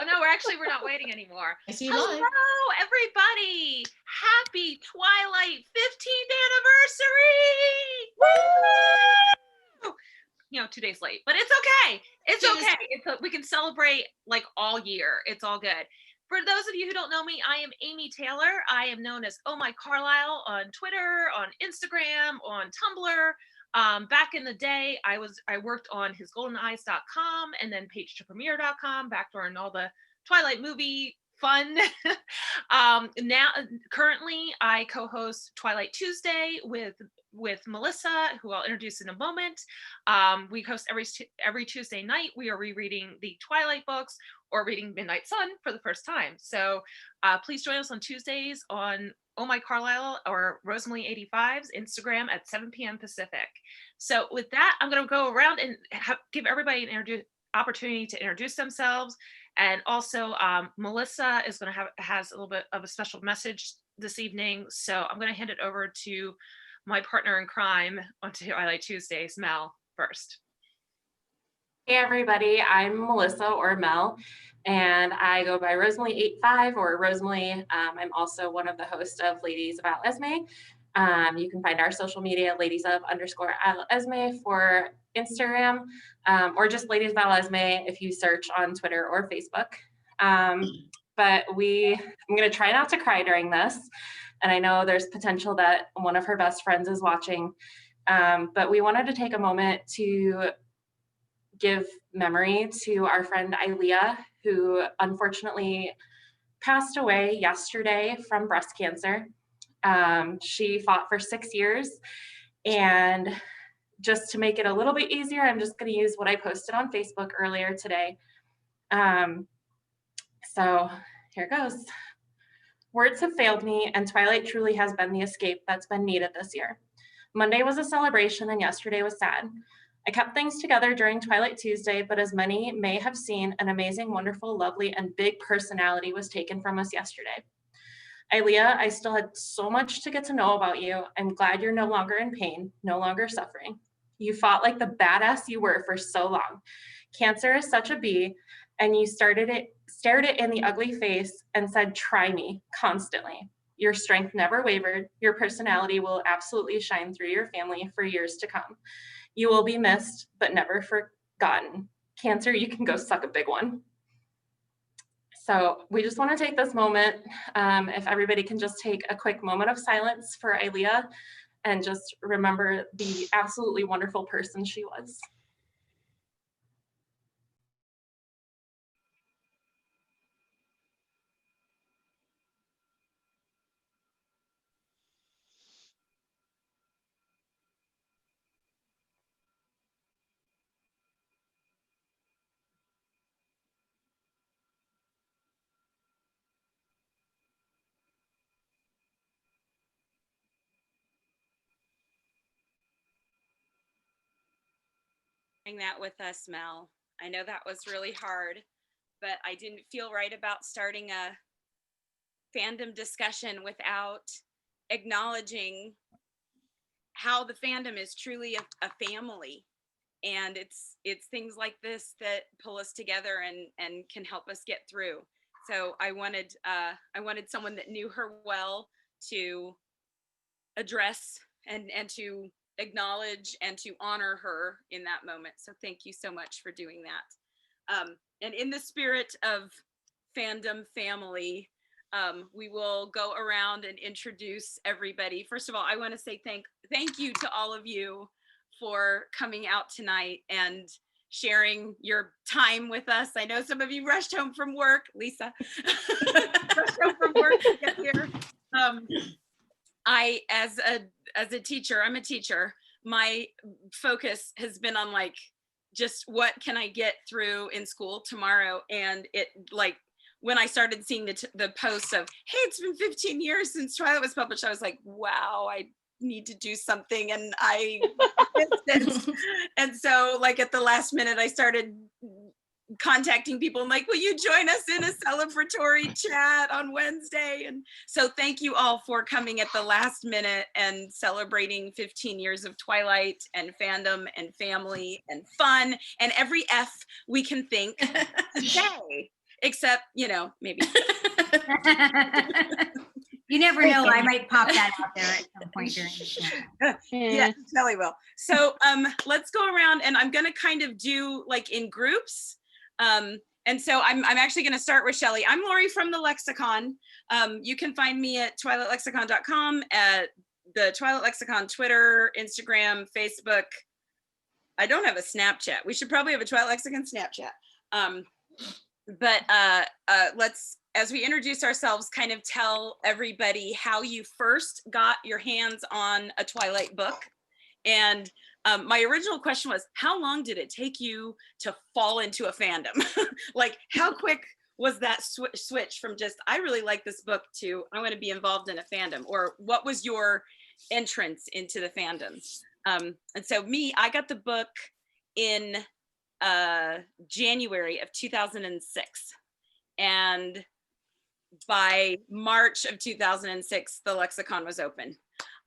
no, we're not waiting anymore. I see you Hello, live. everybody. Happy Twilight 15th anniversary. Woo! 2 days late, but it's okay. It's okay. We can celebrate like all year. It's all good. For those of you who don't know me, I am Amy Taylor. I am known as Oh My Carlisle on Twitter, on Instagram, on Tumblr. Back in the day, I worked on hisgoldeneyes.com and then pagetopremiere.com back during all the Twilight movie fun. Now, currently, I co-host Twilight Tuesday with Melissa, who I'll introduce in a moment. We host every Tuesday night. We are rereading the Twilight books or reading Midnight Sun for the first time. So please join us on Tuesdays on Oh My Carlisle or Rosemary85's Instagram at 7 p.m. Pacific. So with that, I'm going to go around and give everybody an opportunity to introduce themselves. And also Melissa is going to has a little bit of a special message this evening. So I'm going to hand it over to my partner in crime on Twilight Tuesdays, Mel, first. Hey everybody, I'm Melissa or Mel, and I go by Rosemary85 or Rosemary. I'm also one of the hosts of Ladies About Esme. You can find our social media, ladies_Esme for Instagram, or just Ladies About Esme if you search on Twitter or Facebook. But I'm gonna try not to cry during this, and I know there's potential that one of her best friends is watching, but we wanted to take a moment to give memory to our friend Ilea, who unfortunately passed away yesterday from breast cancer. She fought for 6 years, and just to make it a little bit easier, I'm just going to use what I posted on Facebook earlier today. So here goes. Words have failed me, and Twilight truly has been the escape that's been needed this year. Monday was a celebration, and yesterday was sad. I kept things together during Twilight Tuesday, but as many may have seen, an amazing, wonderful, lovely, and big personality was taken from us yesterday. Ilea, I still had so much to get to know about you. I'm glad you're no longer in pain, no longer suffering. You fought like the badass you were for so long. Cancer is such a bee, and you stared it in the ugly face and said, "Try me," constantly. Your strength never wavered. Your personality will absolutely shine through your family for years to come. You will be missed, but never forgotten. Cancer, you can go suck a big one. So we just want to take this moment, if everybody can just take a quick moment of silence for Ilea and just remember the absolutely wonderful person she was. That with us, Mel. I know that was really hard, but I didn't feel right about starting a fandom discussion without acknowledging how the fandom is truly a family, and it's things like this that pull us together and can help us get through. So I wanted someone that knew her well to address and to acknowledge and to honor her in that moment. So thank you so much for doing that. And in the spirit of fandom family, we will go around and introduce everybody. First of all, I want to say thank you to all of you for coming out tonight and sharing your time with us. I know some of you rushed home from work. Lisa rushed home from work to get here. I, as a teacher, I'm a teacher, my focus has been on like, just what can I get through in school tomorrow? And it, like, when I started seeing the posts of, hey, it's been 15 years since Twilight was published, I was like, wow, I need to do something, and I missed it. And so like at the last minute, I started contacting people. I'm like, will you join us in a celebratory chat on Wednesday? And so thank you all for coming at the last minute and celebrating 15 years of Twilight and fandom and family and fun and every F we can think to say. except, you know, maybe. You never know. I might pop that out there at some point during the show. Yeah, Shelley will. So let's go around, and I'm gonna kind of do like in groups. And so I'm actually gonna start with Shelley. I'm Lori from the Lexicon. You can find me at twilightlexicon.com, at the Twilight Lexicon Twitter, Instagram, Facebook. I don't have a Snapchat. We should probably have a Twilight Lexicon Snapchat. But let's, as we introduce ourselves, kind of tell everybody how you first got your hands on a Twilight book. And my original question was, how long did it take you to fall into a fandom? Like, how quick was that switch from just, I really like this book, to I want to be involved in a fandom? Or what was your entrance into the fandom? And so I got the book in January of 2006. And by March of 2006, the Lexicon was open.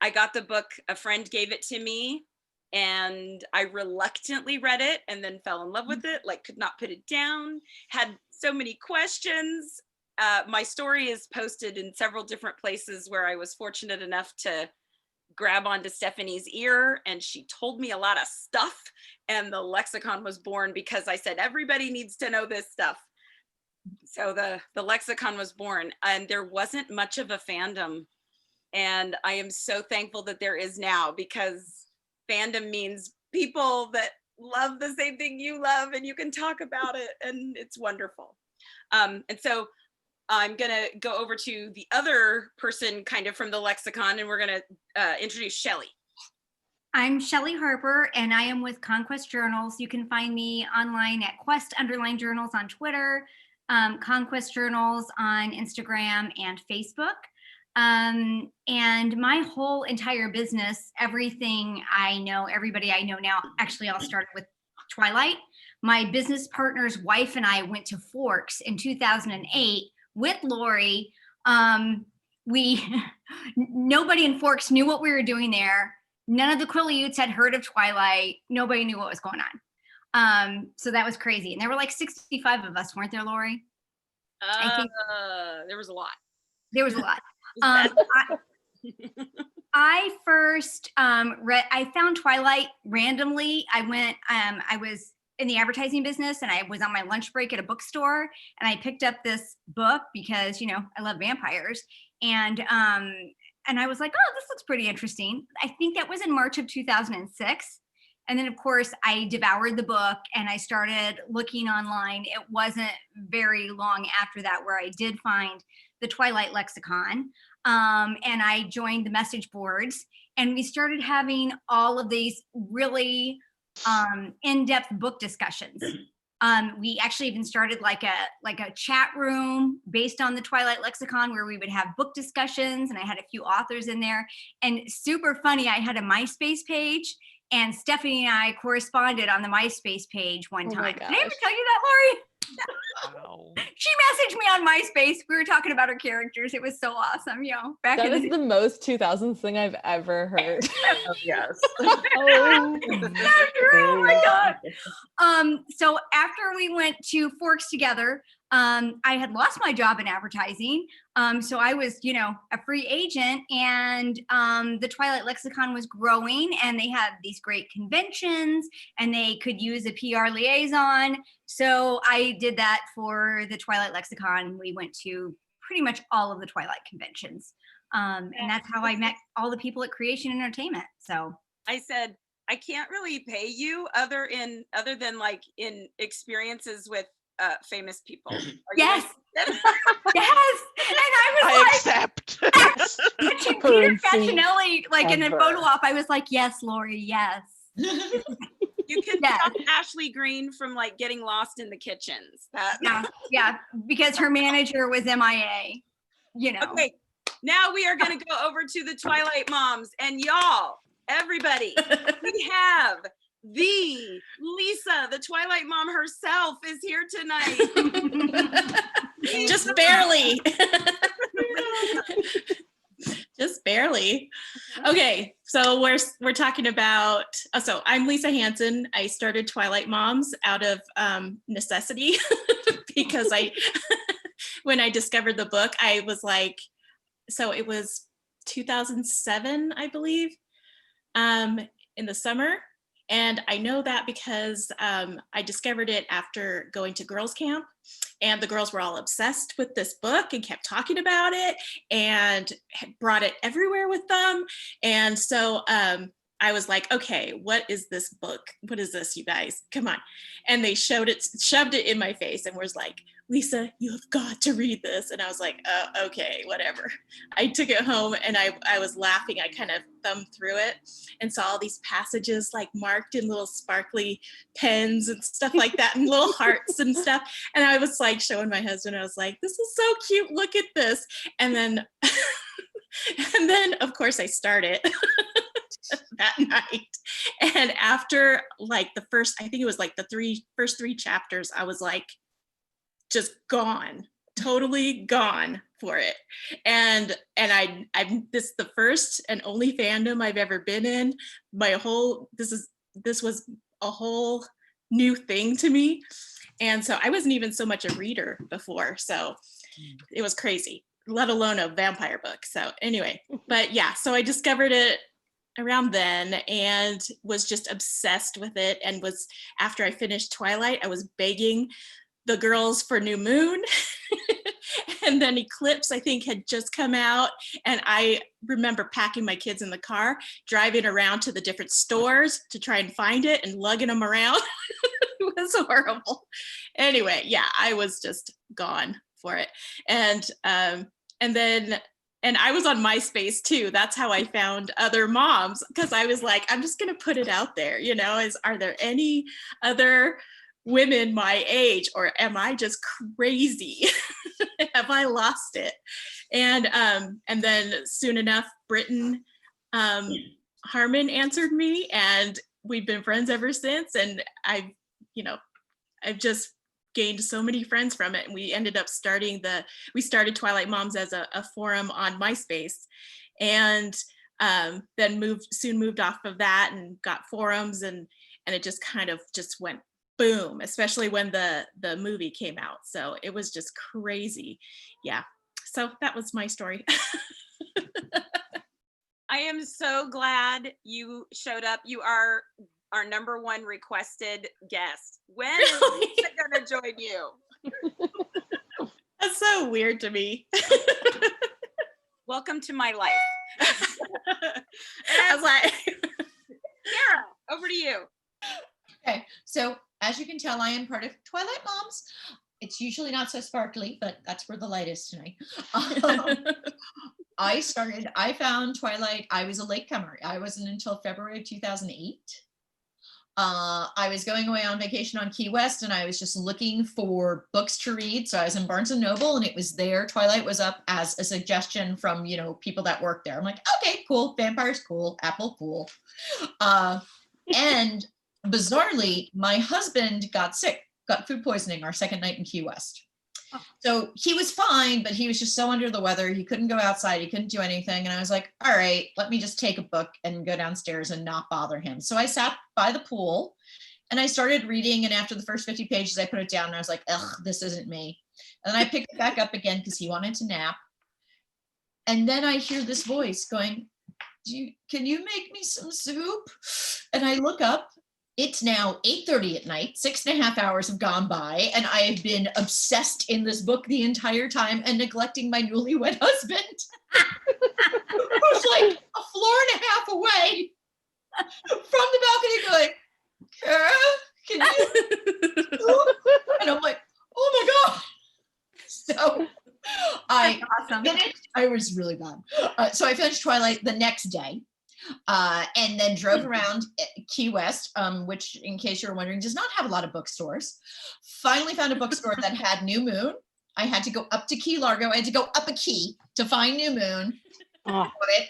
I got the book, a friend gave it to me, and I reluctantly read it and then fell in love with it, like could not put it down, had so many questions. My story is posted in several different places where I was fortunate enough to grab onto Stephanie's ear, and she told me a lot of stuff, and the Lexicon was born because I said, everybody needs to know this stuff. So the Lexicon was born, and there wasn't much of a fandom. And I am so thankful that there is now, because fandom means people that love the same thing you love, and you can talk about it, and it's wonderful. And so I'm gonna go over to the other person kind of from the Lexicon, and we're gonna introduce Shelley. I'm Shelley Harper, and I am with Conquest Journals. You can find me online at Quest_Journals on Twitter, Conquest Journals on Instagram and Facebook. And my whole entire business, everything I know, everybody I know now, actually all started with Twilight. My business partner's wife and I went to Forks in 2008 with Lori. Nobody in Forks knew what we were doing there. None of the Quileutes had heard of Twilight. Nobody knew what was going on. So that was crazy. And there were like 65 of us, weren't there, Lori? I think There was a lot. there was a lot. I first I found Twilight randomly. I was in the advertising business, and I was on my lunch break at a bookstore, and I picked up this book because, you know, I love vampires. And I was like, oh, this looks pretty interesting. I think that was in March of 2006. And then, of course, I devoured the book, and I started looking online. It wasn't very long after that where I did find the Twilight Lexicon. And I joined the message boards, and we started having all of these really in-depth book discussions. We actually even started like a chat room based on the Twilight Lexicon, where we would have book discussions, and I had a few authors in there. And super funny, I had a MySpace page, and Stephanie and I corresponded on the MySpace page one time. Did I ever tell you that, Lori? Wow. She messaged me on MySpace. We were talking about her characters. It was so awesome, you know. Back That in is the most 2000s thing I've ever heard. Oh, yes. Oh, oh my God. So after we went to Forks together, I had lost my job in advertising. So I was, you know, a free agent, and the Twilight Lexicon was growing, and they had these great conventions, and they could use a PR liaison. So I did that for the Twilight Lexicon. We went to pretty much all of the Twilight conventions. And that's how I met all the people at Creation Entertainment. So I said, I can't really pay you other than like in experiences with famous people. yes. Yes. And I was accept. pitching Peter Facinelli like in a photo op. I was like, yes, Lori, yes. You can Yes. stop Ashley Green from like getting lost in the kitchens. Yeah, because her manager was MIA, you know. Okay, now we are going to go over to the Twilight Moms, and y'all, everybody, we have the Lisa, the Twilight Mom herself, is here tonight. Just barely. Just barely. Okay, So we're talking about, so I'm Lisa Hansen. I started Twilight Moms out of necessity because when I discovered the book, I was like, so it was 2007, I believe, in the summer. And I know that because I discovered it after going to girls' camp, and the girls were all obsessed with this book and kept talking about it and had brought it everywhere with them. And so I was like, okay, what is this book? What is this, you guys? Come on. And they shoved it in my face and was like, Lisa, you have got to read this. And I was like, okay, whatever. I took it home and I was laughing. I kind of thumbed through it and saw all these passages like marked in little sparkly pens and stuff like that and little hearts and stuff. And I was like showing my husband, I was like, this is so cute. Look at this. And then, of course I started that night. And after like the first, I think it was like the first three chapters, I was like, just gone, totally gone for it. And this is the first and only fandom I've ever been in. This was a whole new thing to me. And so I wasn't even so much a reader before. So it was crazy, let alone a vampire book. So anyway, but yeah, so I discovered it around then and was just obsessed with it. And after I finished Twilight, I was begging the girls for New Moon. And then Eclipse, I think, had just come out. And I remember packing my kids in the car, driving around to the different stores to try and find it and lugging them around. It was horrible. Anyway, yeah, I was just gone for it. And I was on MySpace too. That's how I found other moms, because I was like, I'm just going to put it out there, are there any other women my age, or am I just crazy? Have I lost it? And then soon enough, Britton Harmon answered me, and we've been friends ever since. And I've just gained so many friends from it. And we ended up started Twilight Moms as a forum on MySpace, and then soon moved off of that and got forums, and it just kind of just went boom, especially when the movie came out. So it was just crazy. Yeah. So that was my story. I am so glad you showed up. You are our number one requested guest. When is Lisa gonna join you? That's so weird to me. Welcome to my life. I was like, Sarah, over to you. Okay, so as you can tell, I am part of Twilight Moms. It's usually not so sparkly, but that's where the light is tonight. I found Twilight, I was a latecomer. I wasn't until February of 2008. I was going away on vacation on Key West, and I was just looking for books to read. So I was in Barnes and Noble, and it was there. Twilight was up as a suggestion from, people that work there. I'm like, okay, cool. Vampires, cool. Apple, cool. And bizarrely, my husband got sick, got food poisoning our second night in Key West. So he was fine, but he was just so under the weather. He couldn't go outside. He couldn't do anything. And I was like, all right, let me just take a book and go downstairs and not bother him. So I sat by the pool and I started reading. And after the first 50 pages, I put it down and I was like, ugh, this isn't me. And then I picked it back up again because he wanted to nap. And then I hear this voice going, can you make me some soup? And I look up. It's now 8:30 at night, 6.5 hours have gone by, and I have been obsessed in this book the entire time and neglecting my newlywed husband, who's like a floor and a half away from the balcony going, Kara, can you? And I'm like, oh my God. So I finished, I was really bad. So I finished Twilight the next day. And then drove around Key West, which, in case you're wondering, does not have a lot of bookstores. Finally found a bookstore that had New Moon. I had to go up to Key Largo. I had to go up a key to find New Moon. Bought it.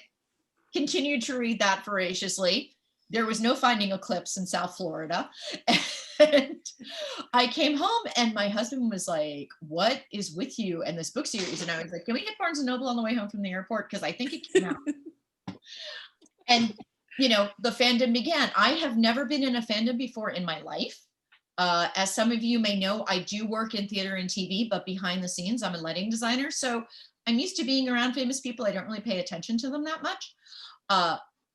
Continued to read that voraciously. There was no finding Eclipse in South Florida. And I came home and my husband was like, what is with you and this book series? And I was like, can we hit Barnes and Noble on the way home from the airport? Because I think it came out. And you know, the fandom began. I have never been in a fandom before in my life. As some of you may know, I do work in theater and TV, but behind the scenes, I'm a lighting designer. So I'm used to being around famous people. I don't really pay attention to them that much.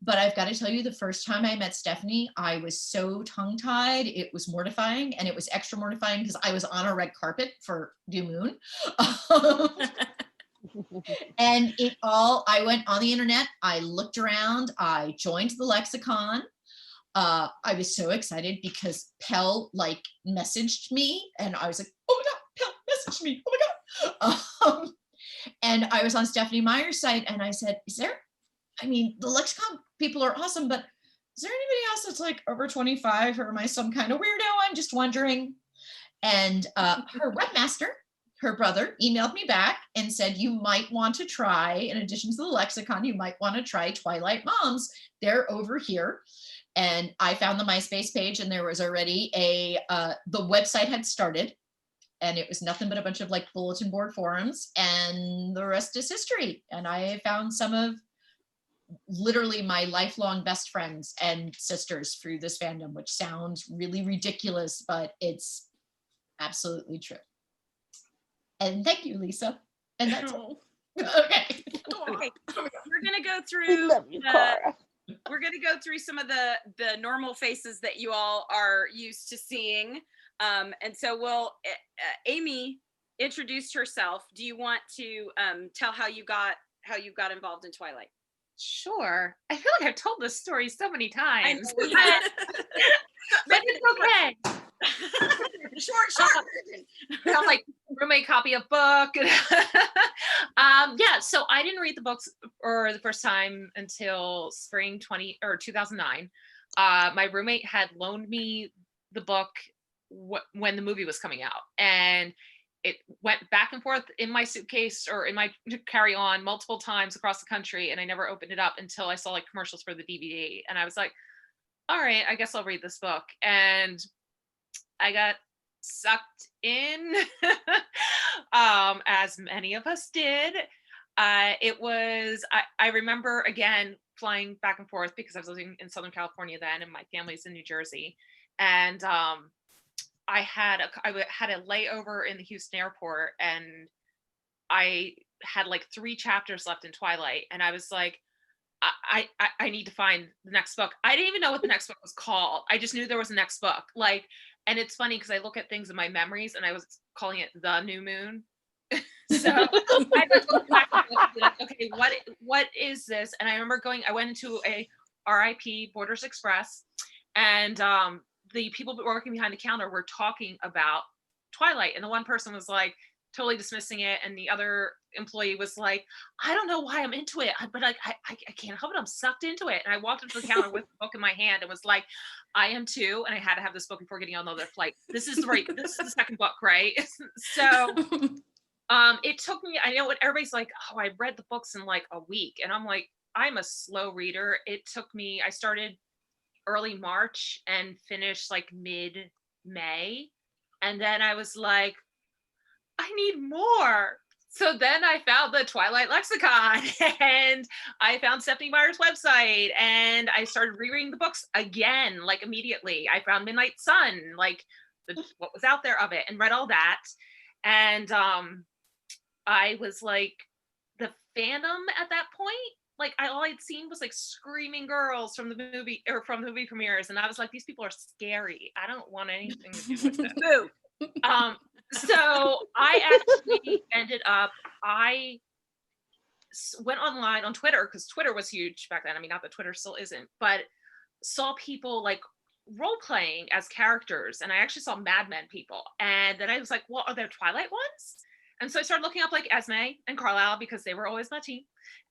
But I've got to tell you, the first time I met Stephanie, I was so tongue-tied. It was mortifying, and it was extra mortifying because I was on a red carpet for New Moon. And I went on the internet, I looked around, I joined the lexicon. I was so excited because Pell like messaged me, and I was like, oh my God, Pell messaged me, oh my God. And I was on Stephanie Meyer's site, and I said, the lexicon people are awesome, but is there anybody else that's like over 25, or am I some kind of weirdo? I'm just wondering. And her webmaster, her brother, emailed me back and said, you might want to try, in addition to the lexicon, you might want to try Twilight Moms. They're over here. And I found the MySpace page, and there was already the website had started, and it was nothing but a bunch of like bulletin board forums, and the rest is history. And I found some of literally my lifelong best friends and sisters through this fandom, which sounds really ridiculous, but it's absolutely true. And thank you, Lisa. And that's all. Okay. Okay, we're gonna go through. We're gonna go through some of the normal faces that you all are used to seeing, and so we'll. Amy introduced herself. Do you want to tell how you got involved in Twilight? Sure. I feel like I've told this story so many times. I know we have. But it's okay. Short version. I'm like roommate copy of book. Yeah, so I didn't read the books for the first time until spring 2009. My roommate had loaned me the book when the movie was coming out, and it went back and forth in my suitcase or in my carry-on multiple times across the country, and I never opened it up until I saw like commercials for the DVD, and I was like, all right, I guess I'll read this book. And I got sucked in, as many of us did. I remember, again, flying back and forth because I was living in Southern California then, and my family's in New Jersey. And I had a layover in the Houston airport, and I had like 3 chapters left in Twilight, and I was like, I need to find the next book. I didn't even know what the next book was called. I just knew there was a next book. Like, and it's funny because I look at things in my memories, and I was calling it The New Moon. So I was going back and forth, like, okay, what is this? And I remember I went into a RIP Borders Express, and the people working behind the counter were talking about Twilight, and the one person was like totally dismissing it, and the other employee was like, I don't know why I'm into it, but like I can't help it, I'm sucked into it. And I walked up to the counter with the book in my hand and was like, I am too, and I had to have this book before getting on another flight. This is the second book, right? So it took me, I know what everybody's like, oh, I read the books in like a week, and I'm like, I'm a slow reader. It took me, I started early March and finished like mid-May, and then I was like, I need more. So then I found the Twilight Lexicon, and I found Stephanie Meyer's website, and I started rereading the books again, like immediately. I found Midnight Sun, like what was out there of it, and read all that. And I was like, the fandom at that point, like all I'd seen was like screaming girls from the movie premieres, and I was like, these people are scary. I don't want anything to do with this. Boo. So I actually I went online on Twitter, because Twitter was huge back then. I mean, not that Twitter still isn't, but saw people like role playing as characters. And I actually saw Mad Men people. And then I was like, well, are there Twilight ones? And so I started looking up like Esme and Carlisle, because they were always my team.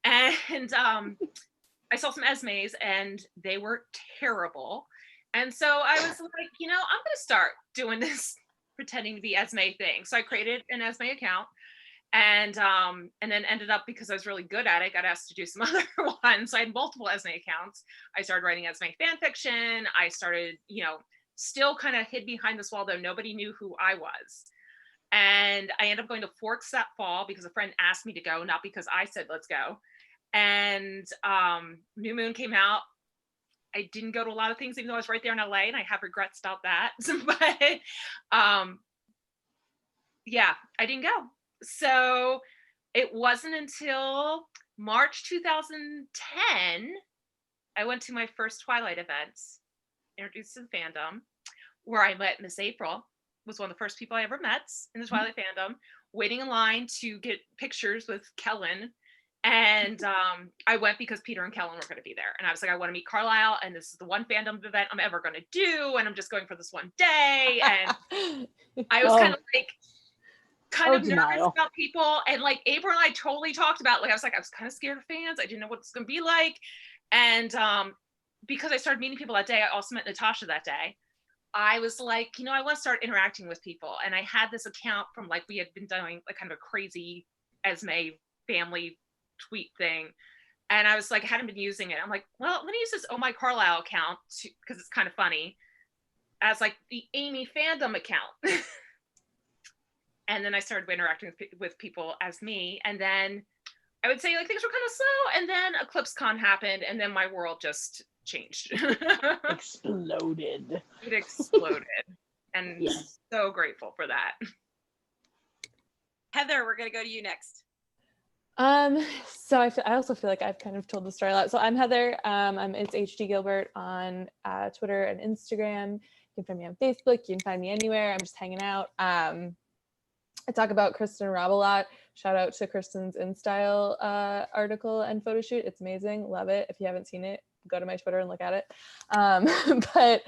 And I saw some Esmes, and they were terrible. And so I was like, I'm going to start doing this pretending to be Esme thing. So I created an Esme account, and then ended up, because I was really good at it, got asked to do some other ones. So I had multiple Esme accounts. I started writing Esme fan fiction. I started, still kind of hid behind this wall, though nobody knew who I was. And I ended up going to Forks that fall because a friend asked me to go, not because I said let's go. And New Moon came out I didn't go to a lot of things, even though I was right there in LA, and I have regrets about that. But yeah, I didn't go. So it wasn't until March 2010 I went to my first Twilight events, introduced to the fandom, where I met Miss April, was one of the first people I ever met in the Twilight fandom, waiting in line to get pictures with Kellen. And I went because Peter and Kellen were going to be there. And I was like, I want to meet Carlisle, and this is the one fandom event I'm ever going to do. And I'm just going for this one day. And I was kind of like, nervous about people. And like April and I totally talked about, like, I was kind of scared of fans. I didn't know what it's going to be like. And because I started meeting people that day, I also met Natasha that day. I was like, I want to start interacting with people. And I had this account from, like, we had been doing like kind of a crazy Esme family tweet thing. And I was like, I hadn't been using it. I'm like, well, I'm going to use this Oh My Carlisle account because it's kind of funny, as like the Amy fandom account. And then I started interacting with people as me. And then I would say, like, things were kind of slow. And then EclipseCon happened. And then my world just changed. Exploded. It exploded. And so grateful for that. Heather, we're going to go to you next. So I also feel like I've kind of told the story a lot. So I'm Heather. It's HD Gilbert on Twitter and Instagram. You can find me on Facebook. You can find me anywhere. I'm just hanging out. I talk about Kristen and Rob a lot. Shout out to Kristen's InStyle article and photo shoot. It's amazing. Love it. If you haven't seen it, go to my Twitter and look at it. But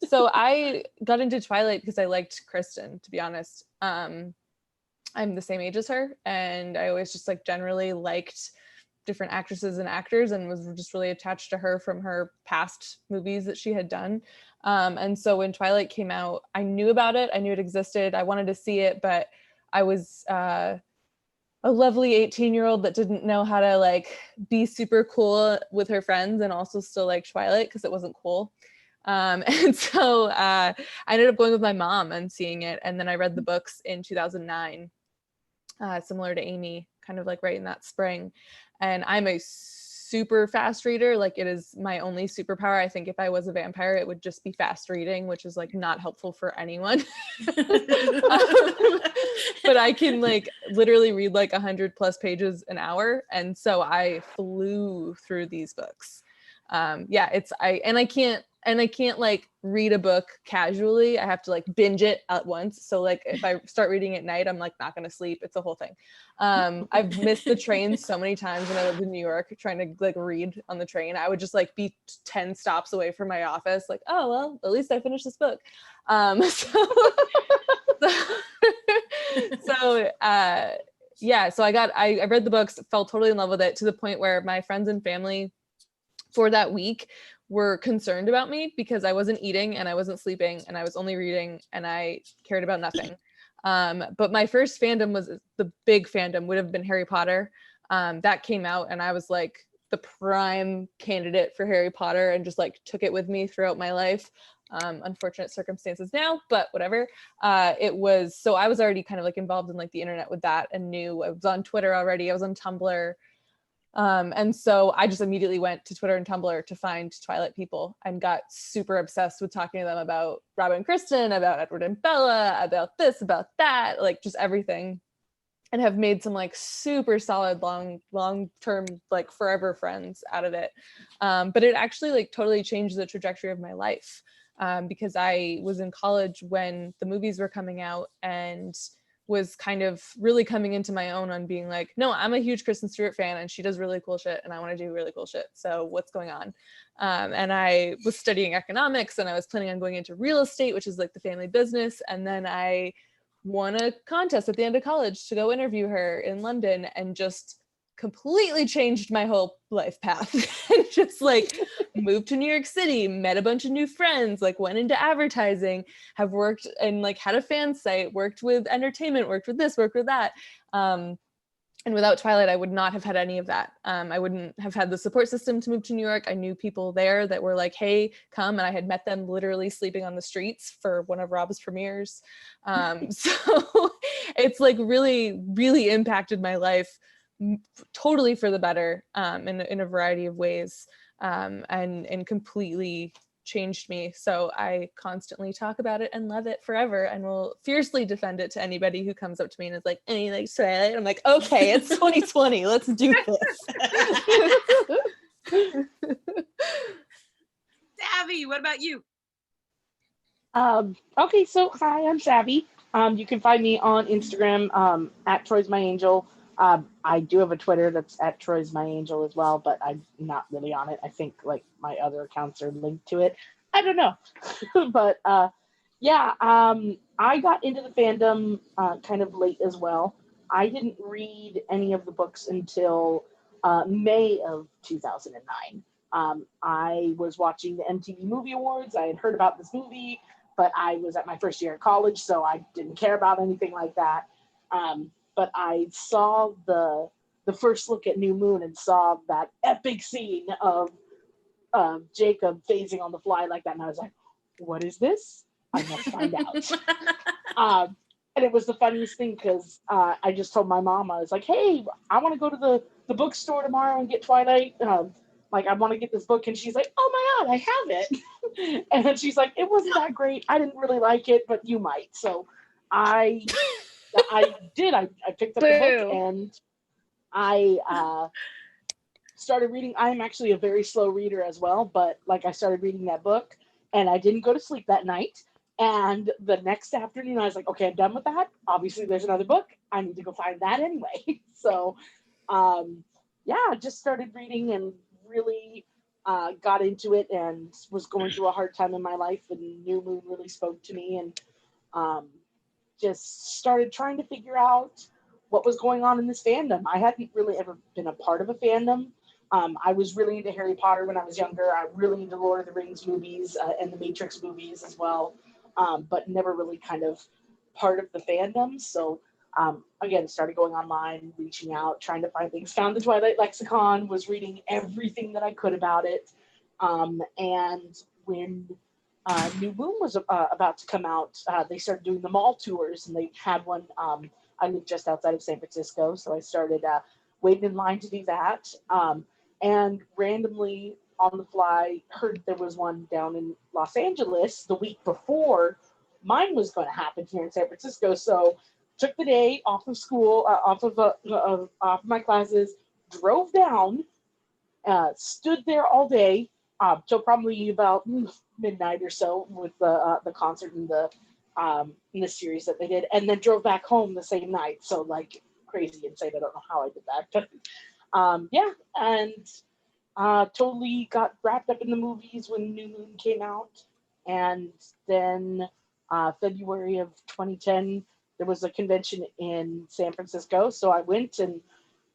so I got into Twilight because I liked Kristen, to be honest. I'm the same age as her, and I always just like generally liked different actresses and actors, and was just really attached to her from her past movies that she had done. And so when Twilight came out, I knew about it. I knew it existed. I wanted to see it, but I was a lovely 18-year-old that didn't know how to like be super cool with her friends and also still like Twilight because it wasn't cool. And so I ended up going with my mom and seeing it. And then I read the books in 2009, similar to Amy, kind of like right in that spring. And I'm a super fast reader. Like, it is my only superpower. I think if I was a vampire, it would just be fast reading, which is like not helpful for anyone. But I can like literally read like 100+ pages an hour. And so I flew through these books. I can't like read a book casually. I have to like binge it at once. So like if I start reading at night, I'm like not gonna sleep. It's a whole thing. I've missed the train so many times when I lived in New York trying to like read on the train. I would just like be 10 stops away from my office, like, oh well, at least I finished this book. So I read the books, fell totally in love with it, to the point where my friends and family for that week were concerned about me because I wasn't eating and I wasn't sleeping and I was only reading and I cared about nothing. But my first fandom was the big fandom, would have been Harry Potter. That came out and I was like the prime candidate for Harry Potter and just like took it with me throughout my life. Unfortunate circumstances now, but whatever. I was already kind of like involved in like the internet with that and knew I was on Twitter already. I was on Tumblr. And so I just immediately went to Twitter and Tumblr to find Twilight people and got super obsessed with talking to them about Rob and Kristen, about Edward and Bella, about this, about that, like just everything, and have made some like super solid long-term, like forever friends out of it. But it actually like totally changed the trajectory of my life, because I was in college when the movies were coming out and was kind of really coming into my own on being like, no, I'm a huge Kristen Stewart fan and she does really cool shit and I want to do really cool shit. So what's going on? And I was studying economics and I was planning on going into real estate, which is like the family business. And then I won a contest at the end of college to go interview her in London and just completely changed my whole life path. And just like moved to New York City, met a bunch of new friends, like went into advertising, have worked and like had a fan site, worked with entertainment, worked with this, worked with that. And without Twilight, I would not have had any of that. I wouldn't have had the support system to move to New York. I knew people there that were like, hey, come. And I had met them literally sleeping on the streets for one of Rob's premieres. So it's like really, really impacted my life totally for the better, in a variety of ways. and completely changed me. So I constantly talk about it and love it forever, and will fiercely defend it to anybody who comes up to me and is like, "Any like Twilight?" I'm like, "Okay, it's 2020. Let's do this." Savvy, what about you? Okay, so hi, I'm Savvy. You can find me on Instagram at Troy's My Angel. I do have a Twitter that's at Troy's My Angel as well, but I'm not really on it. I think like my other accounts are linked to it. I don't know, but yeah, I got into the fandom kind of late as well. I didn't read any of the books until May of 2009. I was watching the MTV Movie Awards. I had heard about this movie, but I was at my first year of college, so I didn't care about anything like that. But I saw the first look at New Moon and saw that epic scene of Jacob phasing on the fly like that, and I was like, "What is this? I must find out." And it was the funniest thing because I just told my mom, I was like, "Hey, I want to go to the bookstore tomorrow and get Twilight. Like, I want to get this book." And she's like, "Oh my God, I have it." And then she's like, "It wasn't that great. I didn't really like it, but you might." So I did. I picked up the book and I started reading. I'm actually a very slow reader as well, but like I started reading that book and I didn't go to sleep that night. And the next afternoon, I was like, "Okay, I'm done with that. Obviously, there's another book. I need to go find that anyway." So, yeah, just started reading and really got into it and was going through a hard time in my life. And New Moon really spoke to me, and just started trying to figure out what was going on in this fandom. I hadn't really ever been a part of a fandom. I was really into Harry Potter when I was younger. I really into Lord of the Rings movies and the Matrix movies as well, but never really kind of part of the fandom. So again, started going online, reaching out, trying to find things. Found the Twilight Lexicon, was reading everything that I could about it. And when New Moon was about to come out, they started doing the mall tours, and they had one. I live just outside of San Francisco, so I started waiting in line to do that. And randomly on the fly, heard there was one down in Los Angeles the week before mine was going to happen here in San Francisco. So took the day off of school, off of my classes, drove down, stood there all day till probably about midnight or so with the concert and the series that they did, and then drove back home the same night. So like crazy insane. I don't know how I did that, but yeah, and totally got wrapped up in the movies when New Moon came out. And then February of 2010, there was a convention in San Francisco, so I went and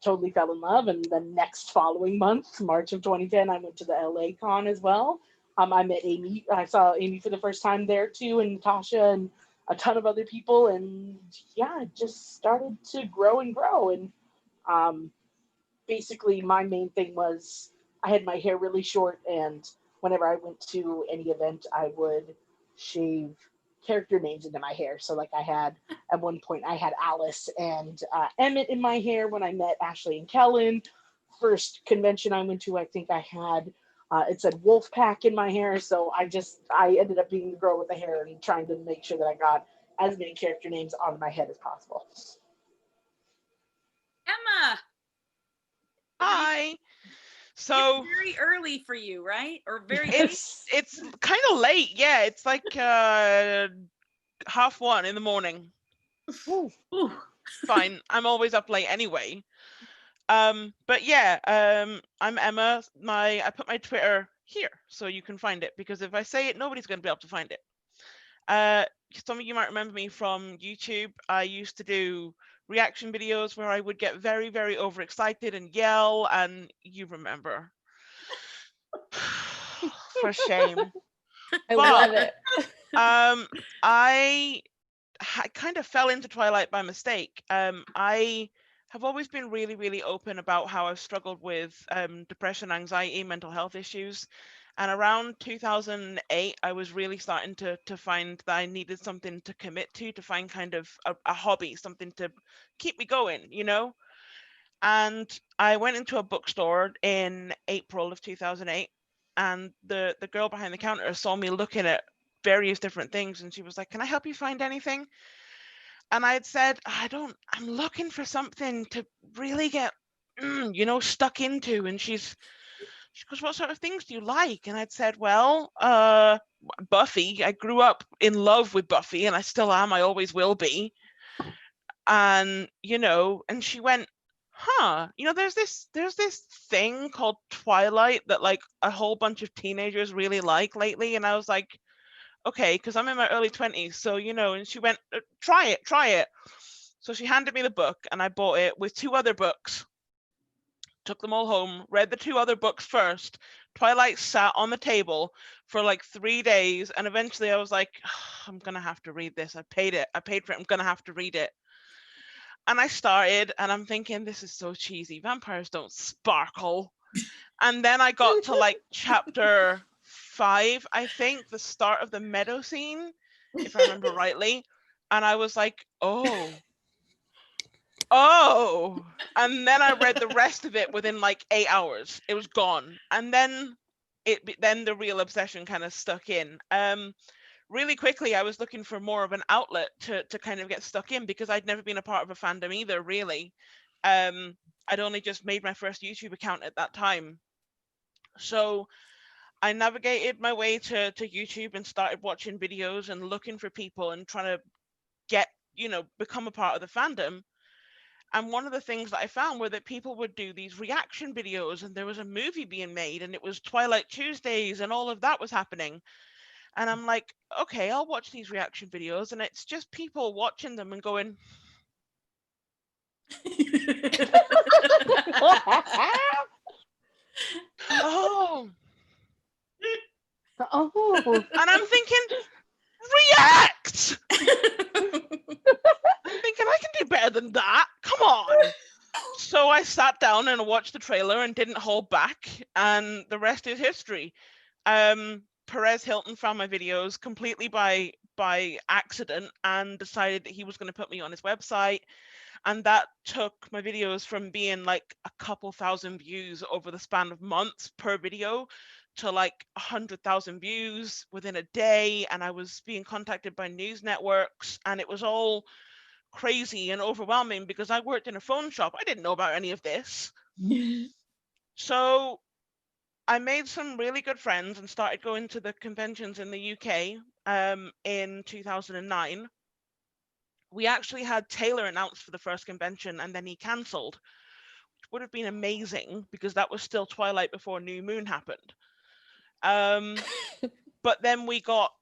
totally fell in love. And the next following month, March of 2010, I went to the LA Con as well. I met Amy. I saw Amy for the first time there too, and Natasha and a ton of other people. And yeah, it just started to grow and grow. And basically my main thing was I had my hair really short, and whenever I went to any event, I would shave character names into my hair. So like I had, at one point I had Alice and Emmett in my hair when I met Ashley and Kellen. First convention I went to, I think I had, it said Wolfpack in my hair. So I ended up being the girl with the hair and trying to make sure that I got as many character names on my head as possible. Emma. Hi. So it's very early for you, right? Or very late? It's kind of late. Yeah, it's like 1:30 in the morning. Ooh. Fine. I'm always up late anyway. But yeah, I'm Emma. I put my Twitter here so you can find it, because if I say it, nobody's going to be able to find it. Some of you might remember me from YouTube. I used to do reaction videos where I would get very, very overexcited and yell, and you remember. For shame. I love it. I kind of fell into Twilight by mistake. I have always been really, really open about how I've struggled with depression, anxiety, mental health issues. And around 2008, I was really starting to find that I needed something to commit to find kind of a hobby, something to keep me going, you know? And I went into a bookstore in April of 2008, and the girl behind the counter saw me looking at various different things, and she was like, "Can I help you find anything?" And I had said, I'm looking for something to really get, stuck into. And she goes, "What sort of things do you like?" And I'd said, "Well, Buffy. I grew up in love with Buffy, and I still am. I always will be." And, and she went, "Huh, there's this thing called Twilight that like a whole bunch of teenagers really like lately." And I was like, "Okay," because I'm in my early 20s. So, and she went, try it. So she handed me the book, and I bought it with 2 other books, took them all home, read the 2 other books first. Twilight sat on the table for like 3 days. And eventually I was like, "I'm going to have to read this. I paid for it. I'm going to have to read it." And I started, and I'm thinking, this is so cheesy. Vampires don't sparkle. And then I got to like chapter 5, I think, the start of the meadow scene, if I remember rightly. And I was like, oh. And then I read the rest of it within like 8 hours. It was gone. And then the real obsession kind of stuck in. Really quickly, I was looking for more of an outlet to kind of get stuck in, because I'd never been a part of a fandom either, really. I'd only just made my first YouTube account at that time. So I navigated my way to YouTube and started watching videos and looking for people and trying to get, become a part of the fandom. And one of the things that I found were that people would do these reaction videos, and there was a movie being made, and it was Twilight Tuesdays, and all of that was happening. And I'm like, okay, I'll watch these reaction videos. And it's just people watching them and going, oh. Oh. And I'm thinking, react! I'm thinking, I can do better than that. Come on. So I sat down and watched the trailer and didn't hold back. And the rest is history. Perez Hilton found my videos completely by accident and decided that he was going to put me on his website. And that took my videos from being like a couple thousand views over the span of months per video to like 100,000 views within a day. And I was being contacted by news networks, and it was all crazy and overwhelming because I worked in a phone shop. I didn't know about any of this. So I made some really good friends and started going to the conventions in the UK in 2009. We actually had Taylor announced for the first convention, and then he cancelled, which would have been amazing because that was still Twilight before New Moon happened. But then we got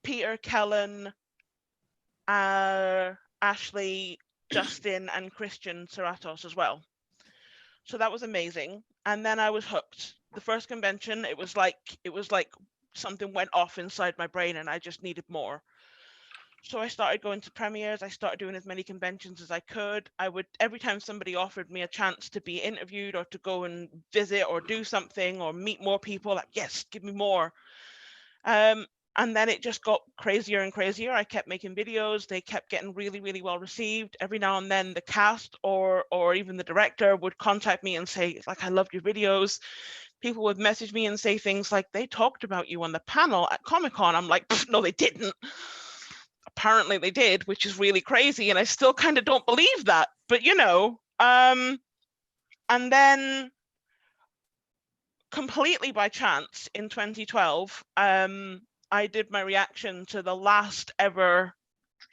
Peter, Kellen, Ashley, Justin, and Christian Serratos as well. So that was amazing. And then I was hooked. The first convention, it was like something went off inside my brain, and I just needed more. So I started going to premieres. I started doing as many conventions as I could. I would, every time somebody offered me a chance to be interviewed or to go and visit or do something or meet more people, like, yes, give me more. And then it just got crazier and crazier. I kept making videos. They kept getting really, really well received. Every now and then the cast or even the director would contact me and say, like, I loved your videos. People would message me and say things like, they talked about you on the panel at Comic-Con. I'm like, no, they didn't. Apparently they did, which is really crazy. And I still kind of don't believe that. But, and then completely by chance in 2012, I did my reaction to the last ever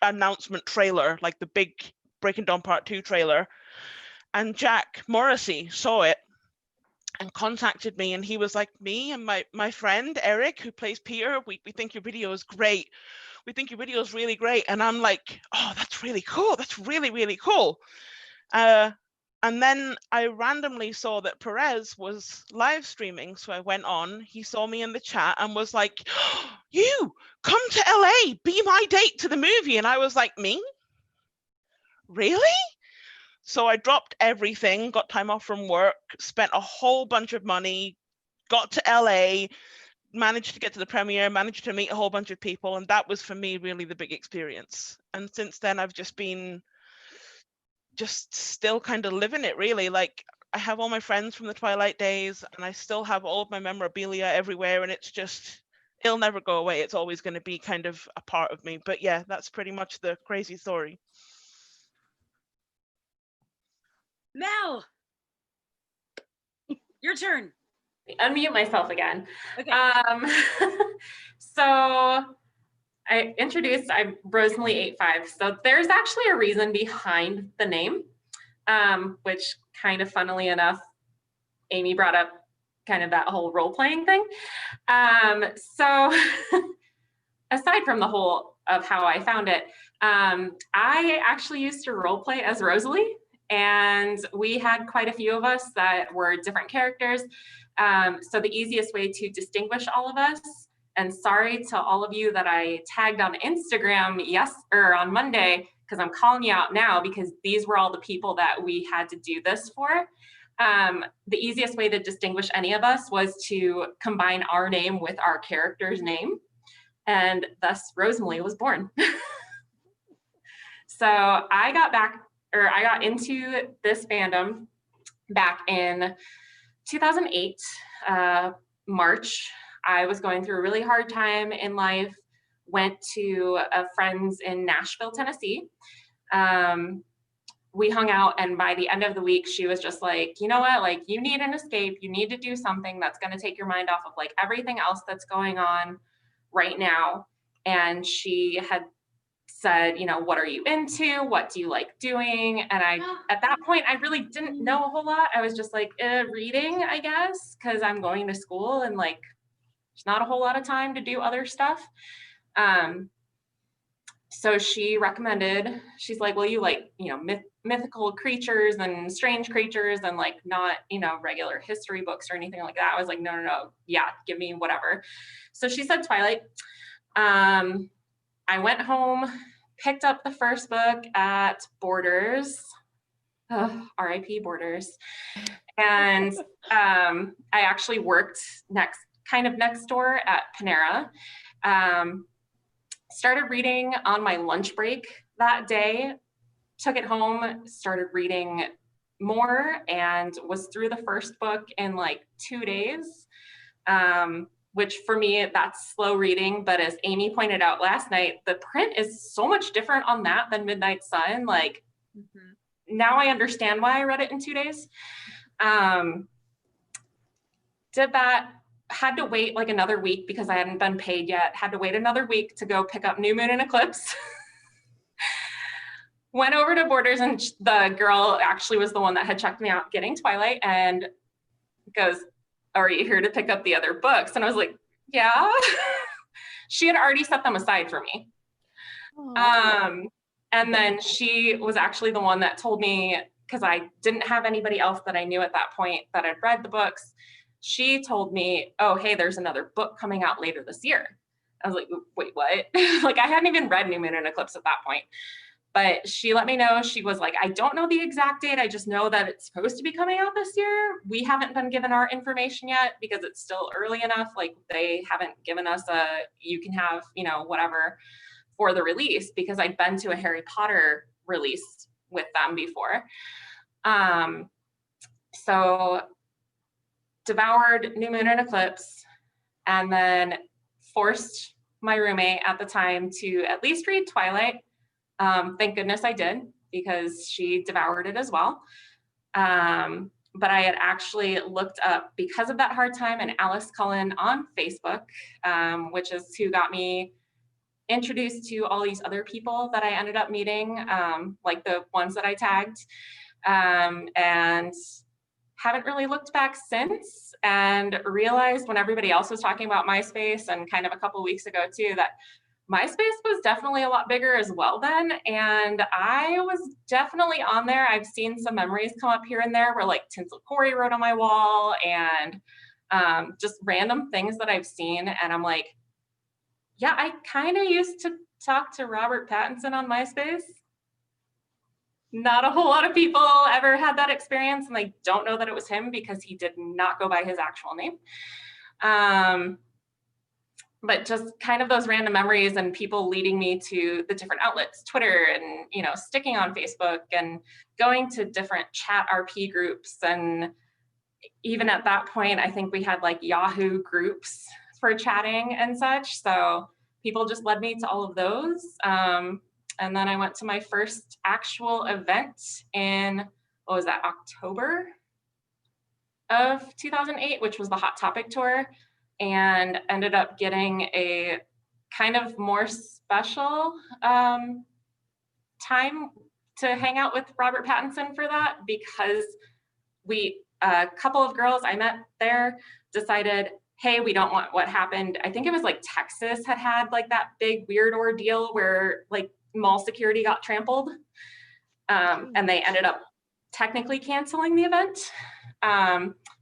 announcement trailer, like the big Breaking Dawn Part 2 trailer. And Jack Morrissey saw it and contacted me, and he was like, me and my friend Eric, who plays Peter, we think your video is great. We think your video is really great. And I'm like, oh, that's really cool. That's really, really cool. And then I randomly saw that Perez was live streaming. So I went on, he saw me in the chat and was like, oh, you come to LA, be my date to the movie. And I was like, me? Really? So I dropped everything, got time off from work, spent a whole bunch of money, got to LA, managed to get to the premiere, managed to meet a whole bunch of people. And that was for me really the big experience. And since then I've just been just still kind of living it, really. Like, I have all my friends from the Twilight days, and I still have all of my memorabilia everywhere, and it's just, it'll never go away. It's always going to be kind of a part of me. But yeah, that's pretty much the crazy story. Mel, your turn. Unmute myself again. Okay. So I'm Rosemary85. So there's actually a reason behind the name, which kind of funnily enough, Amy brought up kind of that whole role-playing thing. So aside from the whole of how I found it, I actually used to role play as Rosalie, and we had quite a few of us that were different characters. So the easiest way to distinguish all of us, and sorry to all of you that I tagged on Instagram on Monday, because I'm calling you out now because these were all the people that we had to do this for. The easiest way to distinguish any of us was to combine our name with our character's name, and thus Rosemary was born. So I got into this fandom back in 2008, March. I was going through a really hard time in life, went to a friend's in Nashville, Tennessee. We hung out, and by the end of the week, she was just like, you know what, like, you need an escape. You need to do something that's going to take your mind off of like everything else that's going on right now. And she had said, you know, what are you into? What do you like doing? And at that point, I really didn't know a whole lot. I was just like, reading, I guess, because I'm going to school and like, there's not a whole lot of time to do other stuff. So she recommended, she's like, well, you like, you know, mythical creatures and strange creatures and like not, you know, regular history books or anything like that. I was like, no. Yeah, give me whatever. So she said Twilight. I went home, picked up the first book at Borders, RIP Borders. And I actually worked next door at Panera. Started reading on my lunch break that day, took it home, started reading more, and was through the first book in like 2 days, which for me, that's slow reading. But as Amy pointed out last night, the print is so much different on that than Midnight Sun. Like, now I understand why I read it in 2 days. Did that. Had to wait like another week because I hadn't been paid yet. Had to wait another week to go pick up New Moon and Eclipse. Went over to Borders, and the girl actually was the one that had checked me out getting Twilight, and goes, are you here to pick up the other books? And I was like, yeah. She had already set them aside for me. And then she was actually the one that told me, because I didn't have anybody else that I knew at that point that had read the books. She told me, oh, hey, there's another book coming out later this year. I was like, wait, what? Like, I hadn't even read New Moon and Eclipse at that point. But she let me know. She was like, I don't know the exact date. I just know that it's supposed to be coming out this year. We haven't been given our information yet because it's still early enough. Like, they haven't given us you can have, you know, whatever for the release, because I'd been to a Harry Potter release with them before. So devoured New Moon and Eclipse, and then forced my roommate at the time to at least read Twilight. Thank goodness I did, because she devoured it as well. But I had actually looked up, because of that hard time, and Alice Cullen on Facebook, which is who got me introduced to all these other people that I ended up meeting, like the ones that I tagged, and haven't really looked back since, and realized when everybody else was talking about MySpace, and kind of a couple weeks ago too, that MySpace was definitely a lot bigger as well then. And I was definitely on there. I've seen some memories come up here and there where like Tinsel Corey wrote on my wall, and just random things that I've seen. And I'm like, yeah, I kind of used to talk to Robert Pattinson on MySpace. Not a whole lot of people ever had that experience, and I don't know that it was him because he did not go by his actual name. but just kind of those random memories and people leading me to the different outlets, Twitter and, you know, sticking on Facebook and going to different chat RP groups. And even at that point, I think we had like Yahoo groups for chatting and such. So people just led me to all of those. And then I went to my first actual event in, what was that, October of 2008, which was the Hot Topic tour, and ended up getting a kind of more special time to hang out with Robert Pattinson for that, because a couple of girls I met there decided, hey, we don't want what happened. I think it was like Texas had like that big weird ordeal where like mall security got trampled. And they ended up technically canceling the event.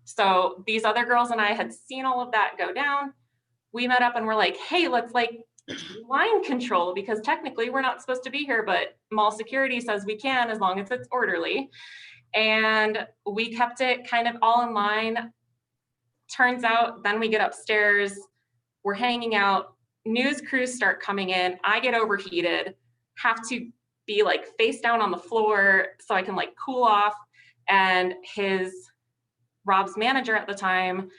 So these other girls and I had seen all of that go down. We met up and we're like, hey, let's like line control, because technically we're not supposed to be here, but mall security says we can as long as it's orderly. And we kept it kind of all in line. Turns out then we get upstairs, we're hanging out, news crews start coming in, I get overheated, have to be like face down on the floor so I can like cool off. And Rob's manager at the time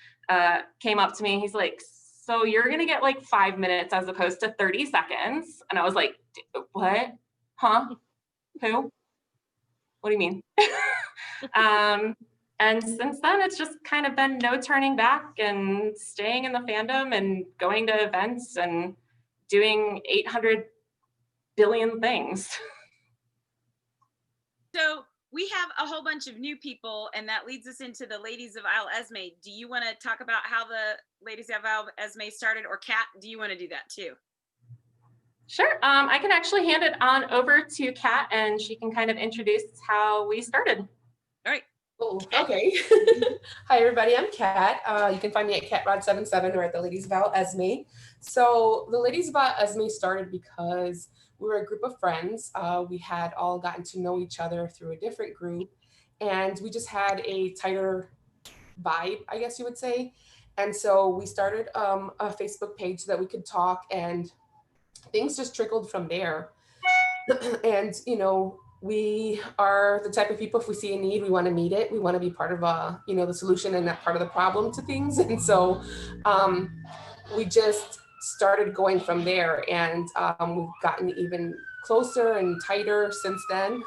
came up to me. He's like, so you're going to get like 5 minutes as opposed to 30 seconds. And I was like, what? Huh? Who? What do you mean? And since then, it's just kind of been no turning back and staying in the fandom and going to events and doing 800 billion things. So we have a whole bunch of new people, and that leads us into the Ladies of Isle Esme. Do you want to talk about how the Ladies of Isle Esme started, or Kat, do you want to do that too? Sure. I can actually hand it on over to Kat, and she can kind of introduce how we started. All right. Oh, okay. Hi, everybody. I'm Kat. You can find me at CatRod77 or at the Ladies of Isle Esme. So the Ladies of Isle Esme started because we were a group of friends. We had all gotten to know each other through a different group, and we just had a tighter vibe, I guess you would say. And so we started a Facebook page so that we could talk, and things just trickled from there. And, you know, we are the type of people, if we see a need, we want to meet it. We want to be part of, the solution and not part of the problem to things. And so we just started going from there, and we've gotten even closer and tighter since then.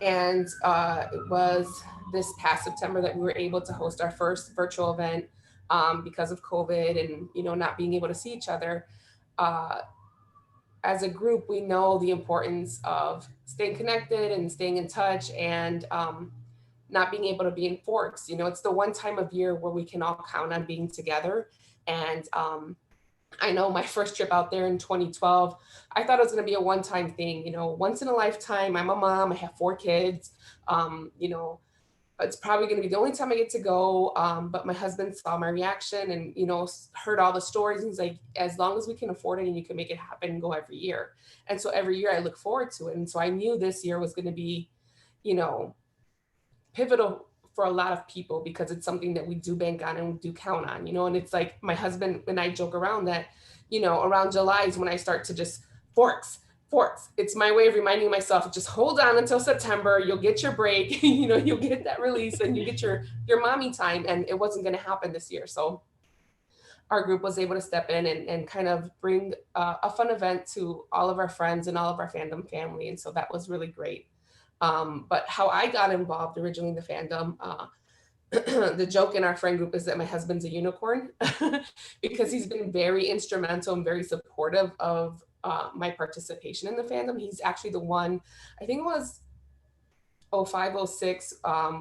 And it was this past September that we were able to host our first virtual event because of COVID and, not being able to see each other. As a group, we know the importance of staying connected and staying in touch, and not being able to be in forks. It's the one time of year where we can all count on being together. And I know my first trip out there in 2012, I thought it was going to be a one-time thing, once in a lifetime. I'm a mom, I have 4 kids, it's probably going to be the only time I get to go. But my husband saw my reaction and, heard all the stories. And he's like, as long as we can afford it and you can make it happen, go every year. And so every year I look forward to it. And so I knew this year was going to be, pivotal for a lot of people, because it's something that we do bank on and we do count on, and it's like my husband and I joke around that, around July is when I start to just forks. It's my way of reminding myself, just hold on until September, you'll get your break, you'll get that release and you get your mommy time. And it wasn't going to happen this year. So our group was able to step in and kind of bring a fun event to all of our friends and all of our fandom family. And so that was really great. But how I got involved originally in the fandom, the joke in our friend group is that my husband's a unicorn because he's been very instrumental and very supportive of my participation in the fandom. He's actually the one, I think it was 05, 06,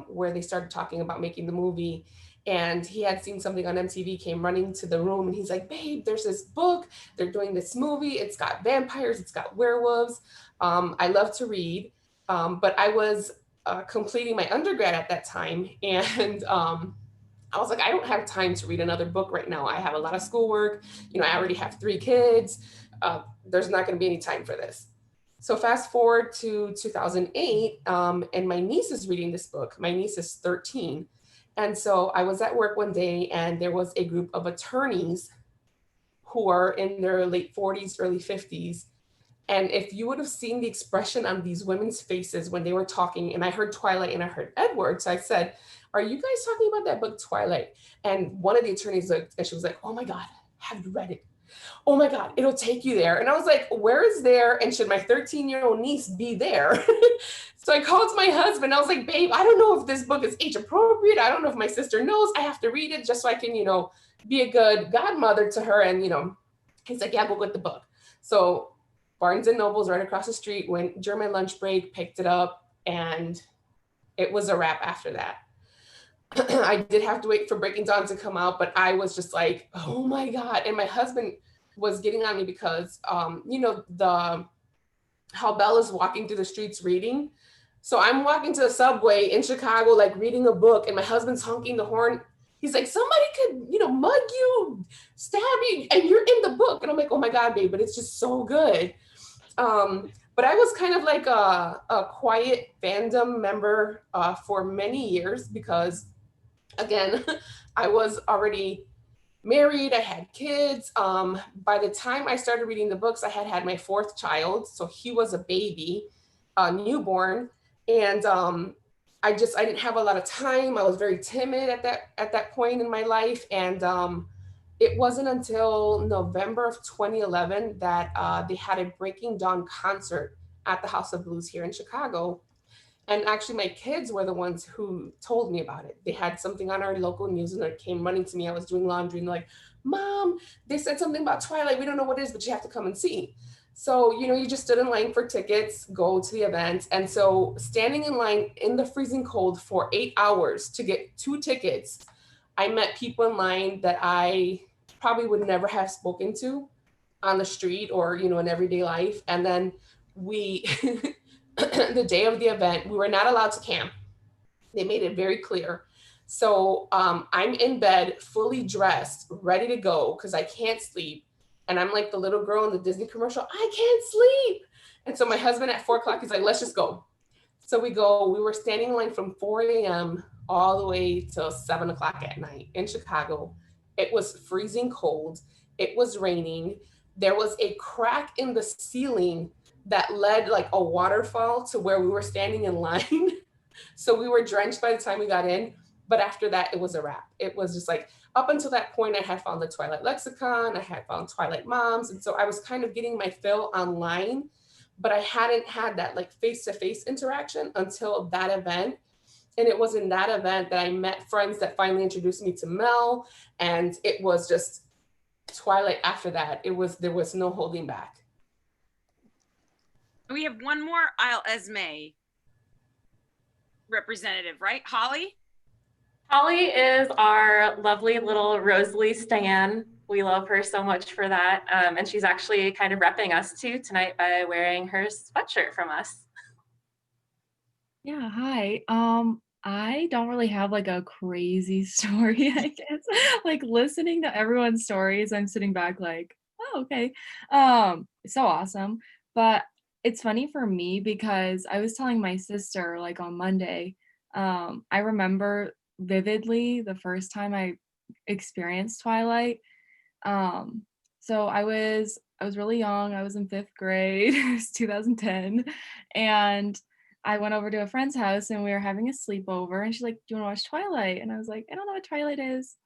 where they started talking about making the movie. And he had seen something on MTV, came running to the room, and he's like, babe, there's this book, they're doing this movie, it's got vampires, it's got werewolves. I love to read. But I was completing my undergrad at that time. And I was like, I don't have time to read another book right now. I have a lot of schoolwork. I already have 3 kids. There's not going to be any time for this. So fast forward to 2008, and my niece is reading this book. My niece is 13. And so I was at work one day, and there was a group of attorneys who are in their late 40s, early 50s. And if you would have seen the expression on these women's faces when they were talking, and I heard Twilight and I heard Edward, so I said, are you guys talking about that book, Twilight? And one of the attorneys looked, and she was like, oh my God, have you read it? Oh my God, it'll take you there. And I was like, where is there? And should my 13-year-old niece be there? So I called my husband. I was like, babe, I don't know if this book is age appropriate. I don't know if my sister knows. I have to read it just so I can, be a good godmother to her. And, he's like, yeah, go get the book. So Barnes and Noble's right across the street, went during my lunch break, picked it up, and it was a wrap after that. I did have to wait for Breaking Dawn to come out, but I was just like, oh my God. And my husband was getting on me because, how Bella's walking through the streets reading. So I'm walking to the subway in Chicago, like reading a book, and my husband's honking the horn. He's like, somebody could, mug you, stab you, and you're in the book. And I'm like, oh my God, babe, but it's just so good. But I was kind of like a quiet fandom member for many years because, again, I was already married, I had kids. By the time I started reading the books, I had my fourth child. So he was a baby, newborn. And I didn't have a lot of time. I was very timid at that point in my life. And it wasn't until November of 2011 that they had a Breaking Dawn concert at the House of Blues here in Chicago. And actually my kids were the ones who told me about it. They had something on our local news and they came running to me. I was doing laundry and like, Mom, they said something about Twilight. We don't know what it is, but you have to come and see. So, you just stood in line for tickets, go to the event. And so standing in line in the freezing cold for 8 hours to get 2 tickets, I met people in line that I probably would never have spoken to on the street or, in everyday life. And then we, the day of the event, we were not allowed to camp. They made it very clear. So I'm in bed, fully dressed, ready to go because I can't sleep. And I'm like the little girl in the Disney commercial, I can't sleep. And so my husband at 4 o'clock, he's like, let's just go. So we go, we were standing in line from 4 a.m. all the way till 7 o'clock at night in Chicago. It was freezing cold. It was raining. There was a crack in the ceiling that led like a waterfall to where we were standing in line. So we were drenched by the time we got in. But after that, it was a wrap. It was just like, up until that point, I had found the Twilight Lexicon, I had found Twilight Moms. And so I was kind of getting my fill online, but I hadn't had that like face-to-face interaction until that event. And it was in that event that I met friends that finally introduced me to Mel. And it was just Twilight after that. There was no holding back. We have one more Isle Esme representative, right? Holly? Holly is our lovely little Rosalie stan. We love her so much for that. And she's actually kind of repping us too tonight by wearing her sweatshirt from us. Yeah, hi. I don't really have like a crazy story, I guess. Like listening to everyone's stories, I'm sitting back like, oh, okay. It's so awesome. But it's funny for me because I was telling my sister like on Monday, I remember vividly the first time I experienced Twilight. So I was really young. I was in 5th grade. It was 2010, and I went over to a friend's house and we were having a sleepover. And she's like, "Do you want to watch Twilight?" And I was like, "I don't know what Twilight is."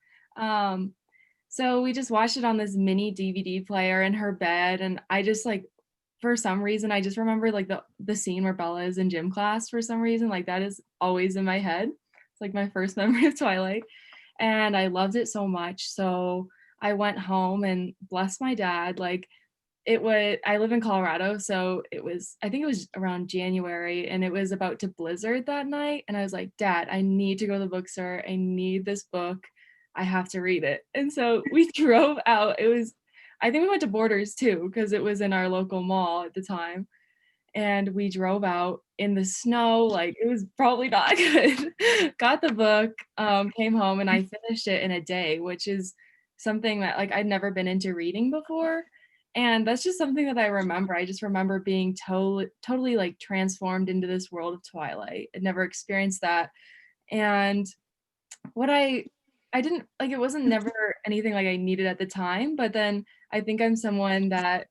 So we just watched it on this mini DVD player in her bed, and I just like, for some reason, I just remember like the scene where Bella is in gym class. For some reason, like that is always in my head. It's like my first memory of Twilight, and I loved it so much. So I went home, and bless my dad, like I live in Colorado, so I think it was around January, and it was about to blizzard that night. And I was like, Dad, I need to go to the bookstore. I need this book. I have to read it. And so we drove out. I think we went to Borders too, because it was in our local mall at the time. And we drove out in the snow, like it was probably not good. Got the book, came home, and I finished it in a day, which is something that like I'd never been into reading before. And that's just something that I remember. I just remember being totally like transformed into this world of Twilight. I'd never experienced that. And what I I didn't like it wasn't never anything like I needed at the time, but then I think I'm someone that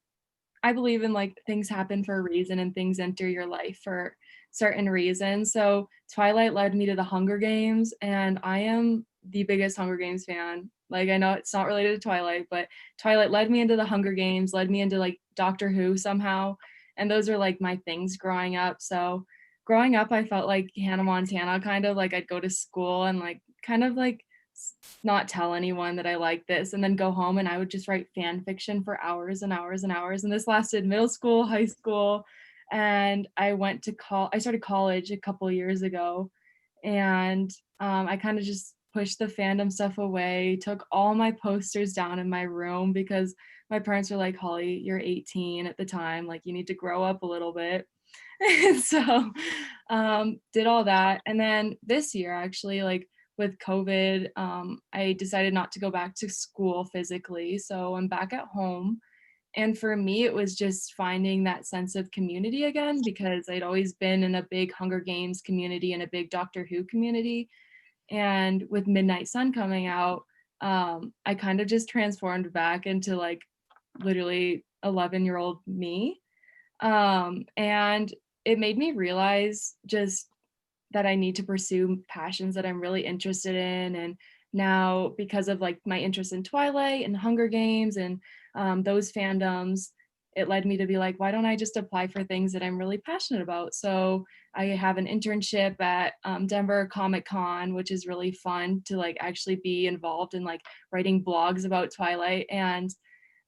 I believe in like things happen for a reason and things enter your life for certain reasons. So Twilight led me to the Hunger Games, and I am the biggest Hunger Games fan. Like I know it's not related to Twilight, but Twilight led me into the Hunger Games, led me into like Doctor Who somehow. And those are like my things growing up. So growing up, I felt like Hannah Montana, kind of like I'd go to school and like kind of like not tell anyone that I like this and then go home and I would just write fan fiction for hours and hours and hours. And this lasted middle school, high school, and I started college a couple years ago, and I kind of just pushed the fandom stuff away, took all my posters down in my room because my parents were like, Holly, you're 18 at the time, like you need to grow up a little bit. And so did all that. And then this year, actually, like with COVID, I decided not to go back to school physically. So I'm back at home. And for me, it was just finding that sense of community again, because I'd always been in a big Hunger Games community and a big Doctor Who community. And with Midnight Sun coming out, I kind of just transformed back into like literally 11-year-old me. And it made me realize just that I need to pursue passions that I'm really interested in. And now, because of like my interest in Twilight and Hunger Games and those fandoms, it led me to be like, why don't I just apply for things that I'm really passionate about? So I have an internship at Denver Comic Con, which is really fun to like actually be involved in like writing blogs about Twilight. And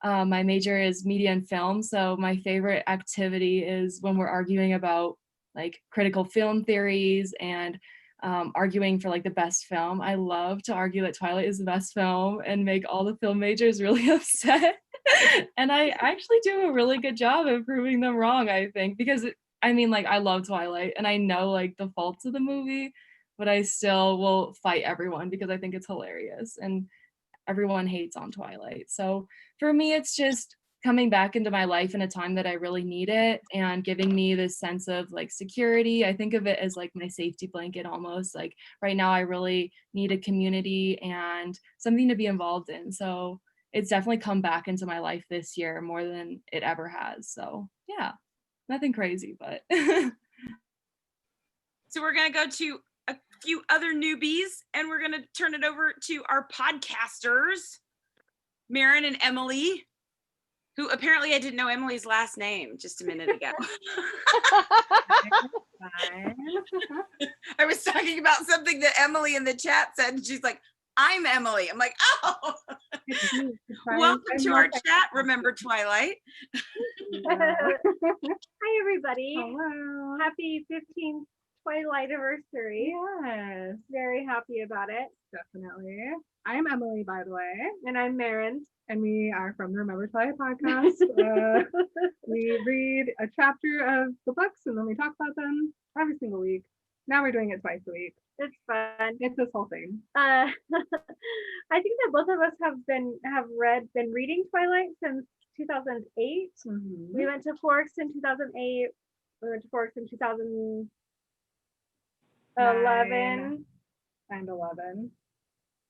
my major is media and film. So my favorite activity is when we're arguing about like critical film theories and arguing for like the best film. I love to argue that Twilight is the best film and make all the film majors really upset. And I actually do a really good job of proving them wrong, I think, because I mean, like I love Twilight and I know like the faults of the movie, but I still will fight everyone because I think it's hilarious and everyone hates on Twilight. So for me, it's just coming back into my life in a time that I really need it and giving me this sense of like security. I think of it as like my safety blanket almost. Like right now, I really need a community and something to be involved in. So it's definitely come back into my life this year more than it ever has. So yeah, nothing crazy, but. So we're going to go to a few other newbies and we're going to turn it over to our podcasters, Maren and Emily, who apparently I didn't know Emily's last name just a minute ago. I was talking about something that Emily in the chat said, and she's like, I'm Emily. I'm like, oh, welcome to our chat. Remember Twilight? Hi, everybody. Hello. Happy 15th Twilight anniversary. Yes, Very happy about it. definitely. I'm Emily, by the way, And I'm Maren. and we are from the Remember Twilight podcast. We read a chapter of the books and then we talk about them every single week. Now we're doing it twice a week. It's fun. It's this whole thing. I think that both of us have been reading Twilight since 2008. Mhm. We went to Forks in 2008. We went to Forks in 2011. And 11.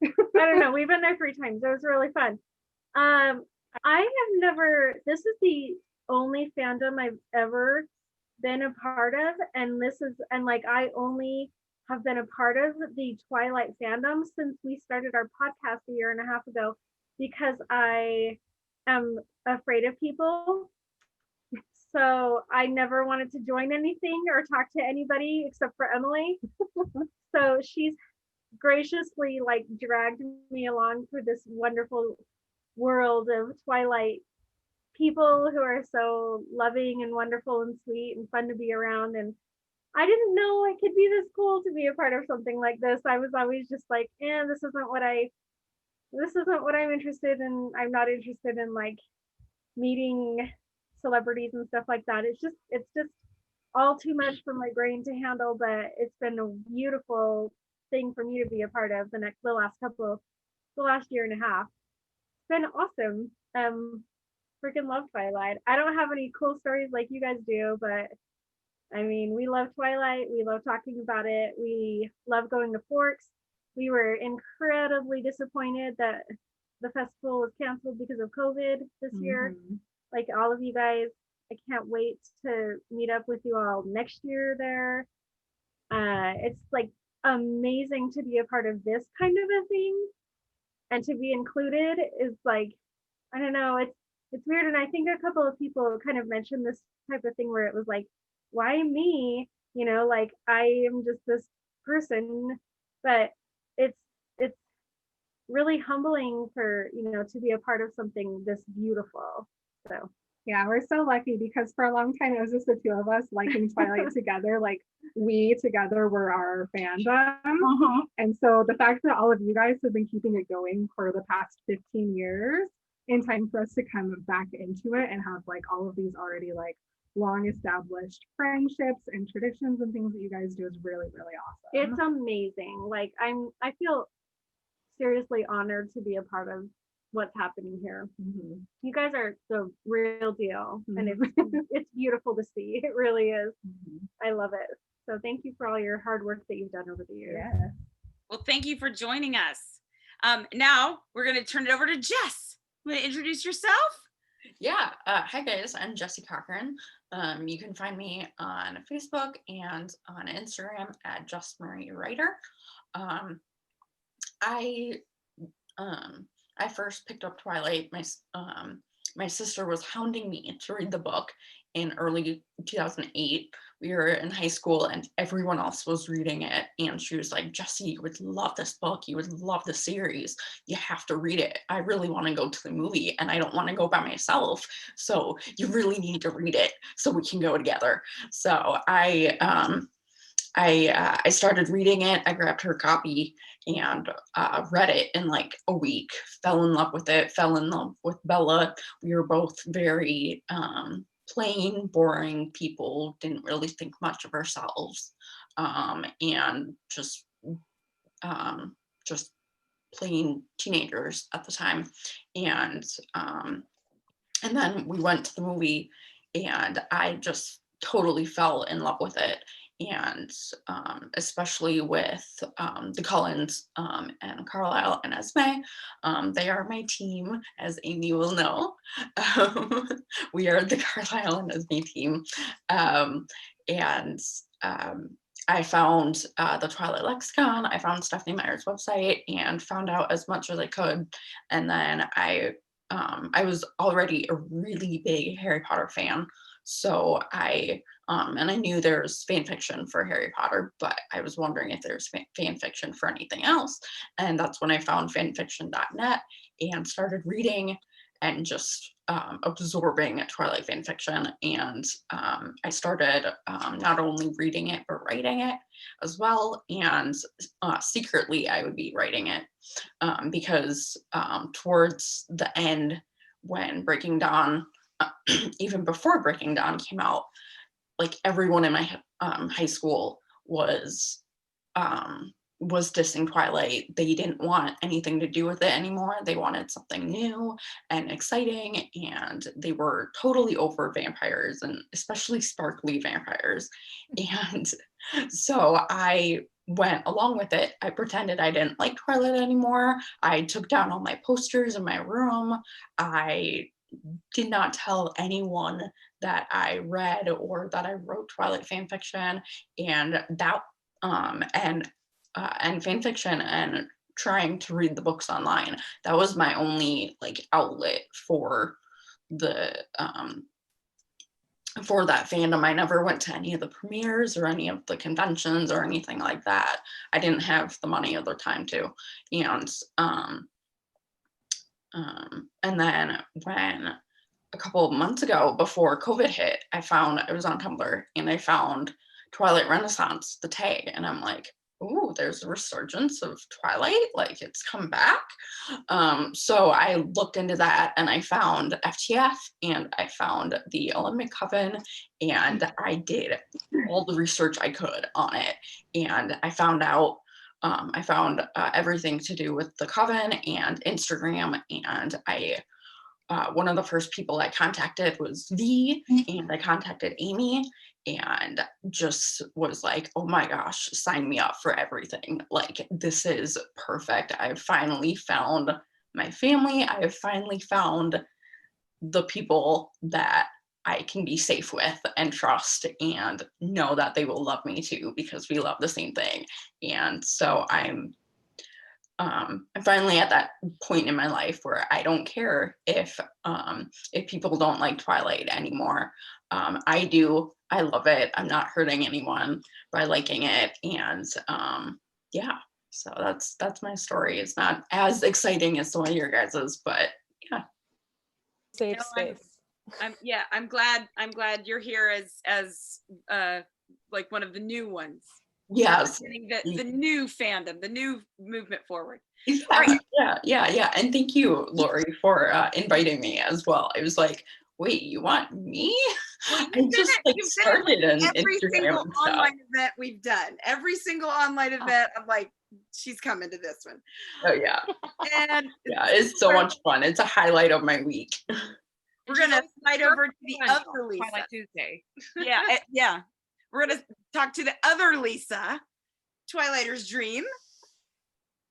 I don't know. We've been there 3 times. It was really fun. I have never, this is the only fandom I've ever been a part of. And I only have been a part of the Twilight fandom since we started our podcast a year and a half ago, because I am afraid of people. So I never wanted to join anything or talk to anybody except for Emily. So she's graciously like dragged me along through this wonderful world of Twilight people who are so loving and wonderful and sweet and fun to be around. And I didn't know it could be this cool to be a part of something like this. I was always just like, this isn't what I'm interested in. I'm not interested in like meeting celebrities and stuff like that. It's just all too much for my brain to handle, but it's been a beautiful thing for me to be a part of the last year and a half. It's been awesome. Freaking love Twilight. I don't have any cool stories like you guys do, but I mean, we love Twilight. We love talking about it. We love going to Forks. We were incredibly disappointed that the festival was canceled because of COVID this year. Like all of you guys, I can't wait to meet up with you all next year there. It's like amazing to be a part of this kind of a thing, and to be included is like, I don't know, it's weird. And I think a couple of people kind of mentioned this type of thing where it was like, why me? You know, like I am just this person, but it's really humbling for, you know, to be a part of something this beautiful. So yeah, we're so lucky because for a long time it was just the two of us liking Twilight together. Like we together were our fandom. And so the fact that all of you guys have been keeping it going for the past 15 years, in time for us to come back into it and have like all of these already like long established friendships and traditions and things that you guys do is really, really awesome. It's amazing. Like I feel seriously honored to be a part of what's happening here. You guys are the real deal, and it's beautiful to see. It really is. I love it. So thank you for all your hard work that you've done over the years. Well, thank you for joining us. Now we're going to turn it over to Jess. Want to introduce yourself? Yeah. Hi guys, I'm Jessie Cochran. You can find me on Facebook and on Instagram at Rosemarys Writer. I first picked up Twilight. My sister was hounding me to read the book in early 2008. We were in high school and everyone else was reading it. And she was like, Jessie, you would love this book. You would love the series. You have to read it. I really want to go to the movie and I don't want to go by myself. So you really need to read it so we can go together. So I started reading it. I grabbed her copy and read it in like a week, fell in love with it, fell in love with Bella. We were both very plain, boring people, didn't really think much of ourselves, and just plain teenagers at the time. And then we went to the movie and I just totally fell in love with it. And especially with the Cullens and Carlisle and Esme. They are my team, as Amy will know. We are the Carlisle and Esme team. I found the Twilight Lexicon, I found Stephanie Meyer's website and found out as much as I could. And then I was already a really big Harry Potter fan. So and I knew there's fan fiction for Harry Potter, but I was wondering if there's fan fiction for anything else. And that's when I found fanfiction.net and started reading and just absorbing Twilight fan fiction. And I started not only reading it, but writing it as well. And secretly, I would be writing it because towards the end, when Breaking Dawn, even before Breaking Dawn came out, like everyone in my high school was dissing Twilight. They didn't want anything to do with it anymore. They wanted something new and exciting, and they were totally over vampires, and especially sparkly vampires. And so I went along with it. I pretended I didn't like Twilight anymore. I took down all my posters in my room. I did not tell anyone that I read or that I wrote Twilight fan fiction, and that and fan fiction and trying to read the books online. That was my only like outlet for the for that fandom. I never went to any of the premieres or any of the conventions or anything like that. I didn't have the money or the time to. And then when a couple of months ago, before COVID hit, I was on Tumblr and I found Twilight Renaissance, the tag, and I'm like, ooh, there's a resurgence of Twilight, like it's come back. So I looked into that and I found FTF and I found the Olympic Coven, and I did all the research I could on it. And I found out everything to do with the Coven and Instagram, and one of the first people I contacted was V, and I contacted Amy, and just was like, oh my gosh, sign me up for everything. Like, this is perfect. I've finally found my family. I've finally found the people that I can be safe with and trust and know that they will love me too, because we love the same thing. And so I'm finally at that point in my life where I don't care if people don't like Twilight anymore. I do. I love it. I'm not hurting anyone by liking it. And yeah, so that's my story. It's not as exciting as some of your guys's, but yeah. Safe No, space. I'm glad you're here as like one of the new ones. Yes. The new fandom, the new movement forward. Yeah. And thank you, Lori, for inviting me as well. I was like, wait, you want me? Well, I just like started an every Instagram single and stuff. online event we've done. Every single online event, I'm like, she's coming to this one. Oh yeah. And yeah, it's so much fun. It's a highlight of my week. We're gonna slide over to the other Lisa. Twilight Tuesday. Yeah. We're gonna talk to the other Lisa, Twilighters Dream.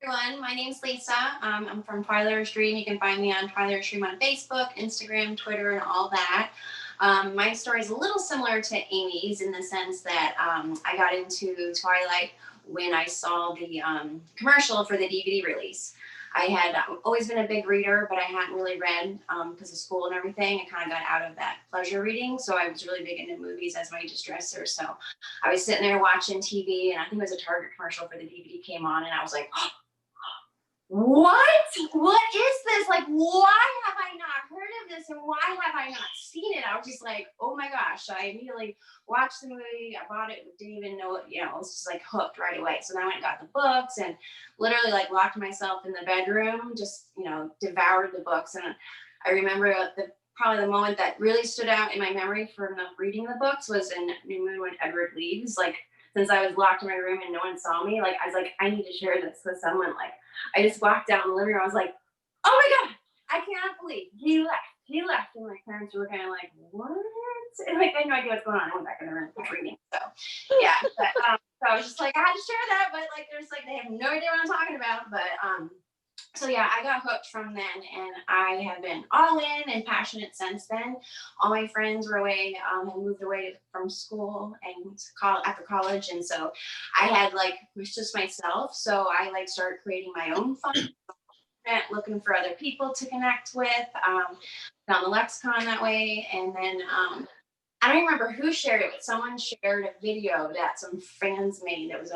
Everyone, my name's Lisa. I'm from Twilighters Dream. You can find me on Twilighters Dream on Facebook, Instagram, Twitter, and all that. My story is a little similar to Amy's in the sense that I got into Twilight when I saw the commercial for the DVD release. I had always been a big reader, but I hadn't really read because of school and everything. I kind of got out of that pleasure reading. So I was really big into movies as my distresser. So I was sitting there watching TV, and I think it was a Target commercial for the DVD came on, and I was like, oh, what is this? Like, why have I not heard of this, and why have I not seen it? I was just like, oh my gosh. So I immediately watched the movie. I bought it, didn't even know it, I was just like hooked right away. So then I went and got the books and literally like locked myself in the bedroom, just devoured the books. And I remember probably the moment that really stood out in my memory from reading the books was in New Moon when Edward leaves. Like, since I was locked in my room and no one saw me, like I was like, I need to share this with someone. Like, I just walked down the living room. I was like, oh my God, I cannot believe he left. And my parents were kind of like, what? And like, I had no idea what's going on. I went back in the room reading. So yeah, but, so I was just like, I had to share that, but like, there's like, they have no idea what I'm talking about. But so yeah, I got hooked from then, and I have been all in and passionate since then. All my friends were away, had moved away from school and after college, and so I had like it was just myself. So I like started creating my own fun, looking for other people to connect with. Found the lexicon that way, and then I don't remember who shared it, but someone shared a video that some fans made. It was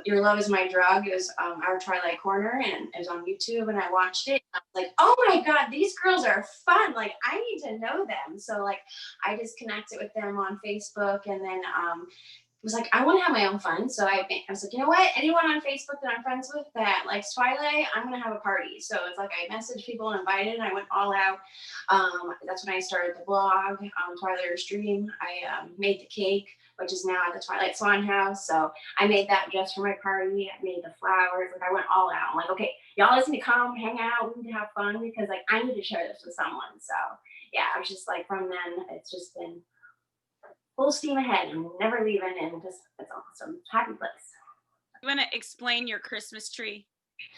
Your Love Is My Drug. It was Our Twilight Corner, and it was on YouTube, and I watched it. I was like, oh my God, these girls are fun. Like, I need to know them. So like, I just connected with them on Facebook, and then was like, I want to have my own fun. So I was like, you know what? Anyone on Facebook that I'm friends with that likes Twilight, I'm going to have a party. So it's like I messaged people and invited, and I went all out. That's when I started the blog, Twilighters Dream. I made the cake, which is now at the Twilight Swan House. So I made that just for my party. I made the flowers. Like, I went all out. I'm like, okay, y'all just need to come, hang out, we need to have fun, because like I need to share this with someone. So yeah, I was just like, from then, it's just been full steam ahead and never leaving, and just it's awesome. Happy place. You want to explain your Christmas tree?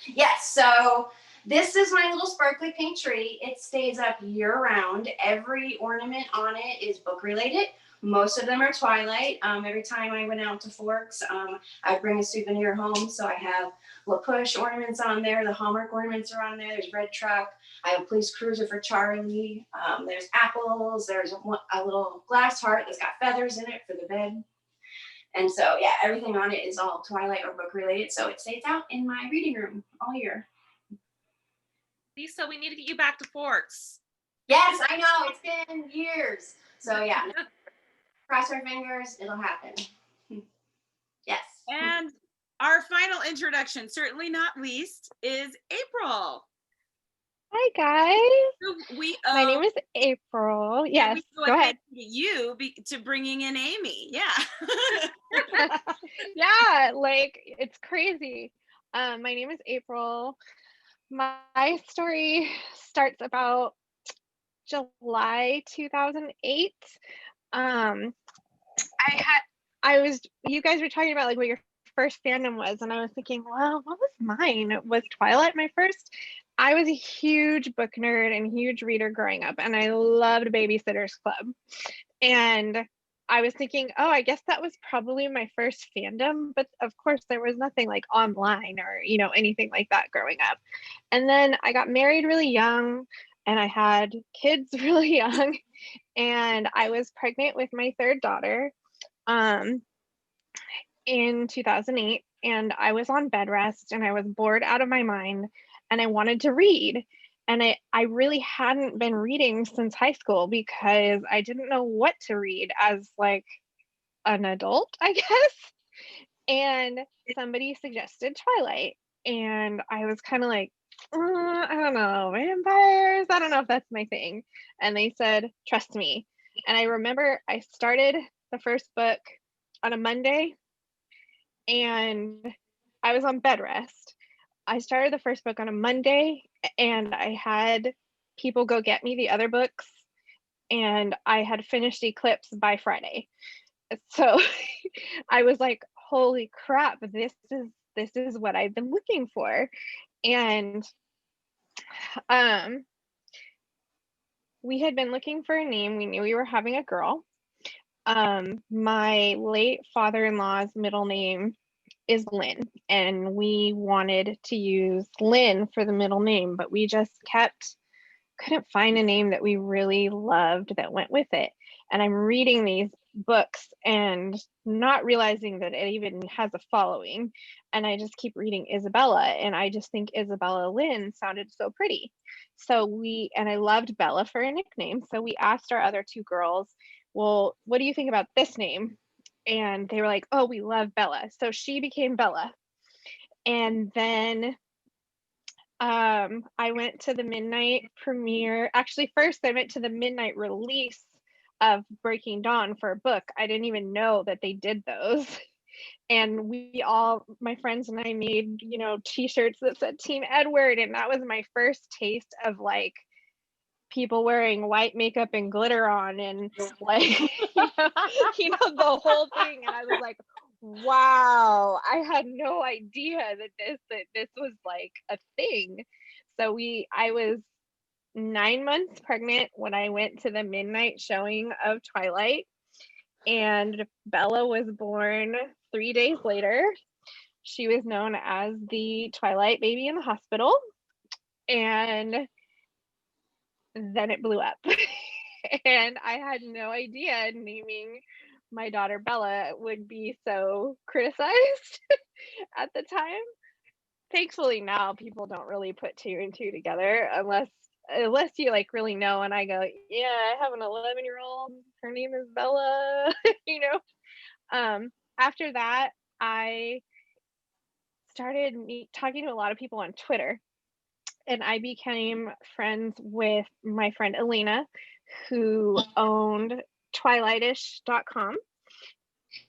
Yes, so this is my little sparkly pink tree. It stays up year round. Every ornament on it is book related. Most of them are Twilight. Every time I went out to Forks, I'd bring a souvenir home. So I have La Push ornaments on there. The Hallmark ornaments are on there. There's Red Truck. I have a police cruiser for Charlie. There's apples. There's a little glass heart that's got feathers in it for the bed. And so, yeah, everything on it is all Twilight or book related. So it stays out in my reading room all year. Lisa, we need to get you back to Forks. Yes, I know. It's been years. So, yeah, cross our fingers. It'll happen. Yes. And our final introduction, certainly not least, is April. Hi, guys. So my name is April. Yes, go ahead. You to bringing in Amy. Yeah. Yeah, like it's crazy. My name is April. My story starts about July 2008. you guys were talking about like what your first fandom was, and I was thinking, well, what was mine? Was Twilight my first? I was a huge book nerd and huge reader growing up, and I loved Babysitter's Club. And I was thinking, oh, I guess that was probably my first fandom, but of course there was nothing like online or, you know, anything like that growing up. And then I got married really young and I had kids really young, and I was pregnant with my third daughter in 2008, and I was on bed rest and I was bored out of my mind and I wanted to read. And I really hadn't been reading since high school because I didn't know what to read as like an adult, I guess. And somebody suggested Twilight, and I was kind of like, I don't know, vampires, I don't know if that's my thing. And they said, trust me. And I remember I started the first book on a Monday, and I was on bed rest. I started the first book on a Monday, and I had people go get me the other books, and I had finished Eclipse by Friday. So I was like, holy crap, this is what I've been looking for. And we had been looking for a name. We knew we were having a girl. My late father-in-law's middle name is Lynn, and we wanted to use Lynn for the middle name, but we just couldn't find a name that we really loved that went with it. And I'm reading these books and not realizing that it even has a following, and I just keep reading Isabella, and I just think Isabella Lynn sounded so pretty. So and I loved Bella for a nickname, so we asked our other two girls, well, what do you think about this name? And they were like, oh, we love Bella. So she became Bella. And then I went to the midnight premiere. Actually, first I went to the midnight release of Breaking Dawn for a book. I didn't even know that they did those. And my friends and I made, you know, t-shirts that said Team Edward. And that was my first taste of like people wearing white makeup and glitter on, and like, you know, the whole thing. And I was like, wow, I had no idea that this was like a thing. So I was 9 months pregnant when I went to the midnight showing of Twilight, and Bella was born 3 days later. She was known as the Twilight baby in the hospital, and then it blew up. And I had no idea naming my daughter Bella would be so criticized at the time. Thankfully now people don't really put two and two together unless you like really know, and I go, yeah, I have an 11-year-old, her name is Bella. You know. After that I started talking to a lot of people on Twitter, and I became friends with my friend Elena, who owned twilightish.com,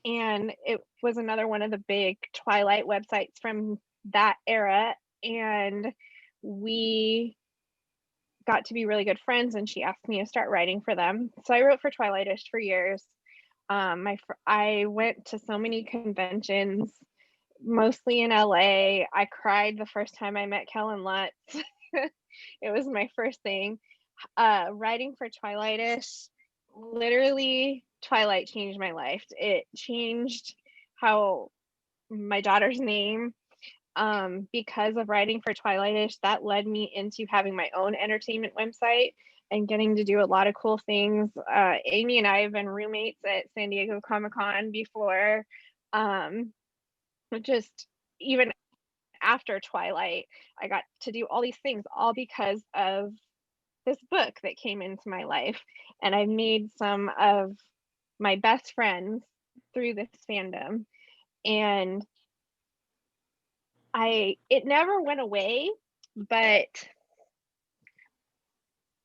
and it was another one of the big Twilight websites from that era, and we got to be really good friends, and she asked me to start writing for them. So I wrote for Twilightish for years. I went to so many conventions, mostly in LA. I cried the first time I met Kellen Lutz. It was my first thing. Writing for Twilightish, literally, Twilight changed my life. It changed how my daughter's name, because of writing for Twilightish, that led me into having my own entertainment website and getting to do a lot of cool things. Amy and I have been roommates at San Diego Comic-Con before. Just even after Twilight, I got to do all these things, all because of this book that came into my life. And I've made some of my best friends through this fandom. And it never went away, but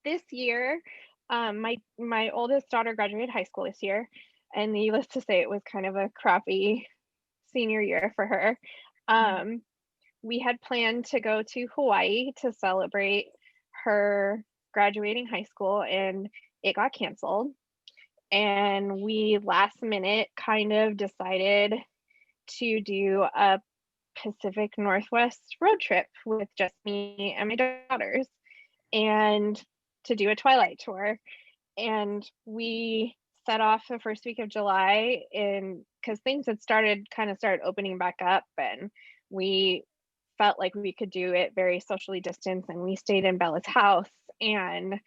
this year, my oldest daughter graduated high school this year, and needless to say, it was kind of a crappy senior year for her. We had planned to go to Hawaii to celebrate her graduating high school, and it got canceled. and we last minute kind of decided to do a Pacific Northwest road trip with just me and my daughters, and to do a Twilight tour. And we set off the first week of July, and because things had started opening back up, and we felt like we could do it very socially distanced, and we stayed in Bella's house, and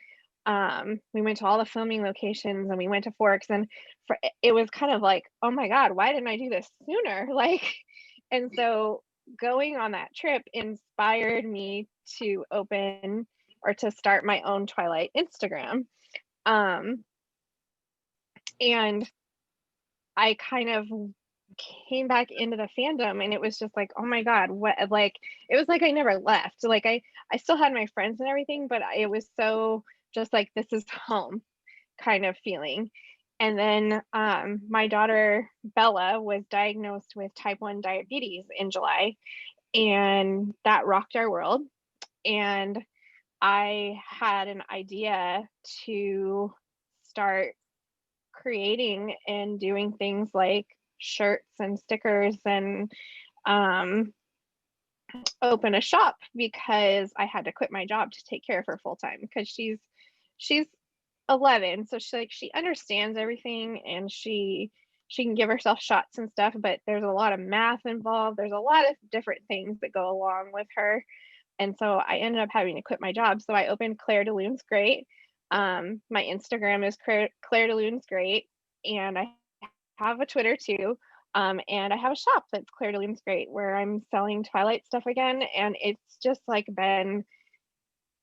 we went to all the filming locations, and we went to Forks, and it was kind of like, oh my God, why didn't I do this sooner? Like, and so going on that trip inspired me to open or to start my own Twilight Instagram. And I kind of came back into the fandom, and it was just like, oh my God, what, like, it was like I never left. Like I still had my friends and everything, but it was so just like, this is home kind of feeling. And then my daughter Bella was diagnosed with type 1 diabetes in July, and that rocked our world. And I had an idea to start creating and doing things like shirts and stickers, and open a shop, because I had to quit my job to take care of her full time, because she's 11, so she understands everything, and she can give herself shots and stuff, but there's a lot of math involved. There's a lot of different things that go along with her. And so I ended up having to quit my job. So I opened Claire DeLune's Great. My Instagram is Claire DeLune's Great, and I have a Twitter too. And I have a shop that's Claire DeLune's Great, where I'm selling Twilight stuff again. And it's just like been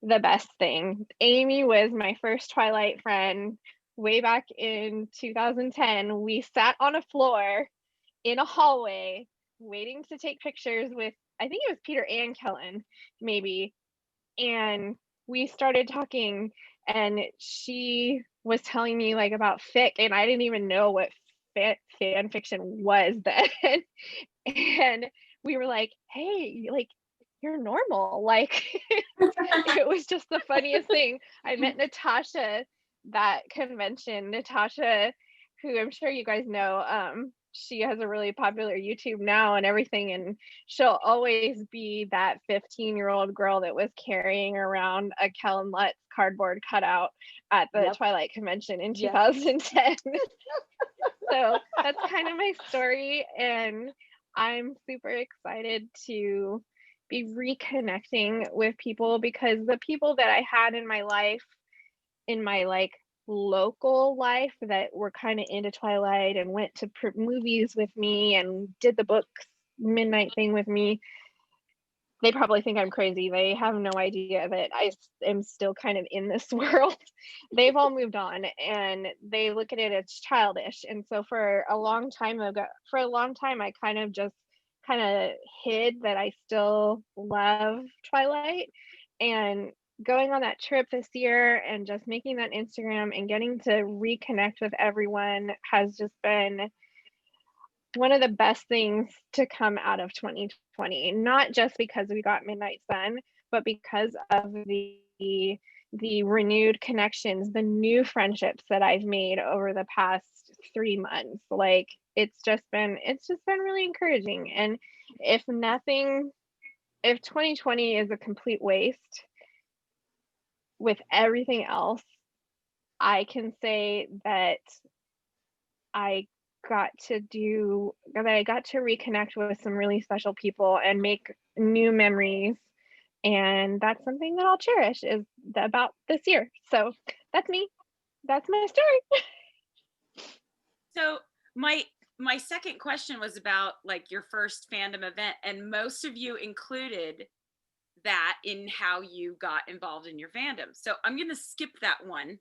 the best thing. Amy was my first Twilight friend way back in 2010. We sat on a floor in a hallway waiting to take pictures with, I think it was Peter and Kellen, maybe. And we started talking, and she was telling me like about fic, and I didn't even know what fan fiction was then. And we were like, hey, like, you're normal. Like, it was just the funniest thing. I met Natasha that convention. Natasha, who I'm sure you guys know, she has a really popular YouTube now and everything, and she'll always be that 15-year-old girl that was carrying around a Kellen Lutz cardboard cutout at the Twilight convention in 2010. So that's kind of my story, and I'm super excited to be reconnecting with people, because the people that I had in my life, in my like local life, that were kind of into Twilight and went to movies with me and did the books midnight thing with me, they probably think I'm crazy. They have no idea that I am still kind of in this world. They've all moved on, and they look at it as childish. And so for a long time I kind of hid that I still love Twilight. And going on that trip this year and just making that Instagram and getting to reconnect with everyone has just been one of the best things to come out of 2020, not just because we got Midnight Sun, but because of the renewed connections, the new friendships that I've made over the past 3 months. Like, it's just been really encouraging. And if 2020 is a complete waste with everything else, I can say that I got to reconnect with some really special people and make new memories. And that's something that I'll cherish about this year. So that's me. That's my story. So my second question was about like your first fandom event, and most of you included that in how you got involved in your fandom. So I'm going to skip that one.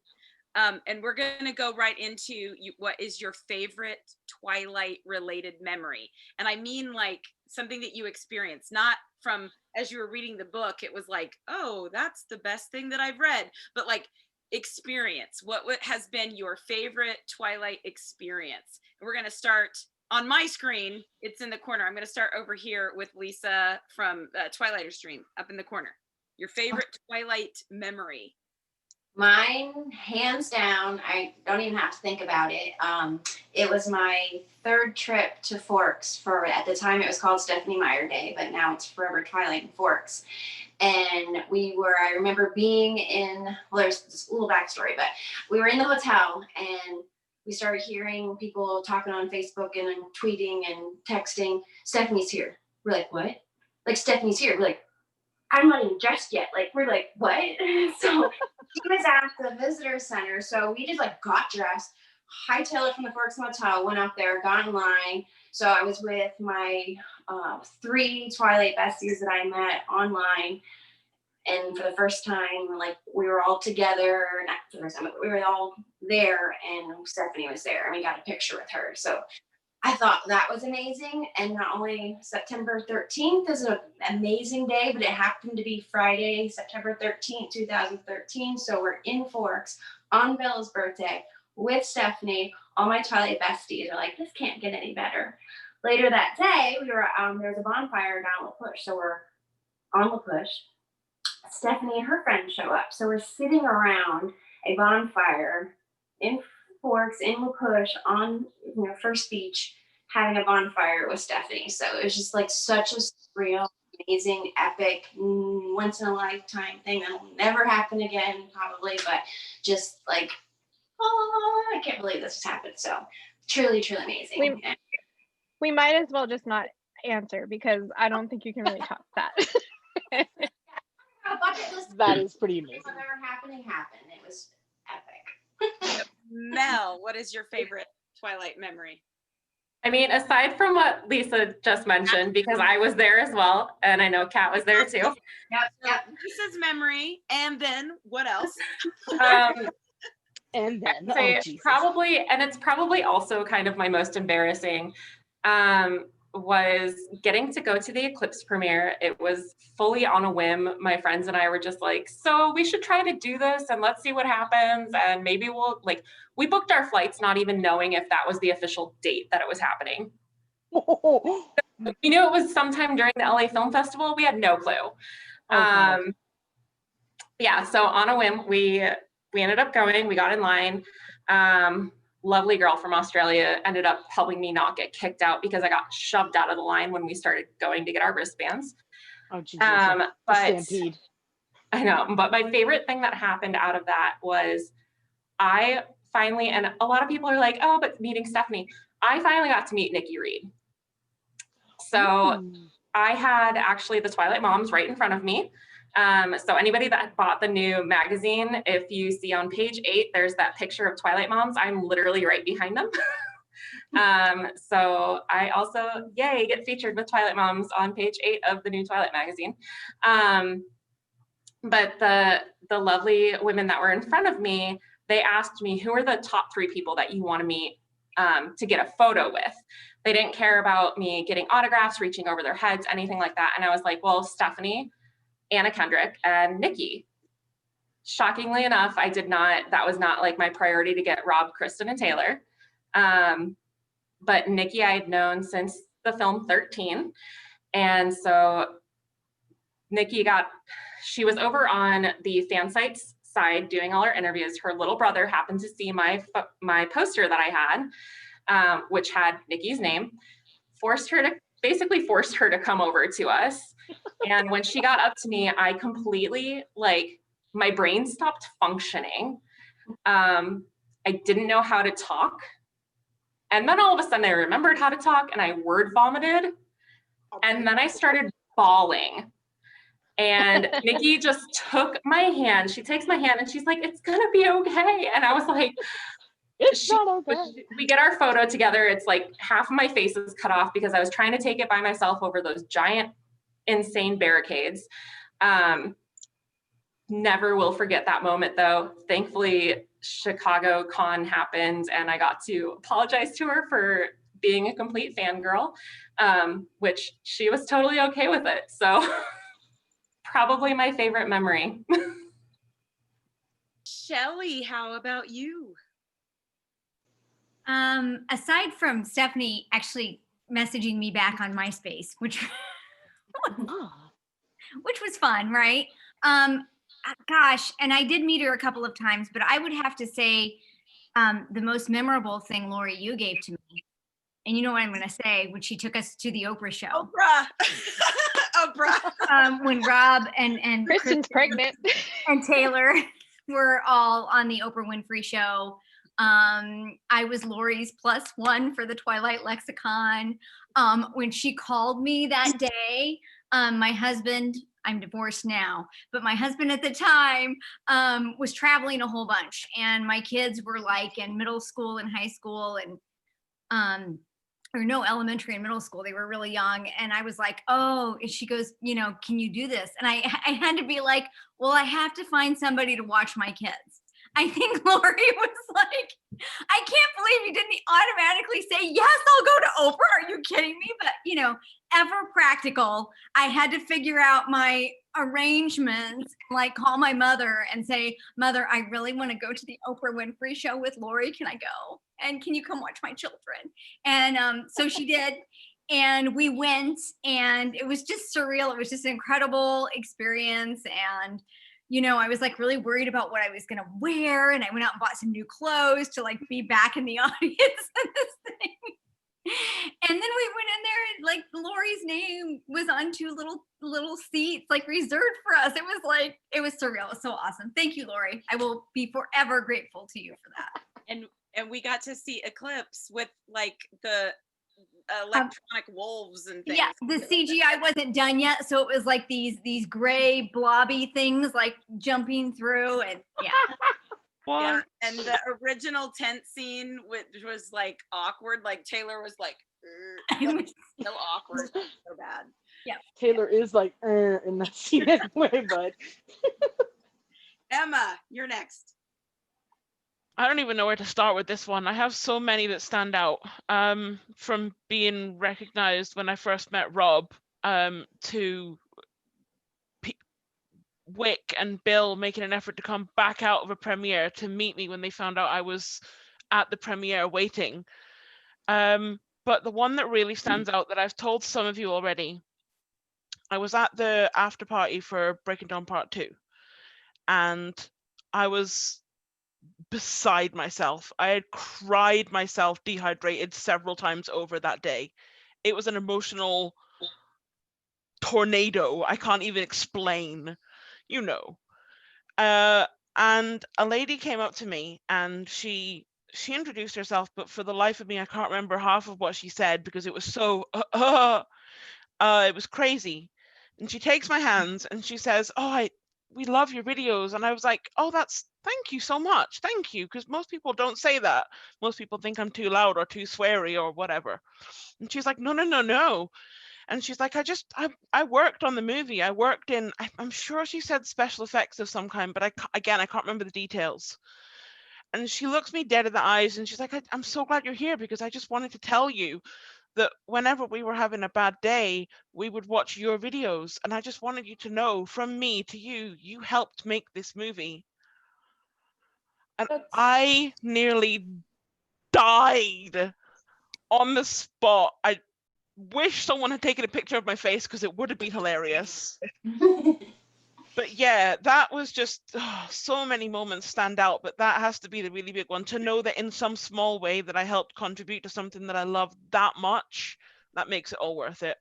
And we're going to go right into what is your favorite Twilight related memory. And I mean like something that you experienced, not from as you were reading the book, it was like, oh, that's the best thing that I've read, but like experience. What has been your favorite Twilight experience? And we're going to start on my screen. It's in the corner. I'm going to start over here with Lisa from Twilighter Stream up in the corner. Your favorite Twilight memory. Mine, hands down, I don't even have to think about it. It was my third trip to Forks at the time it was called Stephanie Meyer Day, but now it's Forever Twilight and Forks. And I remember being there's this little backstory, but we were in the hotel and we started hearing people talking on Facebook and tweeting and texting, Stephanie's here. We're like, what? Like, Stephanie's here. We're like, I'm not even dressed yet. Like, we're like, what? So she was at the visitor center. So we just like got dressed, hightailed it from the Forks Motel, went out there, got in line. So I was with my 3 Twilight besties that I met online. And for the first time, like, we were all together, not for the first time, but we were all there, and Stephanie was there, and we got a picture with her. So I thought that was amazing. And not only September 13th is an amazing day, but it happened to be Friday, September 13th, 2013. So we're in Forks on Bella's birthday with Stephanie. All my Twilight besties are like, this can't get any better. Later that day, we were there was a bonfire down La Push. So we're on La Push. Stephanie and her friends show up. So we're sitting around a bonfire in Forks, in La Push, on First Beach, having a bonfire with Stephanie. So it was just like such a surreal, amazing, epic, once in a lifetime thing that'll never happen again, probably, but just like, oh, I can't believe this has happened. So truly, truly amazing. We might as well just not answer because I don't think you can really top that. That is pretty amazing. Whatever happened. It was epic. Mel, what is your favorite Twilight memory? I mean, aside from what Lisa just mentioned, because I was there as well, and I know Kat was there too. Yep. Lisa's memory, and then what else? And then probably, and it's probably also kind of my most embarrassing, was getting to go to the Eclipse premiere. It was fully on a whim. My friends and I were just like, so we should try to do this and let's see what happens. And maybe we booked our flights not even knowing if that was the official date that it was happening. We knew it was sometime during the LA Film Festival. We had no clue. Yeah, so on a whim, we ended up going, we got in line. Lovely girl from Australia ended up helping me not get kicked out because I got shoved out of the line when we started going to get our wristbands. Oh, Jesus. Stampede. I know, but my favorite thing that happened out of that was I finally, and a lot of people are like, oh, but meeting Stephanie, I finally got to meet Nikki Reed. So I had actually the Twilight Moms right in front of me. So anybody that bought the new magazine, if you see on page 8, there's that picture of Twilight Moms. I'm literally right behind them. So I also, get featured with Twilight Moms on page 8 of the new Twilight magazine. But the lovely women that were in front of me, they asked me, who are the top 3 people that you want to meet to get a photo with? They didn't care about me getting autographs, reaching over their heads, anything like that. And I was like, well, Stephanie, Anna Kendrick, and Nikki. Shockingly enough, that was not like my priority to get Rob, Kristen, and Taylor. But Nikki I had known since the film 13. And so Nikki she was over on the fan sites side doing all our interviews. Her little brother happened to see my poster that I had, which had Nikki's name, basically forced her to come over to us. And when she got up to me, I completely, my brain stopped functioning. I didn't know how to talk. And then all of a sudden I remembered how to talk and I word vomited. And then I started bawling. And Nikki just took my hand. She takes my hand and she's like, it's gonna be okay. And I was like, it's not okay. We get our photo together. It's like half of my face is cut off because I was trying to take it by myself over those giant, insane barricades. Never will forget that moment though. Thankfully, Chicago Con happened and I got to apologize to her for being a complete fangirl, which she was totally okay with it. So probably my favorite memory. Shelley, how about you? Aside from Stephanie actually messaging me back on MySpace, which was fun, right? gosh, and I did meet her a couple of times, but I would have to say the most memorable thing, Lori, you gave to me. And you know what I'm going to say, when she took us to the Oprah show. Oprah. Oprah. When Rob and Kristen's pregnant. and Taylor were all on the Oprah Winfrey show. I was Lori's +1 for the Twilight Lexicon. When she called me that day, my husband, I'm divorced now, but my husband at the time was traveling a whole bunch, and my kids were like in middle school and high school, and or no, elementary and middle school. They were really young. And I was like, oh, and she goes, you know, can you do this? And I had to be like, well, I have to find somebody to watch my kids. I think Lori was like, I can't believe you didn't automatically say, yes, I'll go to Oprah. Are you kidding me? But, you know, ever practical, I had to figure out my arrangements, like call my mother and say, Mother, I really want to go to the Oprah Winfrey show with Lori. Can I go? And can you come watch my children? And so she did. And we went, and it was just surreal. It was just an incredible experience. And you know, I was like really worried about what I was going to wear. And I went out and bought some new clothes to like be back in the audience in this thing. And then we went in there and like Lori's name was on 2 little seats, like reserved for us. It was like, it was surreal. It was so awesome. Thank you, Lori. I will be forever grateful to you for that. And we got to see Eclipse with like the electronic wolves and things. Yeah, the CGI wasn't done yet, so it was like these gray blobby things like jumping through, and yeah. Yeah, and the original tent scene, which was like awkward, like Taylor was like, so awkward, so bad. Yeah, Taylor is like in that scene anyway, but Emma, you're next. I don't even know where to start with this one. I have so many that stand out. From being recognized when I first met Rob, to Wick and Bill making an effort to come back out of a premiere to meet me when they found out I was at the premiere waiting. But the one that really stands out that I've told some of you already, I was at the after party for Breaking Dawn Part 2, and I was beside myself. I had cried myself dehydrated several times over that day. It was an emotional tornado I can't even explain, you know. And a lady came up to me, and she introduced herself, but for the life of me I can't remember half of what she said because it was so it was crazy. And she takes my hands and she says, oh, we love your videos. And I was like, oh, thank you so much. Thank you. Because most people don't say that. Most people think I'm too loud or too sweary or whatever. And she's like, no. And she's like, I worked on the movie. I worked in, I'm sure she said special effects of some kind, but I can't remember the details. And she looks me dead in the eyes and she's like, I'm so glad you're here because I just wanted to tell you that whenever we were having a bad day, we would watch your videos. And I just wanted you to know, from me to you, you helped make this movie. And I nearly died on the spot. I wish someone had taken a picture of my face because it would have been hilarious. But yeah, that was just so many moments stand out, but that has to be the really big one, to know that in some small way that I helped contribute to something that I love that much. That makes it all worth it.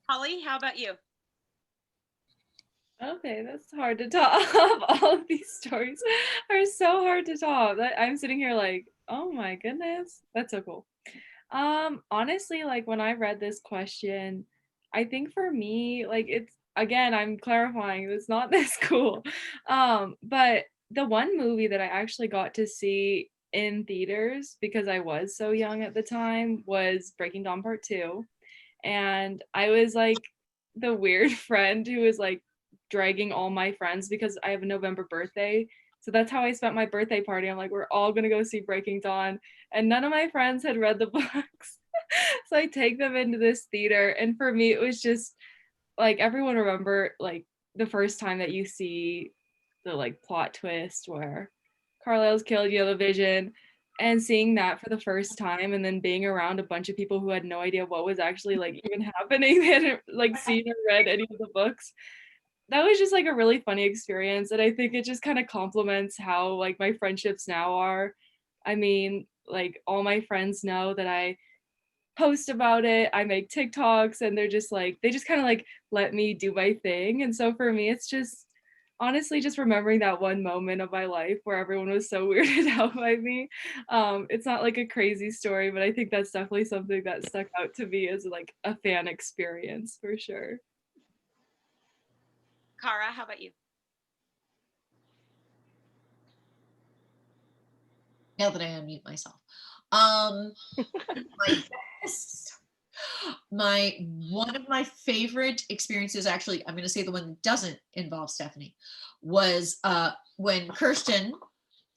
Holly, how about you? Okay, that's hard to top. All of these stories are so hard to top. I'm sitting here like, oh my goodness, that's so cool. Honestly, like when I read this question, I think for me, like it's, again, I'm clarifying, it's not this cool. But the one movie that I actually got to see in theaters because I was so young at the time was Breaking Dawn Part 2. And I was like the weird friend who was like dragging all my friends because I have a November birthday. So that's how I spent my birthday party. I'm like, we're all gonna go see Breaking Dawn. And none of my friends had read the books. So I take them into this theater. And for me, it was just like, everyone remember like the first time that you see the like plot twist where Carlisle's killed, you know, the vision, and seeing that for the first time and then being around a bunch of people who had no idea what was actually like even happening. They hadn't like seen or read any of the books. that was just like a really funny experience. And I think it just kind of complements how like my friendships now are. I mean, like all my friends know that I post about it, I make TikToks, and they're just like, they just kind of like let me do my thing. And so for me, it's just honestly just remembering that one moment of my life where everyone was so weirded out by me. It's not like a crazy story, but I think that's definitely something that stuck out to me as like a fan experience for sure. Kara, how about you? Now that I unmute myself. My best, one of my favorite experiences, actually, I'm going to say the one that doesn't involve Stephanie, was when Kirsten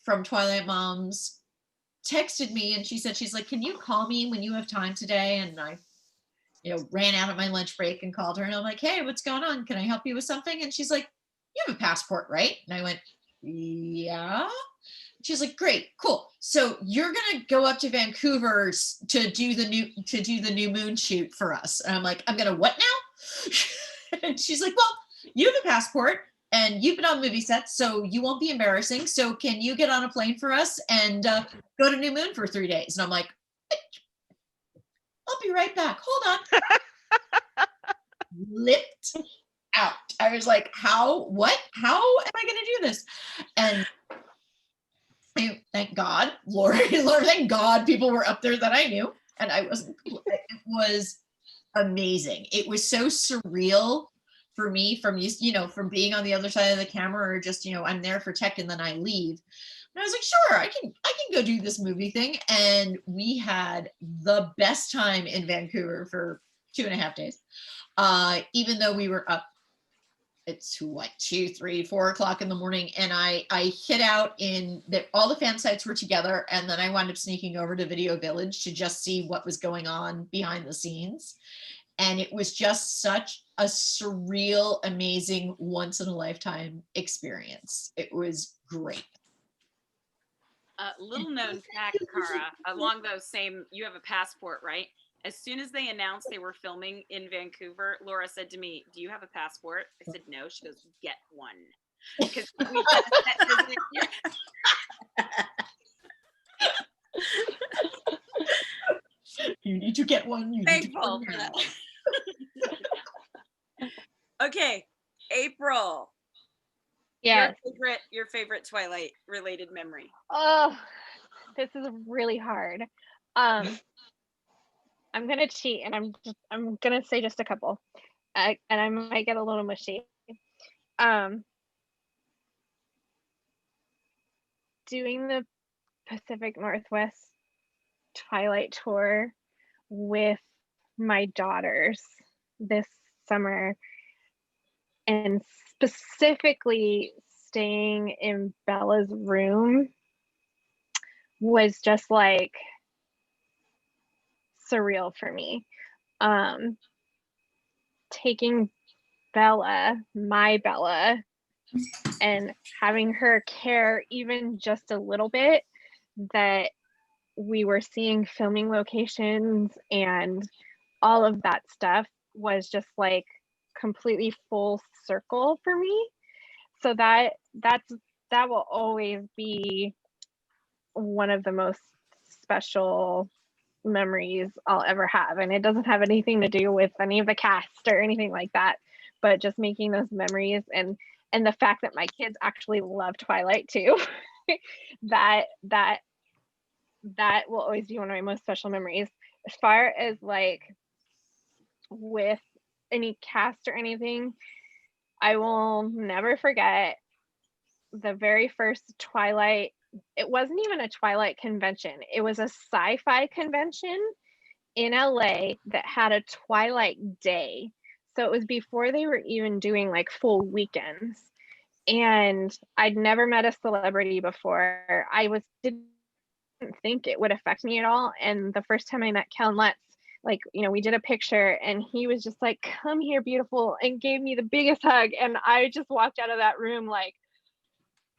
from Twilight Moms texted me and she said, she's like, can you call me when you have time today? And I, ran out at my lunch break and called her and I'm like, hey, what's going on? Can I help you with something? And she's like, you have a passport, right? And I went, yeah. She's like, great, cool. So you're gonna go up to Vancouver to do the new moon shoot for us. And I'm like, I'm gonna what now? And she's like, well, you have a passport and you've been on movie sets, so you won't be embarrassing. So can you get on a plane for us and go to New Moon for 3 days? And I'm like, I'll be right back. Hold on. Lipped out. I was like, how am I gonna do this? And thank God, Lord, thank God people were up there that I knew and I wasn't. It was amazing. It was so surreal for me from being on the other side of the camera or just, I'm there for tech and then I leave. And I was like, sure, I can go do this movie thing. And we had the best time in Vancouver for 2.5 days. Even though we were up, it's 2, 3, 4 o'clock in the morning. And I hid out all the fan sites were together. And then I wound up sneaking over to Video Village to just see what was going on behind the scenes. And it was just such a surreal, amazing, once in a lifetime experience. It was great. Little known fact, Kara, along those same, you have a passport, right? As soon as they announced they were filming in Vancouver, Laura said to me, do you have a passport? I said, no. She goes, get one. Because we You need to get one. Thankful for that. Okay, April. Yeah. Your favorite Twilight related memory. Oh, this is really hard. I'm gonna cheat and I'm gonna say just a couple, and I might get a little mushy. Doing the Pacific Northwest Twilight tour with my daughters this summer, and specifically staying in Bella's room was just like surreal for me. Taking Bella, my Bella, and having her care even just a little bit that we were seeing filming locations and all of that stuff was just like completely full circle for me. So that will always be one of the most special memories I'll ever have. And it doesn't have anything to do with any of the cast or anything like that, but just making those memories and the fact that my kids actually love Twilight too. that will always be one of my most special memories. As far as like with any cast or anything, I will never forget the very first Twilight. It wasn't even a Twilight convention. It was a sci-fi convention in LA that had a Twilight day. So it was before they were even doing like full weekends. And I'd never met a celebrity before. Didn't think it would affect me at all. And the first time I met Ken Lutz, like, we did a picture and he was just like, come here, beautiful, and gave me the biggest hug. And I just walked out of that room like,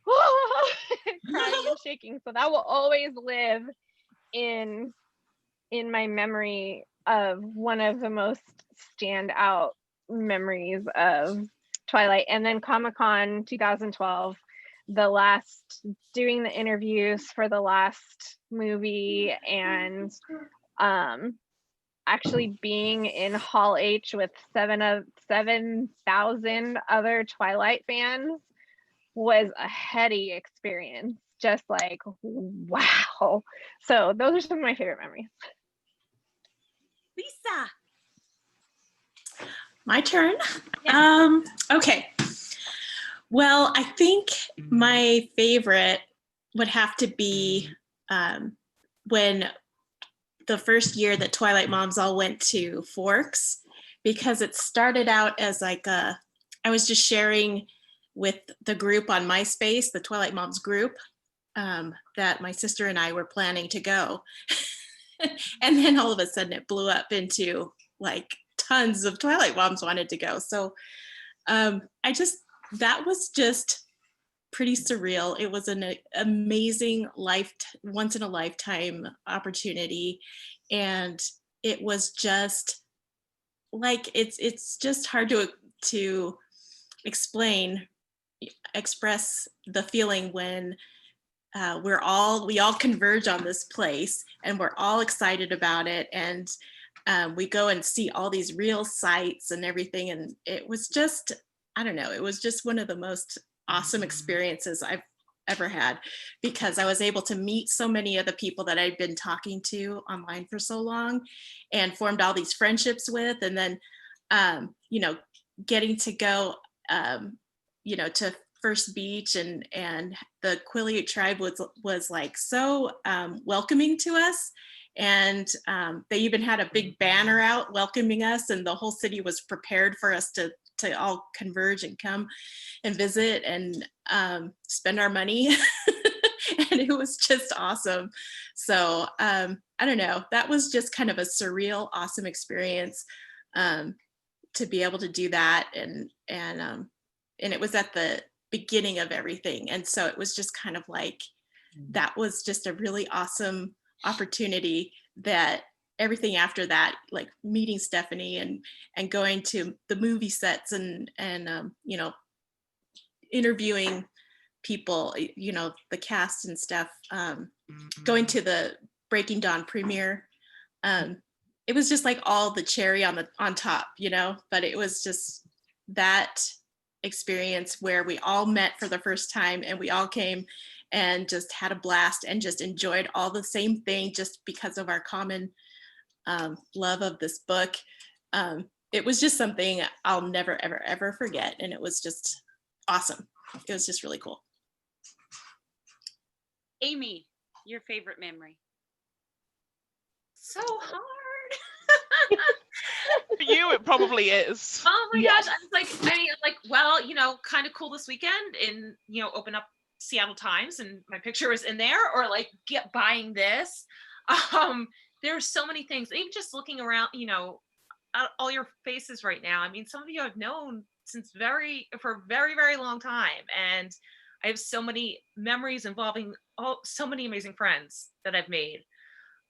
crying and shaking. So that will always live in my memory of one of the most standout memories of Twilight, and then Comic-Con 2012, doing the interviews for the last movie, and actually being in Hall H with 7,000 other Twilight fans was a heady experience. Just like, wow. So those are some of my favorite memories. Lisa. My turn. Okay. Well, I think my favorite would have to be when the first year that Twilight Moms all went to Forks, because it started out as like I was just sharing with the group on MySpace, the Twilight Moms group, that my sister and I were planning to go. And then all of a sudden it blew up into like tons of Twilight Moms wanted to go. So that was just pretty surreal. It was an amazing once in a lifetime opportunity. And it was just like, it's just hard to express the feeling when we all converge on this place and we're all excited about it, and we go and see all these real sights and everything, and it was just, I don't know, it was just one of the most awesome experiences I've ever had, because I was able to meet so many of the people that I'd been talking to online for so long and formed all these friendships with, and then getting to go to First Beach, and the Quileute tribe was like so welcoming to us, and they even had a big banner out welcoming us, and the whole city was prepared for us to all converge and come and visit and spend our money. And it was just awesome. So I don't know, that was just kind of a surreal, awesome experience to be able to do that, and it was at the beginning of everything, and so it was just kind of like, that was just a really awesome opportunity. That everything after that, like meeting Stephanie and going to the movie sets and interviewing people, the cast and stuff, going to the Breaking Dawn premiere, it was just like all the cherry on top, but it was just that experience where we all met for the first time, and we all came and just had a blast and just enjoyed all the same thing, just because of our common love of this book. It was just something I'll never, ever, ever forget. And it was just awesome. It was just really cool. Amy, your favorite memory? So hard. For you, it probably is. Oh my gosh. Well, kind of cool this weekend and, open up Seattle Times and my picture was in there, or like buying this. There's so many things, even just looking around, at all your faces right now. I mean, some of you I've known for a very, very long time. And I have so many memories involving so many amazing friends that I've made.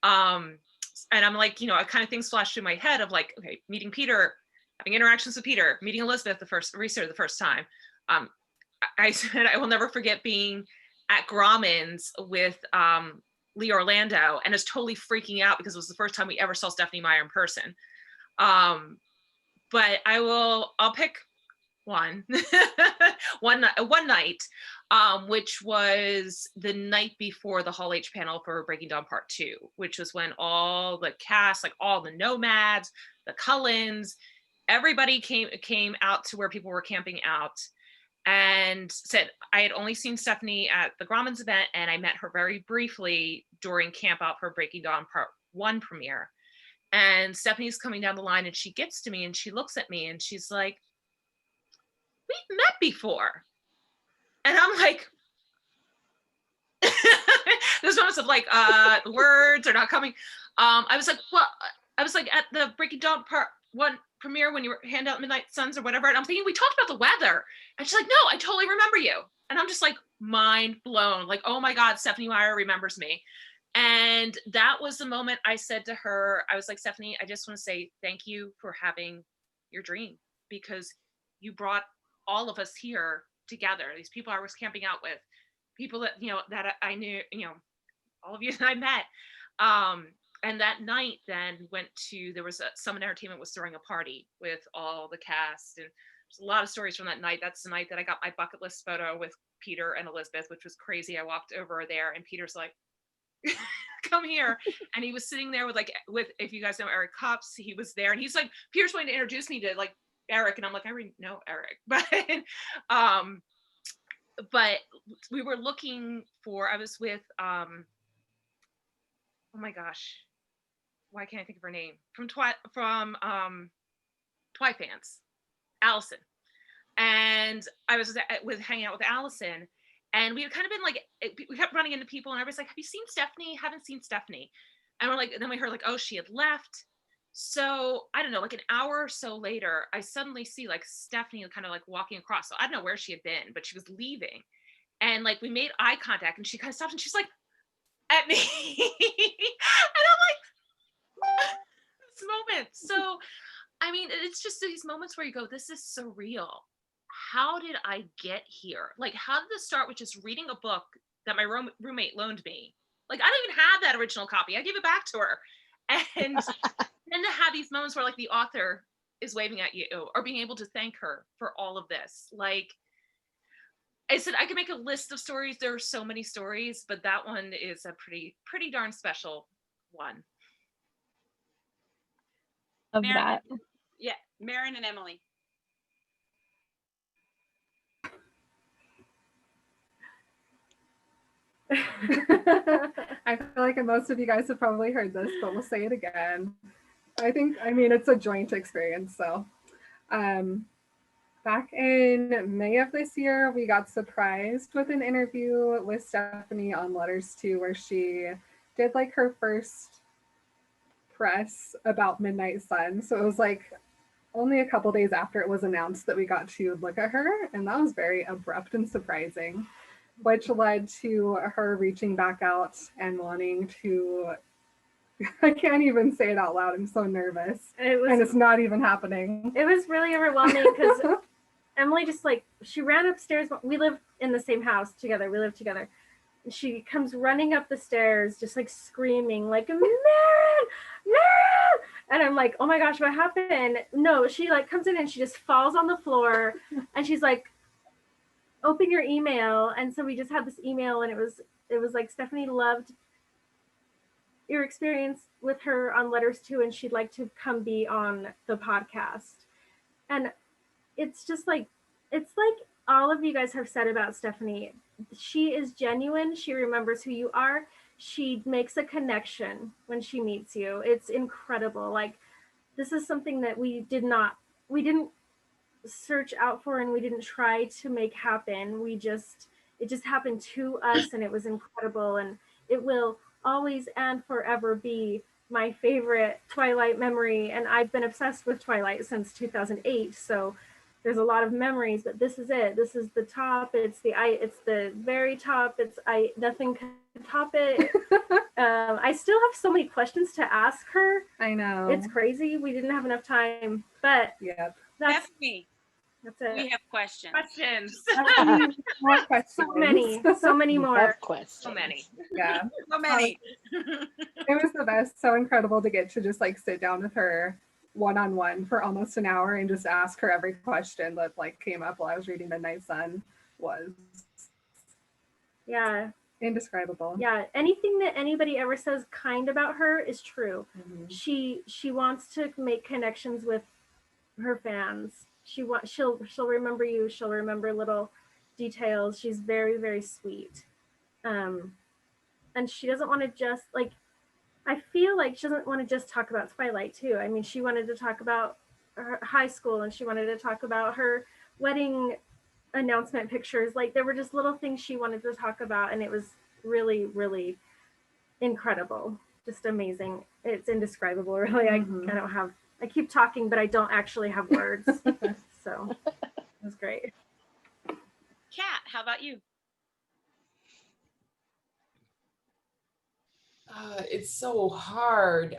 And I'm like, kind of things flash through my head of like, okay, meeting Peter, having interactions with Peter, meeting Elizabeth the first time. I said I will never forget being at Grauman's with Lee Orlando, and is totally freaking out because it was the first time we ever saw Stephenie Meyer in person. But I'll pick one night, which was the night before the Hall H panel for Breaking Dawn Part 2, which was when all the cast, like all the nomads, the Cullens, everybody came out to where people were camping out, and said I had only seen Stephenie at the Grauman's event, and I met her very briefly during camp out for Breaking Dawn Part 1 premiere. And Stephanie's coming down the line, and she gets to me and she looks at me and she's like, we've met before. And I'm like, there's moments of like, the words are not coming. I was like at the Breaking Dawn Part 1 premiere when you were hand out Midnight Suns or whatever. And I'm thinking, we talked about the weather. And she's like, no, I totally remember you. And I'm just like mind blown. Like, oh my God, Stephenie Meyer remembers me. And that was the moment I said to her, I was like, Stephanie, I just want to say thank you for having your dream, because you brought all of us here together. These people I was camping out with, people that, that I knew, all of you that I met. And that night then there was Summit Entertainment was throwing a party with all the cast, and there's a lot of stories from that night. That's the night that I got my bucket list photo with Peter and Elizabeth, which was crazy. I walked over there and Peter's like, come here. And he was sitting there with, if you guys know Eric Kops, he was there, and he's like, Peter's going to introduce me to like Eric. And I'm like, I already know Eric. But we were looking for, I was with, oh my gosh, why can't I think of her name? From Twi Fans, Allison. And I was hanging out with Allison, and we had kind of been like, we kept running into people, and I was like, have you seen Stephanie? Haven't seen Stephanie. And we're like, then we heard like, oh, she had left. So I don't know, like an hour or so later, I suddenly see like Stephanie kind of like walking across. So I don't know where she had been, but she was leaving. And like we made eye contact, and she kind of stopped, and she's like, at me. And I'm like, this moment. So I mean, it's just these moments where you go, this is surreal. How did I get here? Like, how did this start with just reading a book that my roommate loaned me? Like, I don't even have that original copy. I gave it back to her. And then to have these moments where like the author is waving at you, or being able to thank her for all of this. Like I said, I could make a list of stories. There are so many stories, but that one is a pretty darn special one. Of Maren, that. Yeah, Maren and Emily. I feel like most of you guys have probably heard this, but we'll say it again. I mean, it's a joint experience. So back in May of this year, we got surprised with an interview with Stephanie on Letters To, where she did like her first press about Midnight Sun. So it was like only a couple days after it was announced that we got to look at her. And that was very abrupt and surprising, which led to her reaching back out and wanting to, I can't even say it out loud. I'm so nervous. And it's not even happening. It was really overwhelming because Emily just like, she ran upstairs. We live in the same house together. We live together. And she comes running up the stairs, just like screaming, like, Maren! And I'm like, oh my gosh, what happened? No, she like comes in and she just falls on the floor and she's like, open your email. And so we just had this email, and it was like, Stephanie loved your experience with her on Letters To, and she'd like to come be on the podcast. And it's just like, it's like all of you guys have said about Stephanie. She is genuine. She remembers who you are. She makes a connection when she meets you. It's incredible. Like, this is something that we didn't search out for, and we didn't try to make happen. It just happened to us, and it was incredible. And it will always and forever be my favorite Twilight memory. And I've been obsessed with Twilight since 2008. So there's a lot of memories, but this is it. This is the top. It's the very top. Nothing can top it. I still have so many questions to ask her. I know. It's crazy. We didn't have enough time, but yep. That's me. That's it. We have questions. More questions. So many more. Have questions. So many. Yeah. So many. It was the best. So incredible to get to just like sit down with her one-on-one for almost an hour and just ask her every question that like came up while I was reading Midnight Sun. Was indescribable. Yeah, anything that anybody ever says kind about her is true. Mm-hmm. She wants to make connections with her fans. She'll remember you. She'll remember little details. She's very, very sweet. And she doesn't want to just like, I feel like she doesn't want to just talk about Twilight too. I mean, she wanted to talk about her high school, and she wanted to talk about her wedding announcement pictures. Like, there were just little things she wanted to talk about, and it was really, really incredible. Just amazing. It's indescribable, really. Mm-hmm. I keep talking, but I don't actually have words. So it was great. Kat, how about you? It's so hard.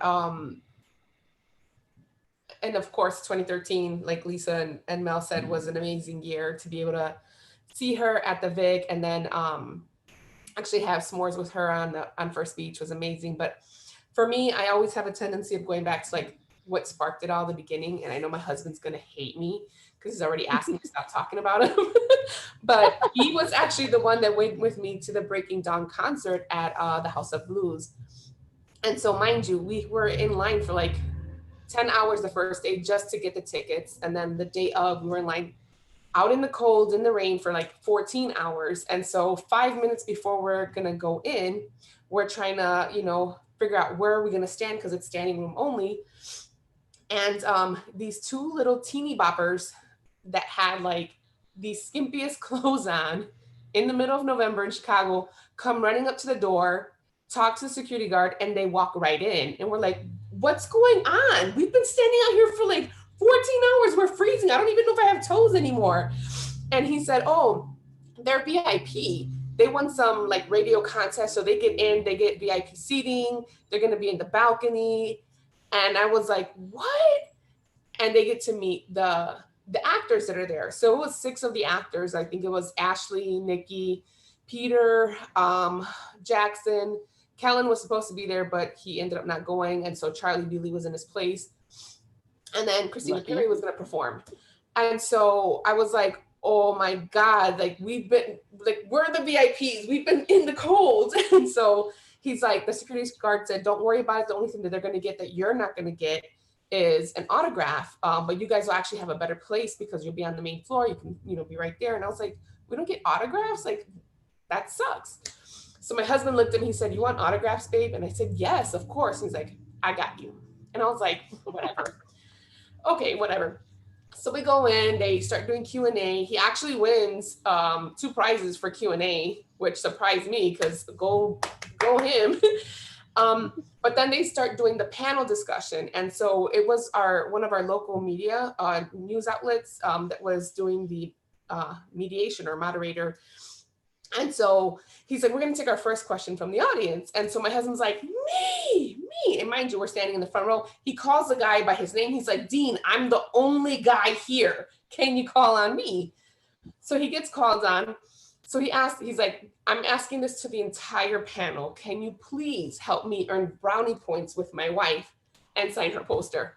and of course 2013, like Lisa and Mel said, was an amazing year to be able to see her at the Vic, and then actually have s'mores with her on First Beach was amazing. But for me, I always have a tendency of going back to like what sparked it all, the beginning. And I know my husband's gonna hate me because he's already asked me to stop talking about him. But he was actually the one that went with me to the Breaking Dawn concert at the House of Blues. And so mind you, we were in line for like 10 hours the first day just to get the tickets. And then the day of, we were in line out in the cold, in the rain for like 14 hours. And so 5 minutes before we're gonna go in, we're trying to, you know, figure out where are we gonna stand because it's standing room only. And these two little teeny boppers that had like the skimpiest clothes on in the middle of November in Chicago come running up to the door, talk to the security guard, and they walk right in. And we're like, what's going on? We've been standing out here for like 14 hours, we're freezing. I don't even know if I have toes anymore. And he said, oh, they're VIP. They won some like radio contest. So they get in, they get VIP seating. They're going to be in the balcony. And I was like, what? And they get to meet the actors that are there. So it was 6 of the actors. I think it was Ashley, Nikki, Peter, Jackson. Kellen was supposed to be there, but he ended up not going. And so Charlie Bealey was in his place. And then Christina Perry was going to perform. And so I was like, oh my God, like we're the VIPs. We've been in the cold. And so he's like, the security guard said, don't worry about it. The only thing that they're going to get that you're not going to get is an autograph. But you guys will actually have a better place because you'll be on the main floor. You can, you know, be right there. And I was like, we don't get autographs? Like, that sucks. So my husband looked at me, he said, you want autographs, babe? And I said, yes, of course. And he's like, I got you. And I was like, whatever. Okay, whatever. So we go in, they start doing Q&A. He actually wins 2 prizes for Q&A, which surprised me because go him. But then they start doing the panel discussion. And so it was one of our local media news outlets that was doing the mediation or moderator. And so he's like, we're going to take our first question from the audience. And so my husband's like, me. And mind you, we're standing in the front row. He calls the guy by his name. He's like, Dean, I'm the only guy here. Can you call on me? So he gets called on. So he's like, I'm asking this to the entire panel. Can you please help me earn brownie points with my wife and sign her poster?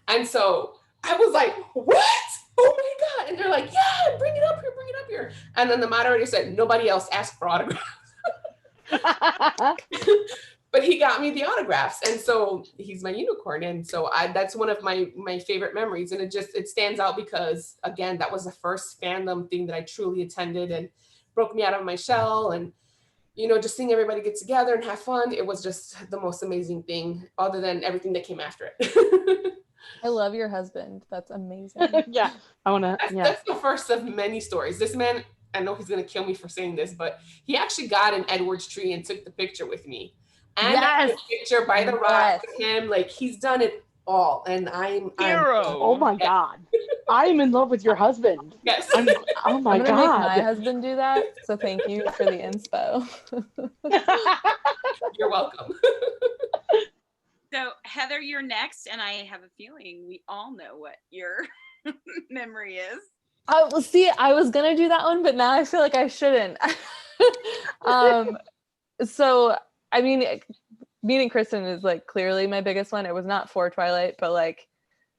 And so I was like, what? Oh my God. And they're like, yeah, bring it up here. And then the moderator said, nobody else asked for autographs. But he got me the autographs. And so he's my unicorn. And so that's one of my favorite memories. And it stands out because, again, that was the first fandom thing that I truly attended and broke me out of my shell. And, you know, just seeing everybody get together and have fun. It was just the most amazing thing other than everything that came after it. I love your husband. That's amazing. Yeah, I want to. Yeah. That's the first of many stories. This man, I know he's going to kill me for saying this, but he actually got an Edwards tree and took the picture with me. And Yes. the picture by the rock with him. Like, he's done it all. And I'm Oh my God. I'm in love with your husband. Yes. Oh my I'm gonna God. make my husband do that. So thank you for the inspo. You're welcome. So Heather, you're next, and I have a feeling we all know what your memory is. Oh, well, see, I was gonna do that one, but now I feel like I shouldn't. So I mean, meeting Kristen is like clearly my biggest one. It was not for Twilight, but like,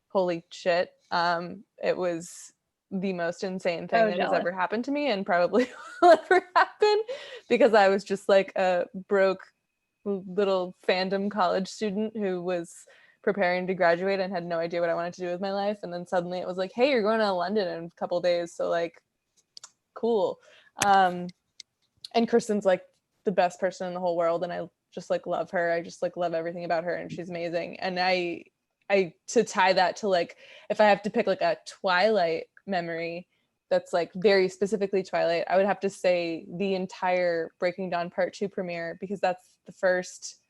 holy shit, it was the most insane thing that has ever happened to me, and probably will ever happen, because I was just like a broke little fandom college student who was preparing to graduate and had no idea what I wanted to do with my life. And then suddenly it was like, hey, you're going to London in a couple of days. So like, cool. And Kristen's like the best person in the whole world. And I just like love her. I just like love everything about her, and she's amazing. And I to tie that to like, if I have to pick like a Twilight memory that's like very specifically Twilight, I would have to say the entire Breaking Dawn Part 2 premiere, because that's the first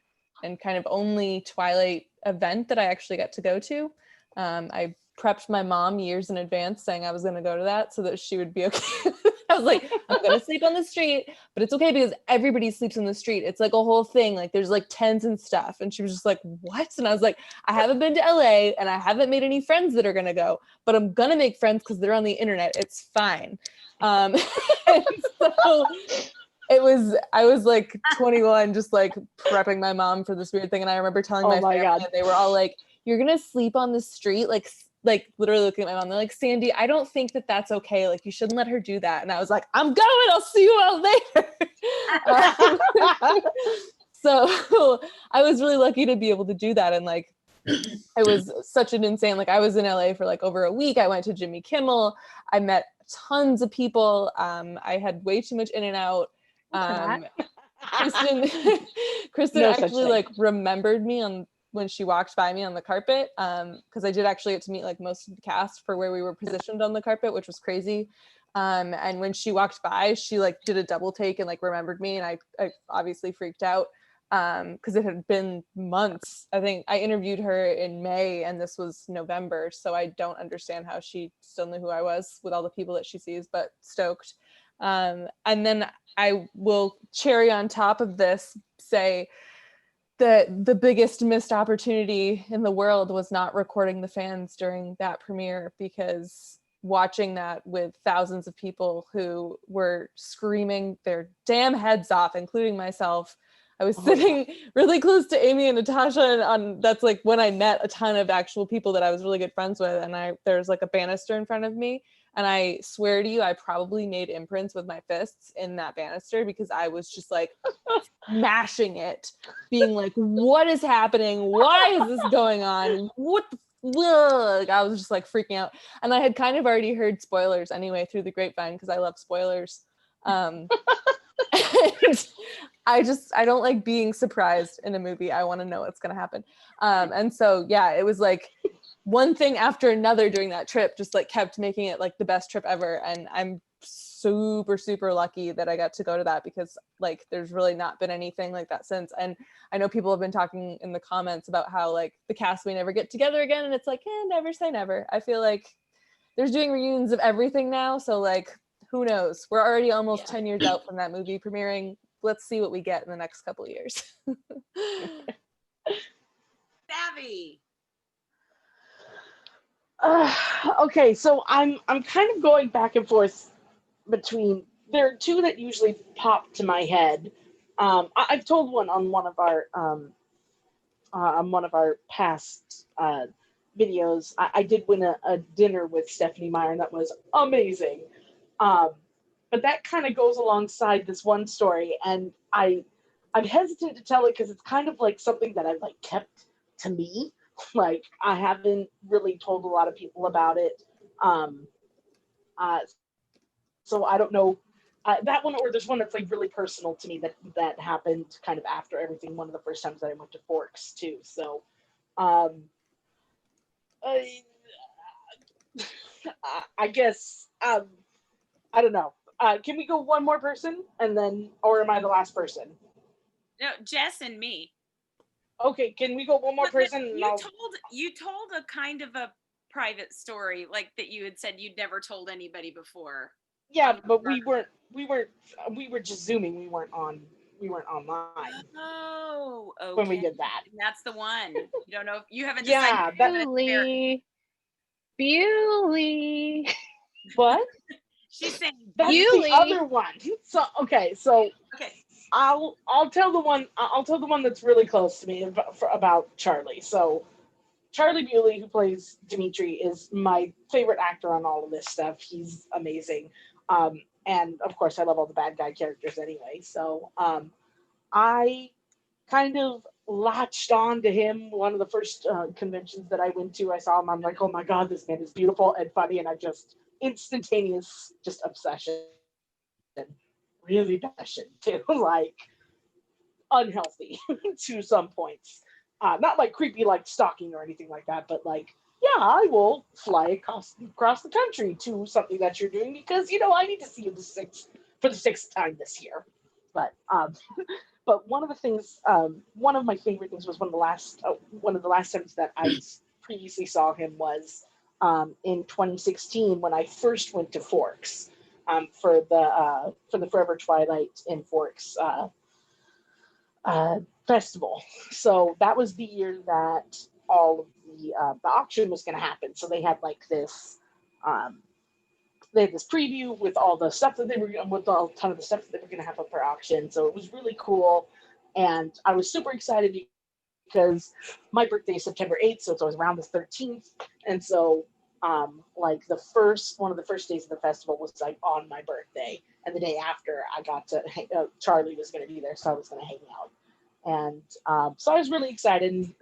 and kind of only Twilight event that I actually got to go to. I prepped my mom years in advance saying I was going to go to that so that she would be okay with I was like, I'm gonna sleep on the street, but it's okay because everybody sleeps on the street. It's like a whole thing. Like there's like tents and stuff. And she was just like, what? And I was like, I haven't been to LA and I haven't made any friends that are gonna go, but I'm gonna make friends because they're on the internet. It's fine. And so I was like 21, just like prepping my mom for this weird thing. And I remember telling my family, and they were all like, you're gonna sleep on the street? Like literally looking at my mom, they're like, Sandy, I don't think that that's okay. Like, you shouldn't let her do that. And I was like, I'm going, I'll see you out later. So I was really lucky to be able to do that. And like, it was such an insane, like I was in LA for like over a week. I went to Jimmy Kimmel. I met tons of people. I had way too much in and out. Kristen No actually like remembered me when she walked by me on the carpet, because I did actually get to meet like most of the cast for where we were positioned on the carpet, which was crazy. And when she walked by, she like did a double take and like remembered me, and I obviously freaked out because it had been months. I think I interviewed her in May and this was November, so I don't understand how she still knew who I was with all the people that she sees, but stoked. And then I will cherry on top of this say that the biggest missed opportunity in the world was not recording the fans during that premiere, because watching that with thousands of people who were screaming their damn heads off, including myself. I was sitting really close to Amy and Natasha, and that's like when I met a ton of actual people that I was really good friends with. And there's like a banister in front of me. And I swear to you, I probably made imprints with my fists in that banister because I was just like smashing it, being like, what is happening? Why is this going on? What the ugh. I was just like freaking out. And I had kind of already heard spoilers anyway through the grapevine because I love spoilers. And I don't like being surprised in a movie. I want to know what's going to happen. And so, yeah, it was like one thing after another during that trip, just like kept making it like the best trip ever. And I'm super, super lucky that I got to go to that, because like there's really not been anything like that since. And I know people have been talking in the comments about how like the cast may never get together again. And it's like, never say never. I feel like there's doing reunions of everything now. So like, who knows? We're already almost 10 years out from that movie premiering. Let's see what we get in the next couple of years. Savvy. Okay, so I'm kind of going back and forth between, there are two that usually pop to my head. I've told one on one of our past videos. I did win a dinner with Stephanie Meyer, and that was amazing. But that kind of goes alongside this one story, and I'm hesitant to tell it because it's kind of like something that I've like kept to me. Like I haven't really told a lot of people about it. So I don't know that one, or there's one that's like really personal to me that happened kind of after everything. One of the first times that I went to Forks too. So I guess I don't know. Can we go one more person and then, or am I the last person? No, Jess and me. Okay, can we go one more person? You told a kind of a private story, like that you had said you'd never told anybody before. Yeah, but we were just Zooming. We weren't online. Oh, okay. When we did that. That's the one. You don't know if you haven't Yeah, decided. Bewley. What? She's saying that's Bewley. The other one. So okay. I'll tell the one that's really close to me about Charlie. So Charlie Bewley, who plays Dimitri, is my favorite actor on all of this stuff. He's amazing. And of course I love all the bad guy characters anyway. So I kind of latched on to him. One of the first conventions that I went to, I saw him. I'm like, oh my God, this man is beautiful and funny. And I just instantaneous obsession. Really passion too, like unhealthy to some points. Not like creepy, like stalking or anything like that, but like, yeah, I will fly across the country to something that you're doing because I need to see you for the sixth time this year. But but one of the things, one of my favorite things was one of the last times that I previously saw him was in 2016 when I first went to Forks. for the Forever Twilight in Forks festival. So that was the year that all of the auction was going to happen. So they had like this. They had this preview with all the stuff that they were with a ton of the stuff that they were going to have up for auction. So it was really cool, and I was super excited because my birthday is September 8th, so it's always around the 13th, and so like one of the first days of the festival was like on my birthday, and the day after I got to Charlie was going to be there, so I was going to hang out, and so I was really excited. And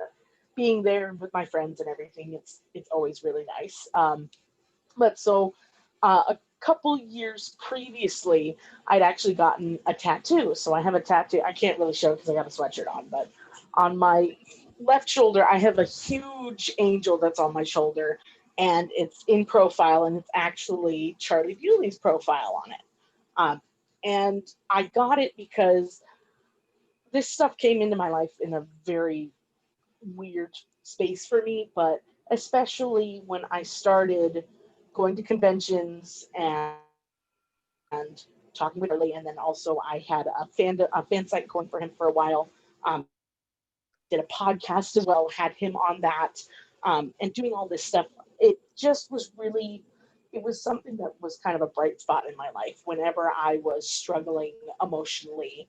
being there with my friends and everything, it's always really nice. But so. A couple years previously, I'd actually gotten a tattoo. So I have a tattoo. I can't really show it because I got a sweatshirt on, but on my left shoulder, I have a huge angel that's on my shoulder, and it's in profile, and it's actually Charlie Bewley's profile on it. And I got it because this stuff came into my life in a very weird space for me, but especially when I started going to conventions and talking with Charlie, and then also I had a fan site going for him for a while. Did a podcast as well, had him on that, and doing all this stuff. It just was really, it was something that was kind of a bright spot in my life. Whenever I was struggling emotionally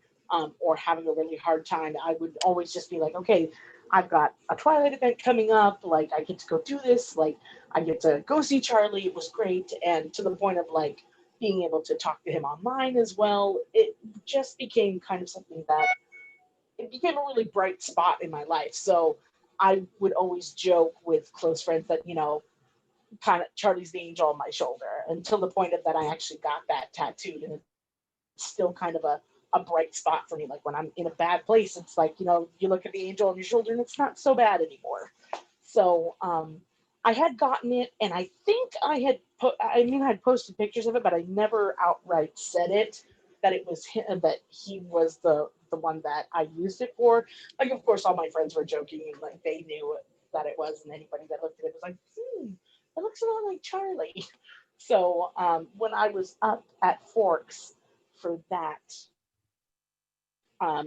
or having a really hard time, I would always just be like, okay, I've got a Twilight event coming up. Like, I get to go do this. Like, I get to go see Charlie. It was great. And to the point of like being able to talk to him online as well, it just became kind of something that it became a really bright spot in my life. So I would always joke with close friends that, you know, kind of Charlie's the angel on my shoulder, until the point of that I actually got that tattooed. And it's still kind of a bright spot for me. Like when I'm in a bad place, it's like, you know, you look at the angel on your shoulder and it's not so bad anymore. So I had gotten it, and I think I had posted pictures of it, but I never outright said it, that it was him, that he was the one that I used it for. Like, of course, all my friends were joking, and like they knew that it was, and anybody that looked at it was like, it looks a lot like Charlie. So when I was up at Forks for that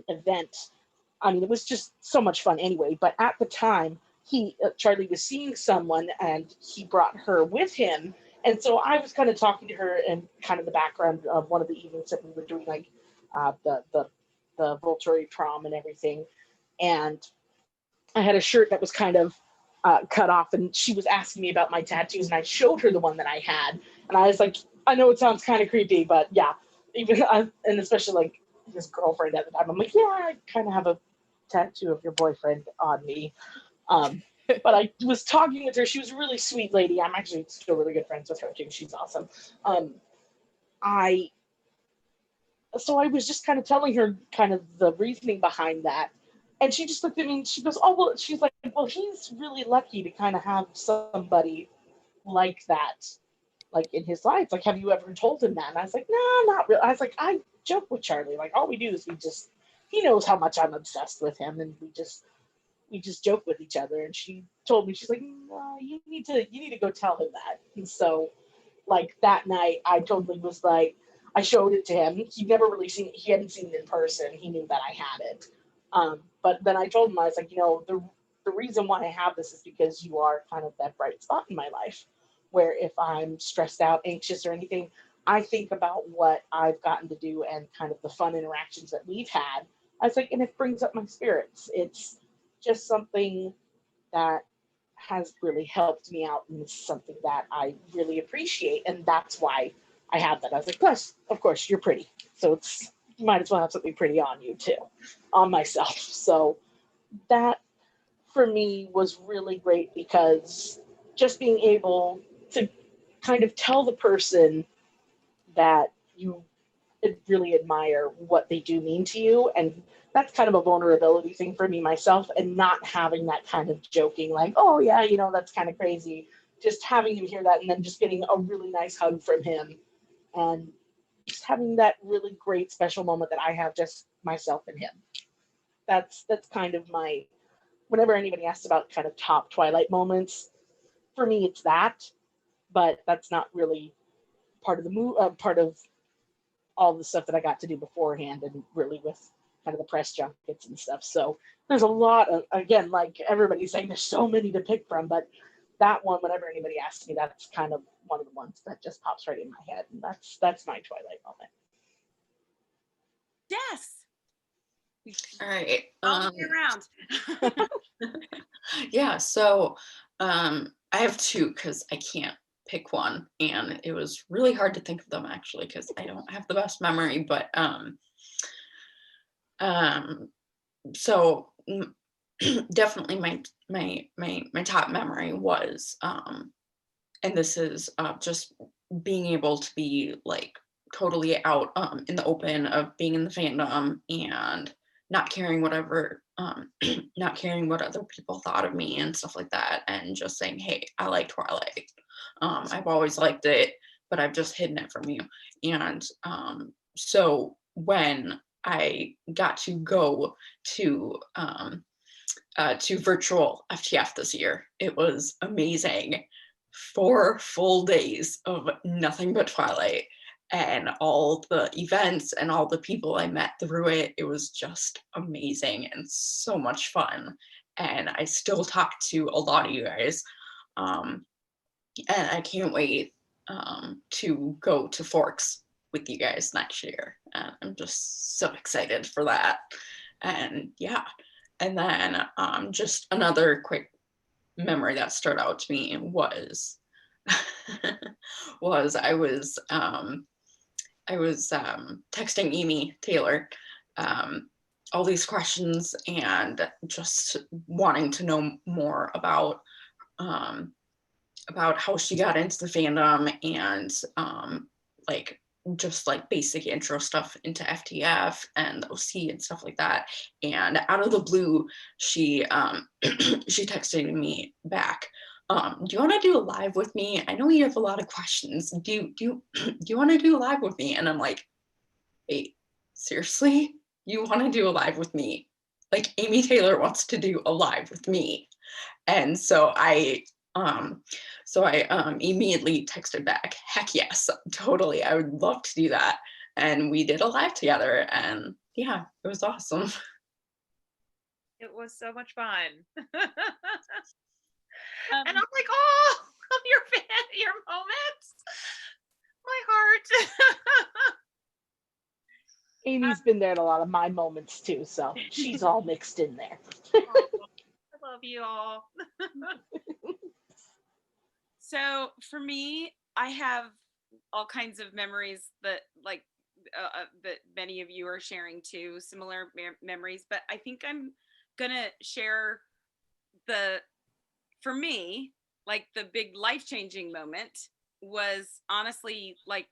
event, I mean, it was just so much fun anyway. But at the time, Charlie was seeing someone, and he brought her with him. And so I was kind of talking to her in kind of the background of one of the evenings that we were doing, like the Volturi prom and everything. And I had a shirt that was kind of cut off, and she was asking me about my tattoos, and I showed her the one that I had. And I was like, I know it sounds kind of creepy, but yeah, even and especially like his girlfriend at the time, I'm like, yeah, I kind of have a tattoo of your boyfriend on me. But I was talking with her. She was a really sweet lady. I'm actually still really good friends with her too. She's awesome. So I was just kind of telling her kind of the reasoning behind that. And she just looked at me and she goes, oh, well, she's like, well, he's really lucky to kind of have somebody like that, like in his life. Like, have you ever told him that? And I was like, no, not really. I was like, I joke with Charlie. Like, all we do is he knows how much I'm obsessed with him, and we just joke with each other. And she told me, she's like, no, you need to go tell him that. And so like that night, I totally was like, I showed it to him. He hadn't seen it in person. He knew that I had it. But then I told him, I was like, you know, the reason why I have this is because you are kind of that bright spot in my life, where if I'm stressed out, anxious, or anything, I think about what I've gotten to do and kind of the fun interactions that we've had. I was like, and it brings up my spirits. It's just something that has really helped me out, and it's something that I really appreciate, and that's why I have that. I was like, plus, of course, you're pretty, so you might as well have something pretty on you too, on myself. So that for me was really great, because just being able to kind of tell the person that you really admire what they do mean to you, and that's kind of a vulnerability thing for me myself, and not having that kind of joking like, oh yeah, you know, that's kind of crazy, just having him hear that, and then just getting a really nice hug from him, and just having that really great special moment that I have just myself and him. That's kind of my, whenever anybody asks about kind of top Twilight moments, for me it's that, but that's not really part of the part of all the stuff that I got to do beforehand, and really with kind of the press junkets and stuff. So there's a lot of, again, like everybody's saying, there's so many to pick from, but that one, whenever anybody asks me, that's kind of one of the ones that just pops right in my head, and that's my Twilight moment. Yes. All right. All the way around. Yeah, so I have two because I can't pick one, and it was really hard to think of them actually because I don't have the best memory, but so definitely my top memory was and this is just being able to be like totally out in the open of being in the fandom and not caring whatever not caring what other people thought of me and stuff like that, and just saying, hey, I like Twilight. I've always liked it, but I've just hidden it from you. And so when I got to go to virtual FTF this year, it was amazing. 4 full days of nothing but Twilight, and all the events and all the people I met through it. It was just amazing and so much fun. And I still talk to a lot of you guys. And I can't wait to go to Forks with you guys next year. And I'm just so excited for that. And yeah, and then just another quick memory that stood out to me was I was texting Amy Taylor all these questions and just wanting to know more about how she got into the fandom and like just like basic intro stuff into FTF and OC and stuff like that. And out of the blue, she she texted me back, do you want to do a live with me? I know you have a lot of questions. Do you want to do a live with me? And I'm like, wait, seriously? You want to do a live with me? Like Amy Taylor wants to do a live with me. And so I immediately texted back, heck yes, totally. I would love to do that. And we did a live together, and yeah, it was awesome. It was so much fun. And I'm like, oh, your moments. My heart. Amy's been there at a lot of my moments too, so she's all mixed in there. I love you all. So for me, I have all kinds of memories that like that many of you are sharing too, similar memories, but I think I'm gonna share for me, like the big life-changing moment was honestly like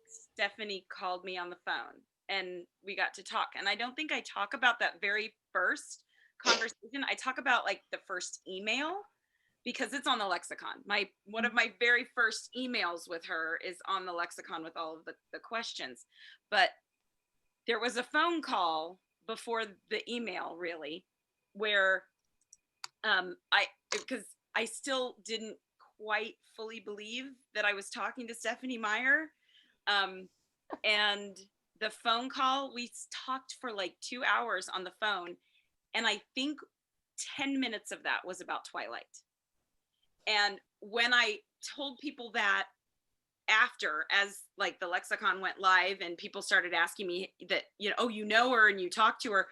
Stephanie called me on the phone and we got to talk. And I don't think I talk about that very first conversation. I talk about like the first email because it's on the lexicon. One of my very first emails with her is on the lexicon with all of the questions. But there was a phone call before the email really where because I still didn't quite fully believe that I was talking to Stephanie Meyer. And the phone call, we talked for like 2 hours on the phone. And I think 10 minutes of that was about Twilight. And when I told people that after, as like the lexicon went live and people started asking me that, oh, you know her and you talked to her.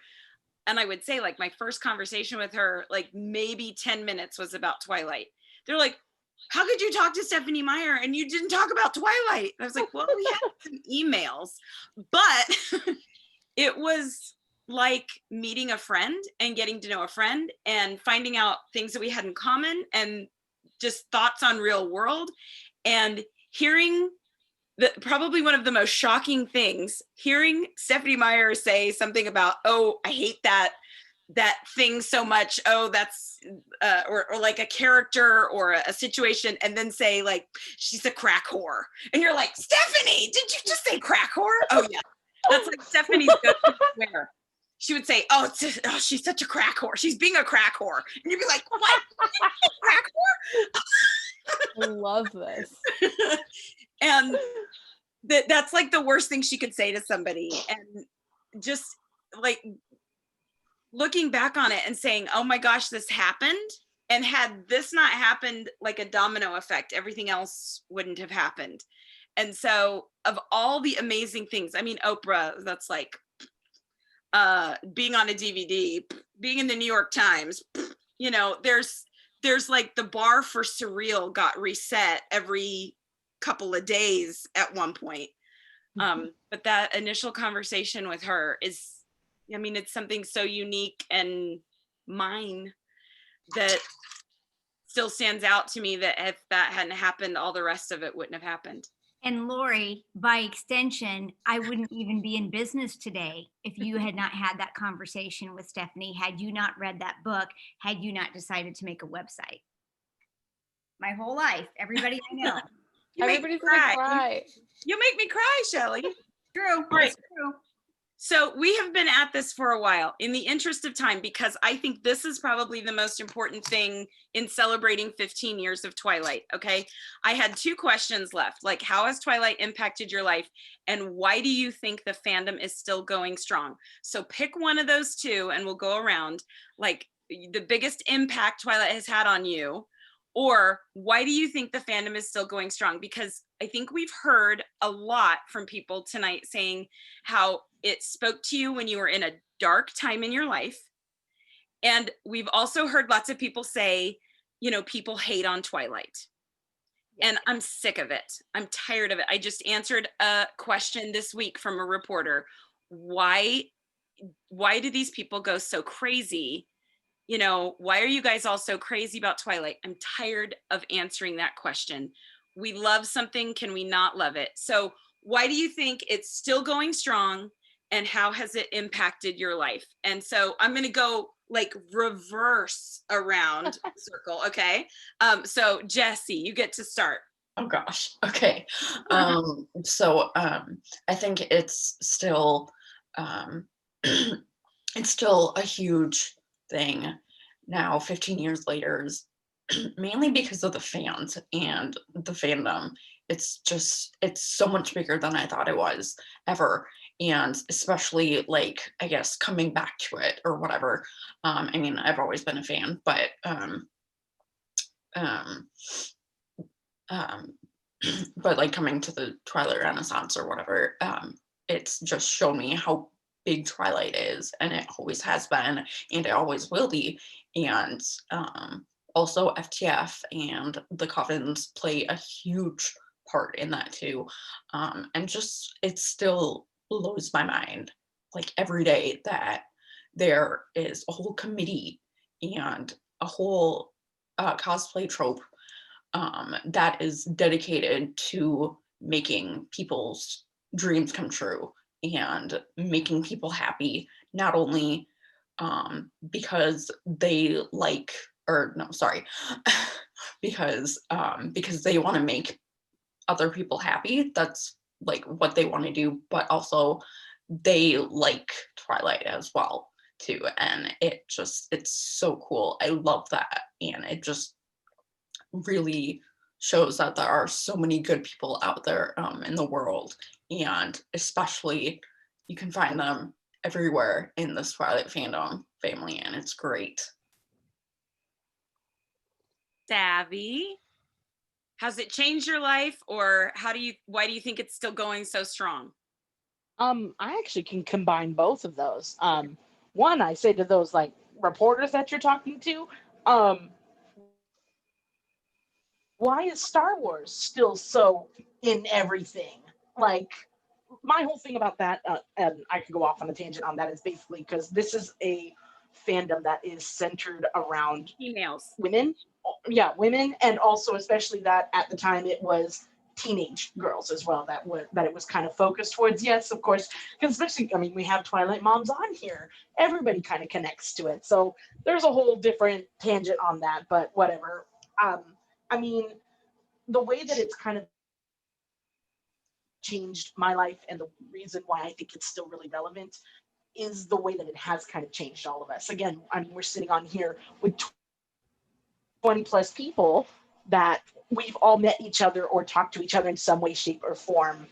And I would say like my first conversation with her, like maybe 10 minutes was about Twilight. They're like, how could you talk to Stephanie Meyer and you didn't talk about Twilight? And I was like, well, we had some emails, but it was like meeting a friend and getting to know a friend and finding out things that we had in common and just thoughts on real world, and hearing probably one of the most shocking things, hearing Stephanie Meyer say something about, oh, I hate that thing so much. Oh, that's or like a character or a situation, and then say like she's a crack whore, and you're like, Stephanie, did you just say crack whore? Oh yeah, that's like Stephanie's go-to swear. She would say, oh, she's such a crack whore. She's being a crack whore, and you'd be like, what? Crack whore? I love this. And that's like the worst thing she could say to somebody. And just like looking back on it and saying, oh my gosh, this happened. And had this not happened, like a domino effect, everything else wouldn't have happened. And so of all the amazing things, I mean, Oprah, that's like being on a DVD, being in the New York Times, you know, there's like the bar for surreal got reset every couple of days at one point. But that initial conversation with her is, I mean, it's something so unique and mine that still stands out to me, that if that hadn't happened, all the rest of it wouldn't have happened. And Lori, by extension, I wouldn't even be in business today if you had not had that conversation with Stephanie, had you not read that book, had you not decided to make a website. My whole life, everybody I know. Everybody's gonna cry. You make me cry, Shelley. True. Right. It's true. So we have been at this for a while. In the interest of time, because I think this is probably the most important thing in celebrating 15 years of Twilight, okay? I had 2 questions left, like how has Twilight impacted your life? And why do you think the fandom is still going strong? So pick one of those 2 and we'll go around, like the biggest impact Twilight has had on you, or why do you think the fandom is still going strong? Because I think we've heard a lot from people tonight saying how it spoke to you when you were in a dark time in your life. And we've also heard lots of people say, you know, people hate on Twilight. And I'm sick of it. I'm tired of it. I just answered a question this week from a reporter. Why do these people go so crazy? You know, why are you guys all so crazy about Twilight? I'm tired of answering that question. We love something, can we not love it? So why do you think it's still going strong, and how has it impacted your life? And so I'm going to go like reverse around the circle. Okay. So Jessie, you get to start. Oh gosh. Okay. I think it's still it's still a huge thing now 15 years later, mainly because of the fans and the fandom. It's so much bigger than I thought it was ever. And especially like, I guess, coming back to it or whatever. I mean, I've always been a fan, but but like coming to the Twilight Renaissance or whatever, it's just shown me how big Twilight is, and it always has been, and it always will be. And also FTF and the Covens play a huge part in that too. And just, it still blows my mind, like every day, that there is a whole committee and a whole cosplay trope that is dedicated to making people's dreams come true and making people happy, not only because they like, or no, sorry, because they want to make other people happy. That's like what they want to do, but also they like Twilight as well too. And it's so cool. I love that. And it just really shows that there are so many good people out there in the world, and especially you can find them everywhere in this Twilight fandom family, and it's great. Savvy, has it changed your life, or why do you think it's still going so strong? I actually can combine both of those. One, I say to those like reporters that you're talking to, why is Star Wars still so in everything? Like, my whole thing about that, and I could go off on a tangent on that, is basically because this is a fandom that is centered around females, women, and also especially that at the time it was teenage girls as well that it was kind of focused towards. Yes, of course, because especially, I mean, we have Twilight Moms on here. Everybody kind of connects to it, so there's a whole different tangent on that, but whatever. I mean, the way that it's kind of changed my life, and the reason why I think it's still really relevant, is the way that it has kind of changed all of us. Again, I mean, we're sitting on here with 20 plus people that we've all met each other or talked to each other in some way, shape, or form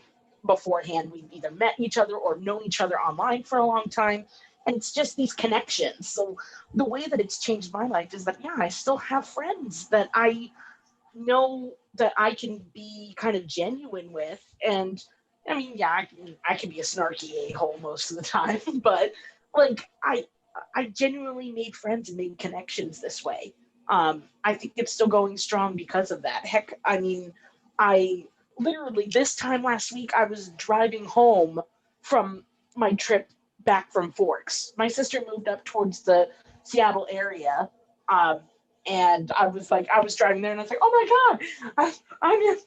beforehand. We've either met each other or known each other online for a long time. And it's just these connections. So the way that it's changed my life is that, yeah, I still have friends that I know that I can be kind of genuine with. And I mean, yeah, I can be a snarky a-hole most of the time, but like I genuinely made friends and made connections this way. I think it's still going strong because of that. Heck, I mean, I literally this time last week, I was driving home from my trip back from Forks. My sister moved up towards the Seattle area. And I was driving there and I was like, oh my God,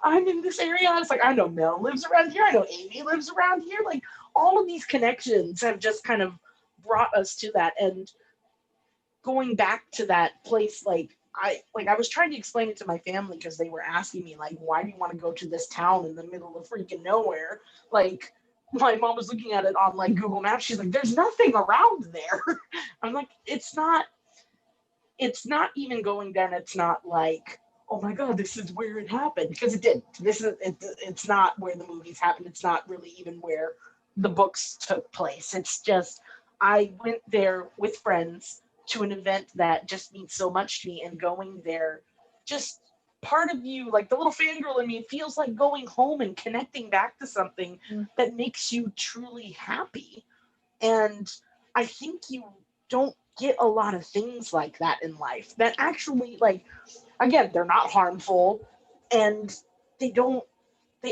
I'm in this area. I was like, I know Mel lives around here. I know Amy lives around here. Like all of these connections have just kind of brought us to that. And going back to that place, I was trying to explain it to my family because they were asking me, like, why do you want to go to this town in the middle of freaking nowhere? Like, my mom was looking at it on like Google Maps. She's like, there's nothing around there. I'm like, it's not even going down. It's not like, oh my God, this is where it happened, because it didn't. It's not where the movies happened. It's not really even where the books took place. It's just, I went there with friends to an event that just means so much to me, and going there, just part of you, like the little fangirl in me, it feels like going home and connecting back to something that makes you truly happy. And I think you don't get a lot of things like that in life that actually, like, again, they're not harmful and they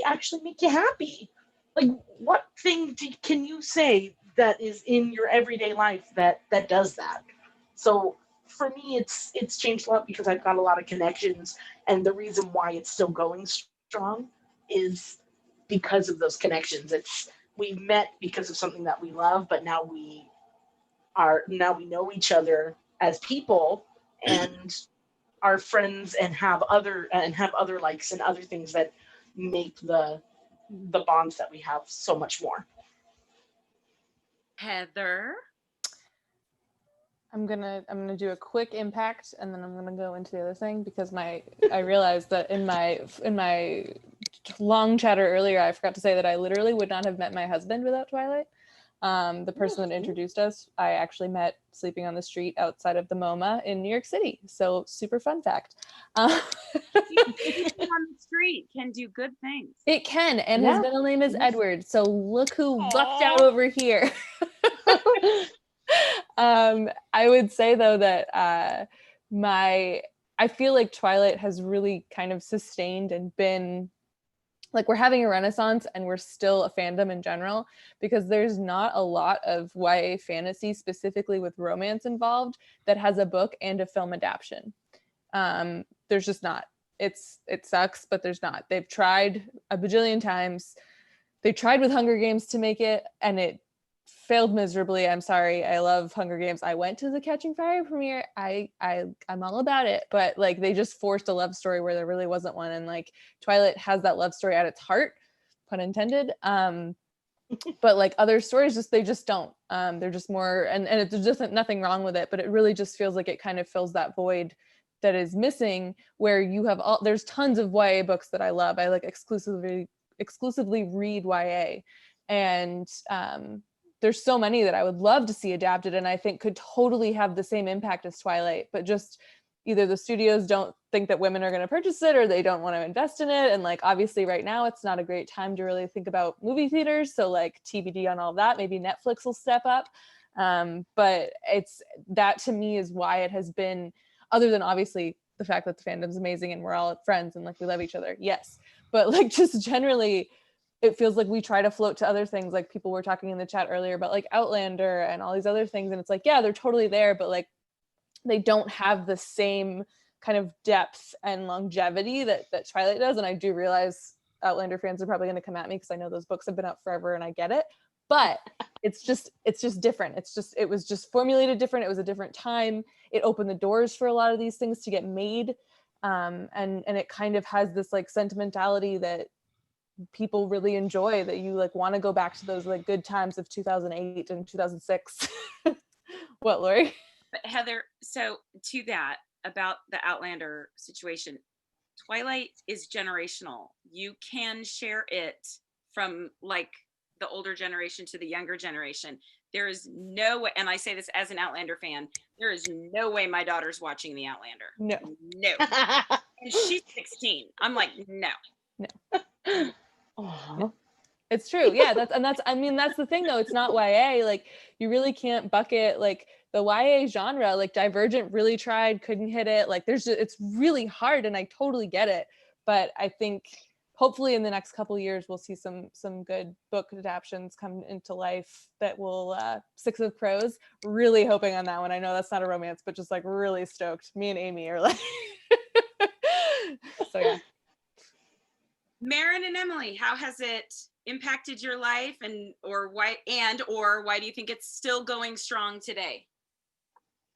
actually make you happy. Like, what thing can you say that is in your everyday life that does that? So for me, it's changed a lot because I've got a lot of connections, and the reason why it's still going strong is because of those connections. We've met because of something that we love, but now we know each other as people and are friends and have other likes and other things that make the bonds that we have so much more. Heather? I'm gonna do a quick impact, and then I'm gonna go into the other thing, because I realized that in my long chatter earlier, I forgot to say that I literally would not have met my husband without Twilight. The person that introduced us, I actually met sleeping on the street outside of the MoMA in New York City. So super fun fact. Sleeping on the street can do good things. It can, and his middle name is Edward. So look who lucked out over here. I would say though that I feel like Twilight has really kind of sustained and been like, we're having a renaissance, and we're still a fandom in general, because there's not a lot of YA fantasy, specifically with romance involved, that has a book and a film adaptation. There's just not. It sucks, but there's not. They've tried a bajillion times. They tried with Hunger Games to make it, and it failed miserably. I'm sorry. I love Hunger Games. I went to the Catching Fire premiere. I'm all about it, but like, they just forced a love story where there really wasn't one. And like, Twilight has that love story at its heart, pun intended. But like other stories, they just don't. They're just more, and it's just nothing wrong with it, but it really just feels like it kind of fills that void that is missing, where you have there's tons of YA books that I love. I like exclusively read YA, and there's so many that I would love to see adapted, and I think could totally have the same impact as Twilight, but just either the studios don't think that women are going to purchase it, or they don't want to invest in it. And like, obviously right now it's not a great time to really think about movie theaters. So like, TBD on all that. Maybe Netflix will step up. But that to me is why it has been, other than obviously the fact that the fandom's amazing and we're all friends and like we love each other. Yes. But like, just generally, it feels like we try to float to other things. Like, people were talking in the chat earlier about like Outlander and all these other things. And it's like, yeah, they're totally there, but like, they don't have the same kind of depth and longevity that Twilight does. And I do realize Outlander fans are probably going to come at me, because I know those books have been out forever and I get it, but it's just different. It was just formulated different. It was a different time. It opened the doors for a lot of these things to get made. And it kind of has this like sentimentality that people really enjoy, that you like want to go back to those like good times of 2008 and 2006. What, Lori? But Heather, so to that, about the Outlander situation, Twilight is generational. You can share it from like the older generation to the younger generation. There is no way, and I say this as an Outlander fan, there is no way my daughter's watching the Outlander. No. No. And she's 16. I'm like, no. Aw. It's true. Yeah, that's the thing though. It's not YA. Like you really can't bucket like the YA genre. Like Divergent really tried, couldn't hit it. Like it's really hard, and I totally get it. But I think hopefully in the next couple of years we'll see some good book adaptions come into life that will Six of Crows. Really hoping on that one. I know that's not a romance, but just like really stoked. Me and Amy are like so yeah. Maren and Emily, how has it impacted your life, or why do you think it's still going strong today?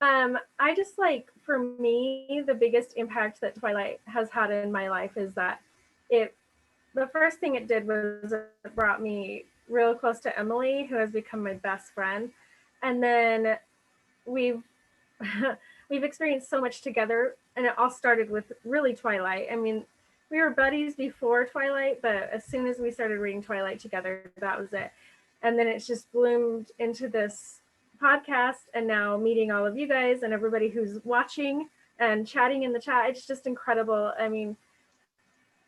I just like, for me, the biggest impact that Twilight has had in my life is that the first thing it did was it brought me real close to Emily, who has become my best friend. And then we've experienced so much together, and it all started with really Twilight. I mean, we were buddies before Twilight, but as soon as we started reading Twilight together, that was it. And then it's just bloomed into this podcast, and now meeting all of you guys and everybody who's watching and chatting in the chat. It's just incredible. I mean,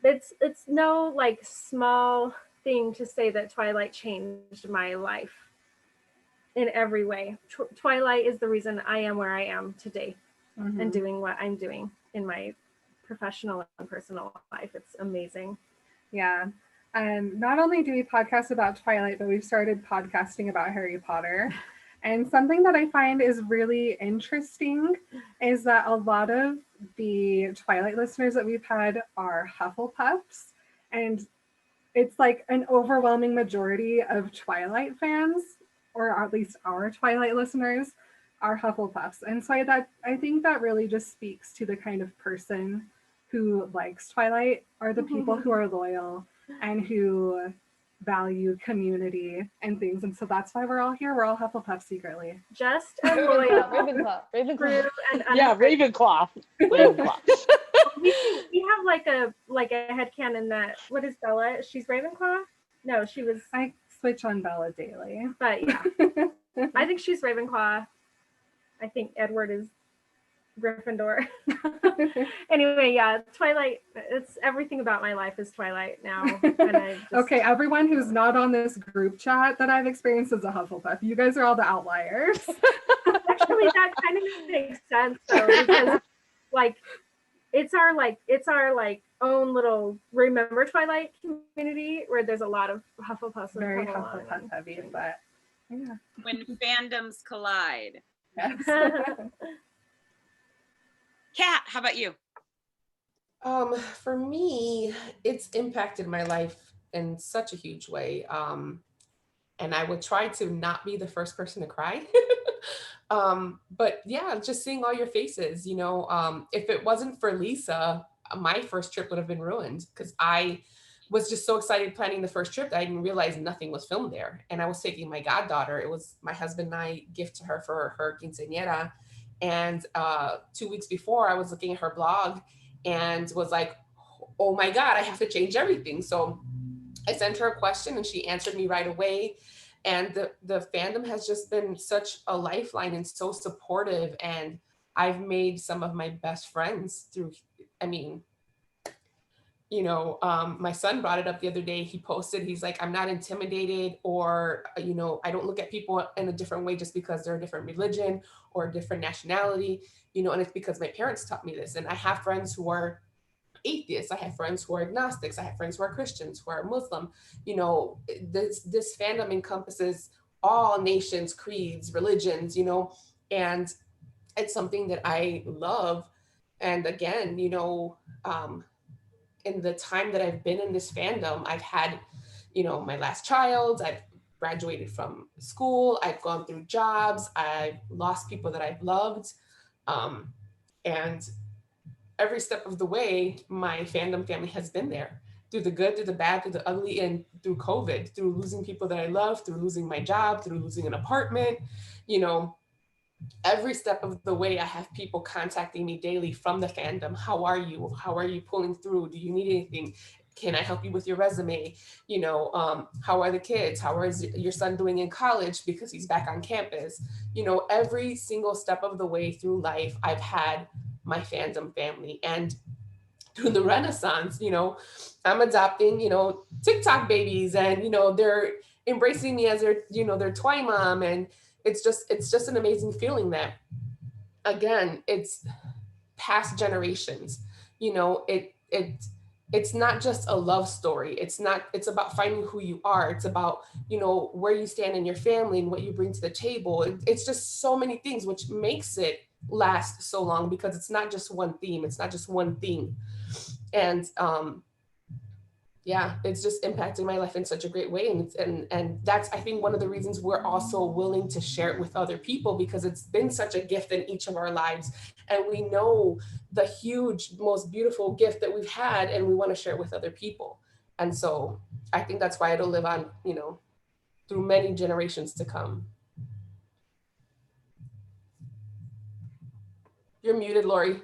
it's no like small thing to say that Twilight changed my life in every way. Twilight is the reason I am where I am today and doing what I'm doing in my professional and personal life. It's amazing. Yeah. Not only do we podcast about Twilight, but we've started podcasting about Harry Potter. And something that I find is really interesting is that a lot of the Twilight listeners that we've had are Hufflepuffs. And it's like an overwhelming majority of Twilight fans, or at least our Twilight listeners, are Hufflepuffs. And so I think that really just speaks to the kind of person who likes Twilight, are the people who are loyal and who value community and things. And so that's why we're all here. We're all Hufflepuff secretly. Just and loyal. Ravenclaw. Yeah, Ravenclaw. Ravenclaw. we have like a headcanon that, what is Bella? She's Ravenclaw? No, she was. I switch on Bella daily. But yeah, I think she's Ravenclaw. I think Edward is Gryffindor. Anyway, yeah, Twilight, it's everything about my life is Twilight now. And I just... Okay, everyone who's not on this group chat that I've experienced as a Hufflepuff, you guys are all the outliers. Actually, that kind of makes sense though, because like it's our own little Remember Twilight community where there's a lot of Hufflepuffs. Very Hufflepuff heavy, but yeah. When fandoms collide. Yes. Kat, how about you? For me, it's impacted my life in such a huge way. And I would try to not be the first person to cry. But yeah, just seeing all your faces, if it wasn't for Lisa, my first trip would have been ruined because I was just so excited planning the first trip that I didn't realize nothing was filmed there. And I was taking my goddaughter. It was my husband and I gift to her for her quinceañera. And 2 weeks before, I was looking at her blog and was like, oh my God, I have to change everything. So I sent her a question and she answered me right away. And the fandom has just been such a lifeline and so supportive. And I've made some of my best friends through, my son brought it up the other day. He posted, he's like, I'm not intimidated or, I don't look at people in a different way just because they're a different religion or a different nationality, and it's because my parents taught me this. And I have friends who are atheists. I have friends who are agnostics. I have friends who are Christians, who are Muslim. This fandom encompasses all nations, creeds, religions, and it's something that I love. And again, in the time that I've been in this fandom, I've had, my last child, I've graduated from school, I've gone through jobs, I've lost people that I've loved. And every step of the way, my fandom family has been there through the good, through the bad, through the ugly, and through COVID, through losing people that I love, through losing my job, through losing an apartment, every step of the way, I have people contacting me daily from the fandom. How are you? How are you pulling through? Do you need anything? Can I help you with your resume? You know, how are the kids? How is your son doing in college because he's back on campus? You know, every single step of the way through life, I've had my fandom family. And through the Renaissance, you know, I'm adopting, you know, TikTok babies, and, you know, they're embracing me as their, you know, their Twilight mom. And it's just an amazing feeling that, again, it's past generations. You know, it's not just a love story. It's about finding who you are. It's about, you know, where you stand in your family and what you bring to the table. It's just so many things, which makes it last so long, because it's not just one theme. It's not just one thing. And yeah, it's just impacting my life in such a great way. And that's, I think, one of the reasons we're also willing to share it with other people, because it's been such a gift in each of our lives. And we know the huge, most beautiful gift that we've had, and we want to share it with other people. And so I think that's why it'll live on, you know, through many generations to come. You're muted, Lori.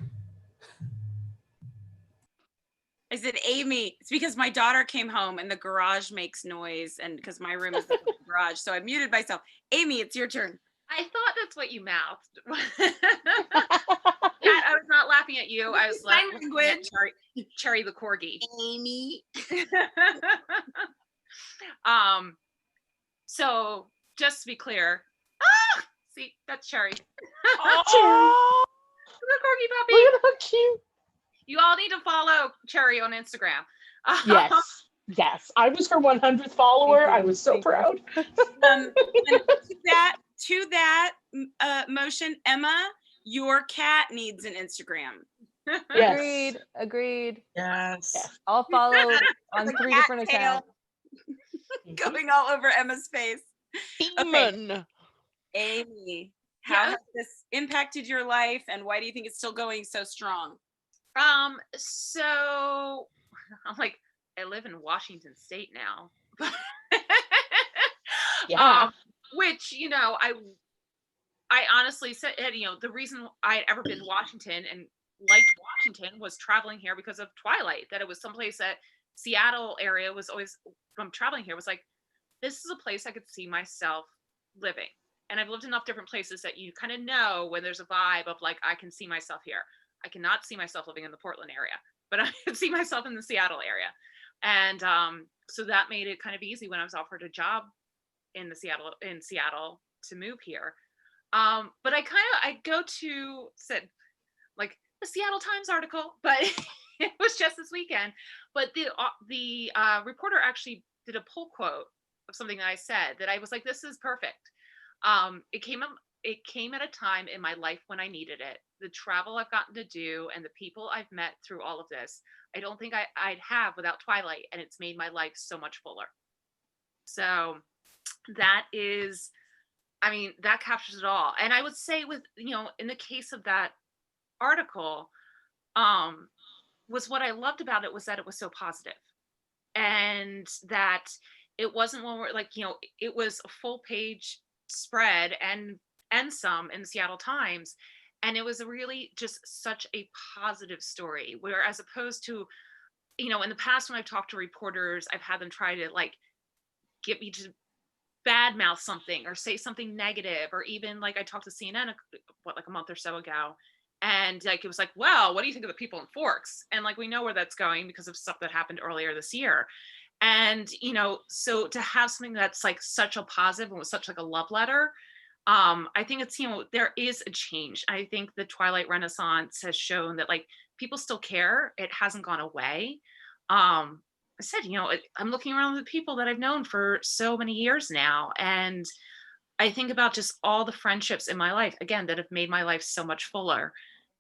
I said, Amy, it's because my daughter came home and the garage makes noise, and because my room is the garage, so I muted myself. Amy, it's your turn. I thought that's what you mouthed. I was not laughing at you. I was laughing at Cherry the corgi. Amy. So just to be clear, see, that's Cherry. Oh, the corgi puppy. look at how cute. You all need to follow Cherry on Instagram. Yes. Yes. I was her 100th follower. I was so proud. And to that motion, Emma, your cat needs an Instagram. Yes. Agreed. Yes. I'll follow on 3 different accounts. Going all over Emma's face. Okay. Amy, how has this impacted your life, and why do you think it's still going so strong? So I'm like, I live in Washington State now. Yeah. Which, you know, I honestly said, you know, the reason I had ever been to Washington and liked Washington was traveling here because of Twilight, that it was someplace that Seattle area was always, from traveling here, was like, this is a place I could see myself living. And I've lived in enough different places that you kind of know when there's a vibe of like, I can see myself here. I cannot see myself living in the Portland area, but I could see myself in the Seattle area. And so that made it kind of easy when I was offered a job in Seattle to move here. But I go to said like the Seattle Times article, but it was just this weekend. But the reporter actually did a pull quote of something that I said that I was like, this is perfect. It came at a time in my life when I needed it. The travel I've gotten to do and the people I've met through all of this, I don't think I'd have without Twilight, and it's made my life so much fuller. So that is, I mean, that captures it all. And I would say with, you know, in the case of that article, was what I loved about it was that it was so positive, and that it wasn't one where, like, you know, it was a full page spread and some in the Seattle Times. And it was really just such a positive story, where as opposed to, you know, in the past when I've talked to reporters, I've had them try to like get me to badmouth something or say something negative, or even like I talked to CNN like a month or so ago, and like it was like, well, what do you think of the people in Forks? And like we know where that's going because of stuff that happened earlier this year. And, you know, so to have something that's like such a positive and was such like a love letter, I think it's, you know, there is a change. I think the Twilight Renaissance has shown that like people still care. It hasn't gone away. I said, you know, I'm looking around the people that I've known for so many years now, and I think about just all the friendships in my life, again, that have made my life so much fuller,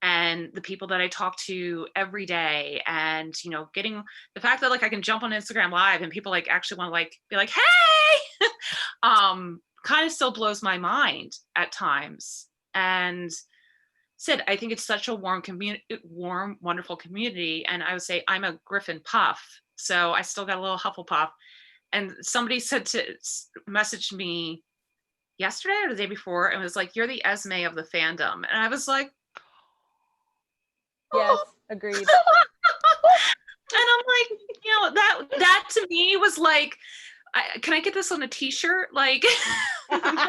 and the people that I talk to every day, and, you know, getting the fact that like I can jump on Instagram Live and people like actually want to like be like, hey, kind of still blows my mind at times. And Sid, I think it's such a warm community, warm, wonderful community. And I would say I'm a Griffin Puff, so I still got a little Hufflepuff. And somebody said to message me yesterday or the day before and was like, "You're the Esme of the fandom," and I was like, Yes, agreed. and I'm like, that to me was like, can I get this on a t-shirt? Like, a moment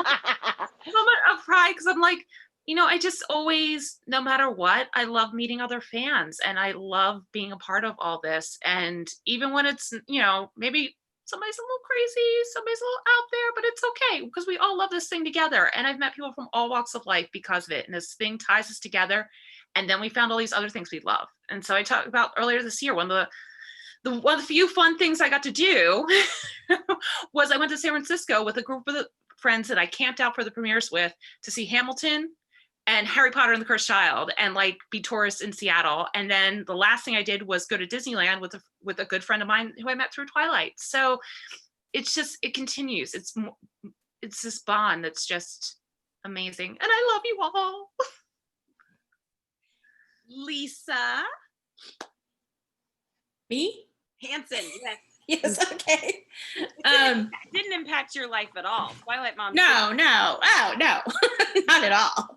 of pride, because I'm like, I just always, no matter what, I love meeting other fans and I love being a part of all this. And even when it's, maybe somebody's a little crazy, somebody's a little out there, but it's okay because we all love this thing together. And I've met people from all walks of life because of it. And this thing ties us together. And then we found all these other things we love. And so I talked about earlier this year, one of the few fun things I got to do was I went to San Francisco with a group of friends that I camped out for the premieres with to see Hamilton and Harry Potter and the Cursed Child and like be tourists in Seattle. And then the last thing I did was go to Disneyland with a good friend of mine who I met through Twilight. So it continues. It's this bond that's just amazing. And I love you all. Lisa. Me? Hanson, yes. Yes, okay. It didn't impact your life at all. Twilight Moms. No, no, not at all.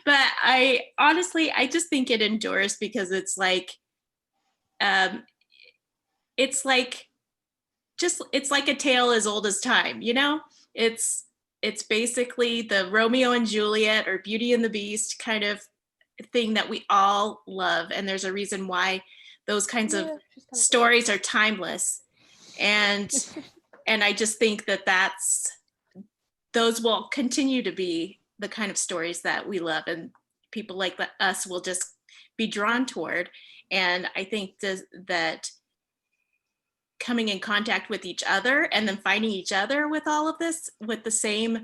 But I honestly, I just think it endures because it's like a tale as old as time, It's basically the Romeo and Juliet or Beauty and the Beast kind of thing that we all love, and there's a reason why those kinds of stories are timeless. And I just think that those will continue to be the kind of stories that we love and people like us will just be drawn toward. And I think that coming in contact with each other and then finding each other with all of this, with the same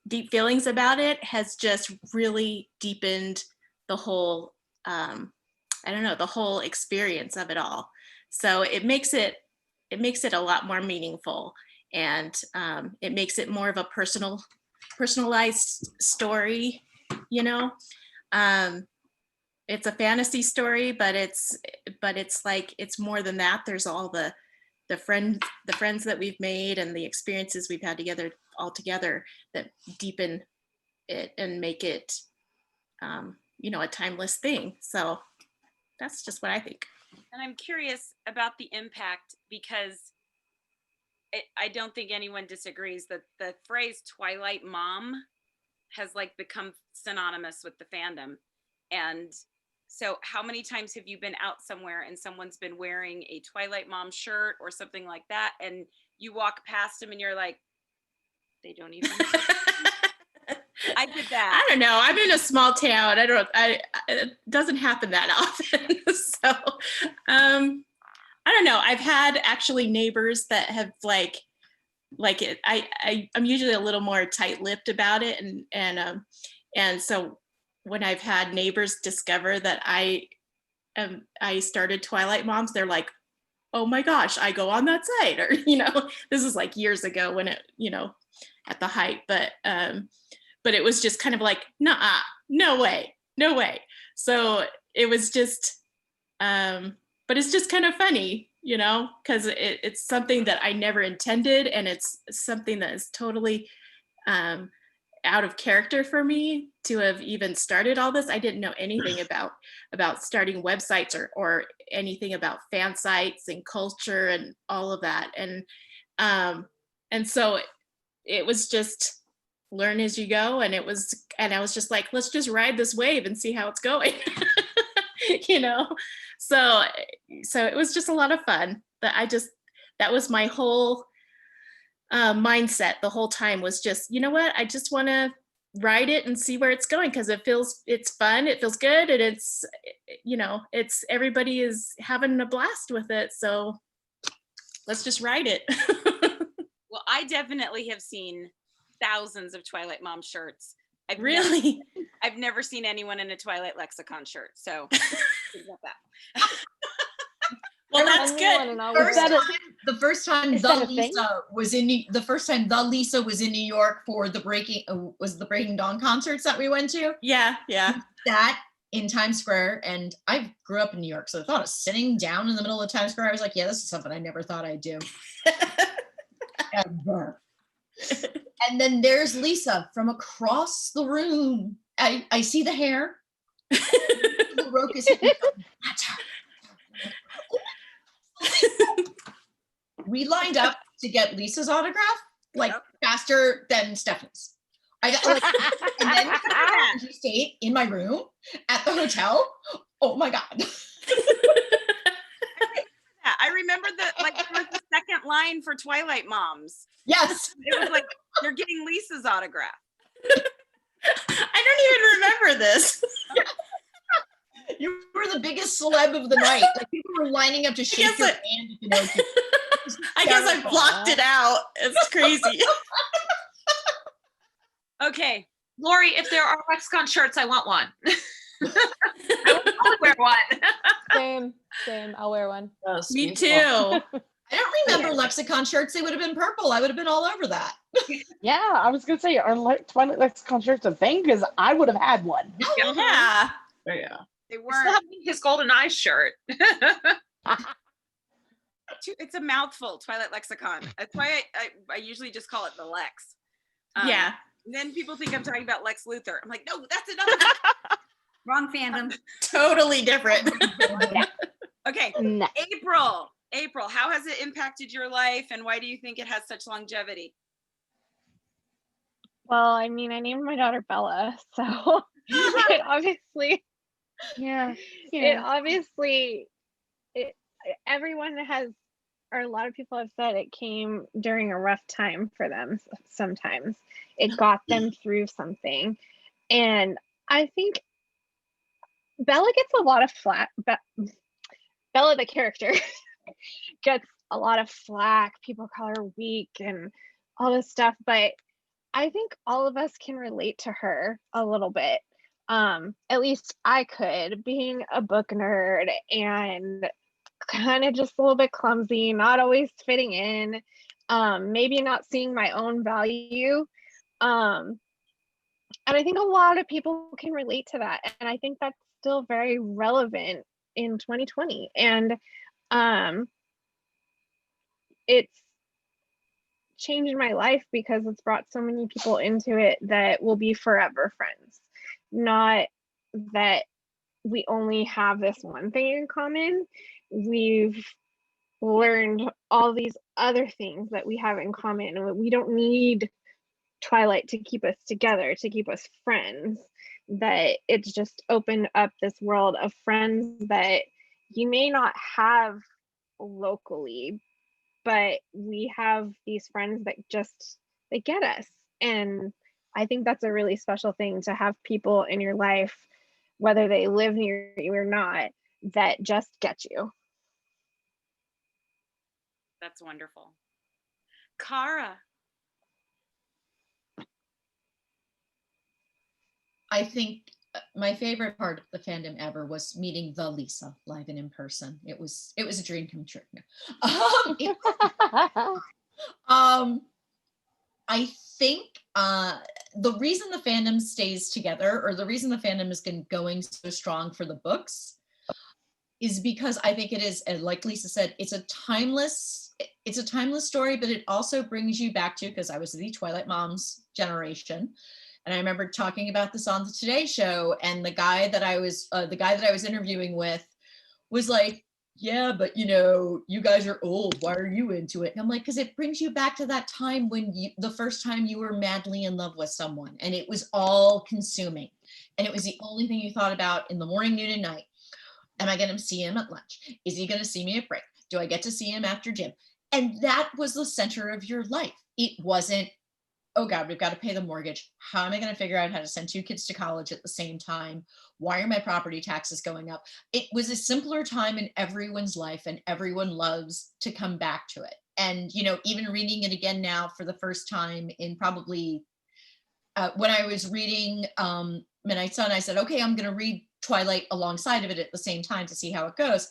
deep feelings about it, has just really deepened the whole, the whole experience of it all. So it makes it a lot more meaningful, and it makes it more of a personalized story. It's a fantasy story, but it's like it's more than that. There's all the friends that we've made and the experiences we've had together all together that deepen it and make it a timeless thing. So that's just what I think. And I'm curious about the impact because I don't think anyone disagrees that the phrase Twilight Mom has like become synonymous with the fandom. And so how many times have you been out somewhere and someone's been wearing a Twilight Mom shirt or something like that, and you walk past them and you're like, they don't even I did that. I don't know. I'm in a small town. It doesn't happen that often. So, I don't know. I've had actually neighbors that have like it. I'm usually a little more tight-lipped about it, and so when I've had neighbors discover that I started Twilight Moms, they're like, "Oh my gosh, I go on that site," or this is like years ago when it at the height, but it was just kind of like, nah, no way. So it was just, but it's just kind of funny, because it's something that I never intended, and it's something that is totally out of character for me to have even started all this. I didn't know anything about starting websites or anything about fan sites and culture and all of that, and so it was just learn as you go, and I was just like, let's just ride this wave and see how it's going. So it was just a lot of fun. That was my whole mindset the whole time, was just, what, I just want to ride it and see where it's going, because it's fun, it feels good, and it's everybody is having a blast with it, so let's just ride it. Well, I definitely have seen thousands of Twilight Mom shirts. I've never seen anyone in a Twilight Lexicon shirt, so think about that. Well, that's good. The first time Lisa was in New York for the Breaking Dawn concerts that we went to. Yeah. That in Times Square, and I grew up in New York, so the thought of sitting down in the middle of Times Square, I was like, yeah, this is something I never thought I'd do. Ever. And then there's Lisa from across the room. I see the hair. The rope is hitting. That's her. We lined up to get Lisa's autograph like faster than Stephanie's. I got like, and then she stayed in my room at the hotel. Oh my God. I remember that, like, there was the second line for Twilight Moms. Yes. It was like, you're getting Lisa's autograph. I don't even remember this. You were the biggest celeb of the night. Like, people were lining up to shake your hand if you know. I guess I blocked it out. It's crazy. Okay. Lori, if there are Lexicon shirts, I want one. I would wear one. Same. I'll wear one. Me too. I don't remember Lexicon shirts. They would have been purple. I would have been all over that. Yeah, I was gonna say, are Twilight Lexicon shirts a thing? Because I would have had one. Yeah. Oh, yeah. They Still weren't. have his golden eyes shirt. It's a mouthful, Twilight Lexicon. That's why I usually just call it the Lex. Yeah. And then people think I'm talking about Lex Luthor. I'm like, no, that's another. Wrong fandom. Totally different. Okay. No. April, how has it impacted your life, and why do you think it has such longevity? Well, I mean, I named my daughter Bella, so it obviously, everyone has, or a lot of people have said it came during a rough time for them. Sometimes it got them through something, and I think Bella gets a lot of flack. Bella, the character, gets a lot of flack. People call her weak and all this stuff, but I think all of us can relate to her a little bit. At least I could, being a book nerd and kind of just a little bit clumsy, not always fitting in, maybe not seeing my own value. And I think a lot of people can relate to that. And I think that's still very relevant in 2020. And it's changed my life because it's brought so many people into it that will be forever friends. Not that we only have this one thing in common. We've learned all these other things that we have in common, and we don't need Twilight to keep us together, to keep us friends. That it's just opened up this world of friends that you may not have locally, but we have these friends that just, they get us. And I think that's a really special thing, to have people in your life, whether they live near you or not, that just get you. That's wonderful. Cara. I think my favorite part of the fandom ever was meeting the Lisa live and in person. It was a dream come true. I think the reason the fandom stays together, or the reason the fandom has been going so strong for the books, is because I think it is, like Lisa said, it's a timeless story, but it also brings you back to, because I was the Twilight Moms generation. And I remember talking about this on the Today Show, and the guy that I was interviewing with was like, yeah, but you guys are old. Why are you into it? And I'm like, because it brings you back to that time when the first time you were madly in love with someone, and it was all consuming. And it was the only thing you thought about in the morning, noon, and night. Am I going to see him at lunch? Is he going to see me at break? Do I get to see him after gym? And that was the center of your life. It wasn't, oh God, we've got to pay the mortgage. How am I going to figure out how to send 2 kids to college at the same time? Why are my property taxes going up? It was a simpler time in everyone's life, and everyone loves to come back to it. And, even reading it again now for the first time in probably, when I was reading Midnight Sun, I said, okay, I'm going to read Twilight alongside of it at the same time to see how it goes.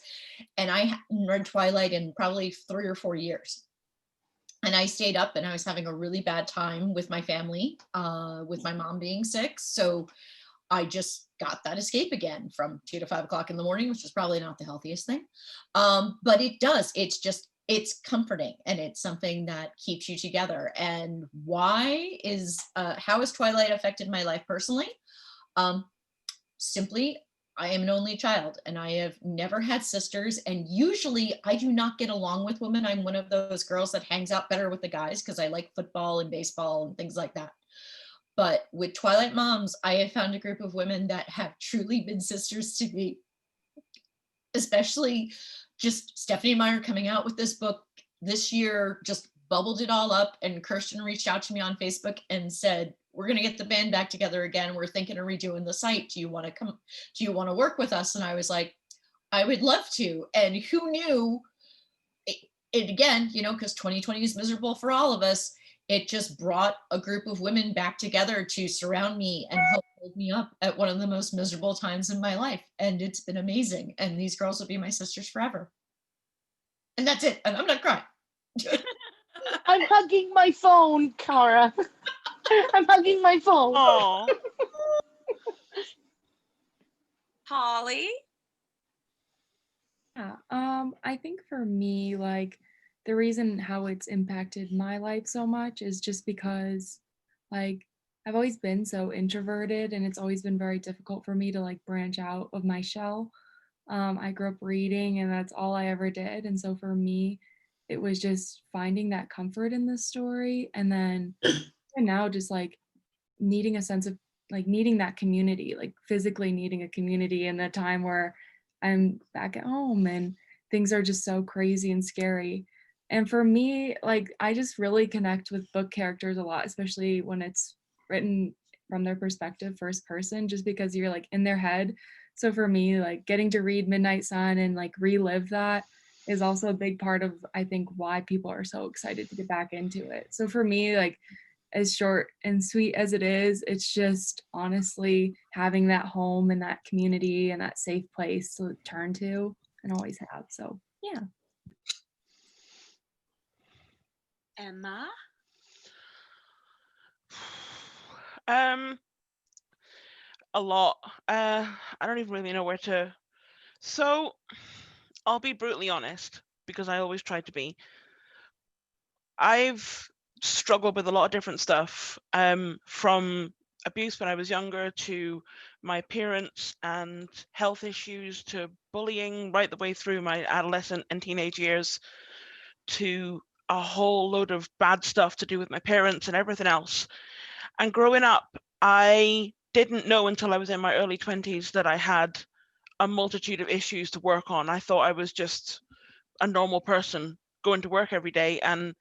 And I hadn't read Twilight in probably 3 or 4 years. And I stayed up, and I was having a really bad time with my family, with my mom being sick. So I just got that escape again from 2 to 5 o'clock in the morning, which is probably not the healthiest thing. But it does. It's it's comforting and it's something that keeps you together. And how has Twilight affected my life personally? Simply, I am an only child and I have never had sisters. And usually I do not get along with women. I'm one of those girls that hangs out better with the guys because I like football and baseball and things like that. But with Twilight Moms, I have found a group of women that have truly been sisters to me, especially just Stephanie Meyer coming out with this book this year, just bubbled it all up. And Kirsten reached out to me on Facebook and said, we're going to get the band back together again. We're thinking of redoing the site. Do you want to come? Do you want to work with us? And I was like, I would love to. And who knew it again, because 2020 is miserable for all of us. It just brought a group of women back together to surround me and help hold me up at one of the most miserable times in my life. And it's been amazing. And these girls will be my sisters forever. And that's it. And I'm not crying. I'm hugging my phone, Cara. I'm hugging my phone. Aww. Holly? Yeah, I think for me, like the reason how it's impacted my life so much is just because like I've always been so introverted and it's always been very difficult for me to like branch out of my shell. I grew up reading and that's all I ever did. And so for me, it was just finding that comfort in this story. And then and now just like needing a sense of like needing that community, like physically needing a community in the time where I'm back at home and things are just so crazy and scary. And for me, like I just really connect with book characters a lot, especially when it's written from their perspective, first person, just because you're like in their head. So for me, like getting to read Midnight Sun and like relive that is also a big part of, I think, why people are so excited to get back into it. So for me, like as short and sweet as it is, it's just honestly having that home and that community and that safe place to turn to and always have. So yeah. Emma? A lot. I don't even really know where to. So I'll be brutally honest because I always try to be. I've struggled with a lot of different stuff, from abuse when I was younger to my appearance and health issues to bullying right the way through my adolescent and teenage years to a whole load of bad stuff to do with my parents and everything else. And growing up, I didn't know until I was in my early 20s that I had a multitude of issues to work on. I thought I was just a normal person going to work every day. And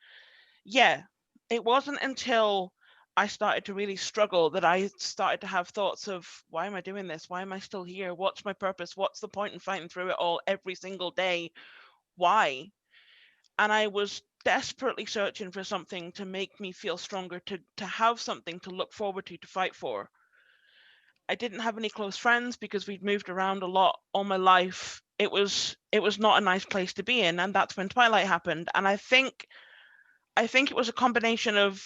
yeah, it wasn't until I started to really struggle that I started to have thoughts of, why am I doing this? Why am I still here? What's my purpose? What's the point in fighting through it all every single day? Why? And I was desperately searching for something to make me feel stronger, to have something to look forward to fight for. I didn't have any close friends because we'd moved around a lot all my life. It was not a nice place to be in, and that's when Twilight happened. And I think it was a combination of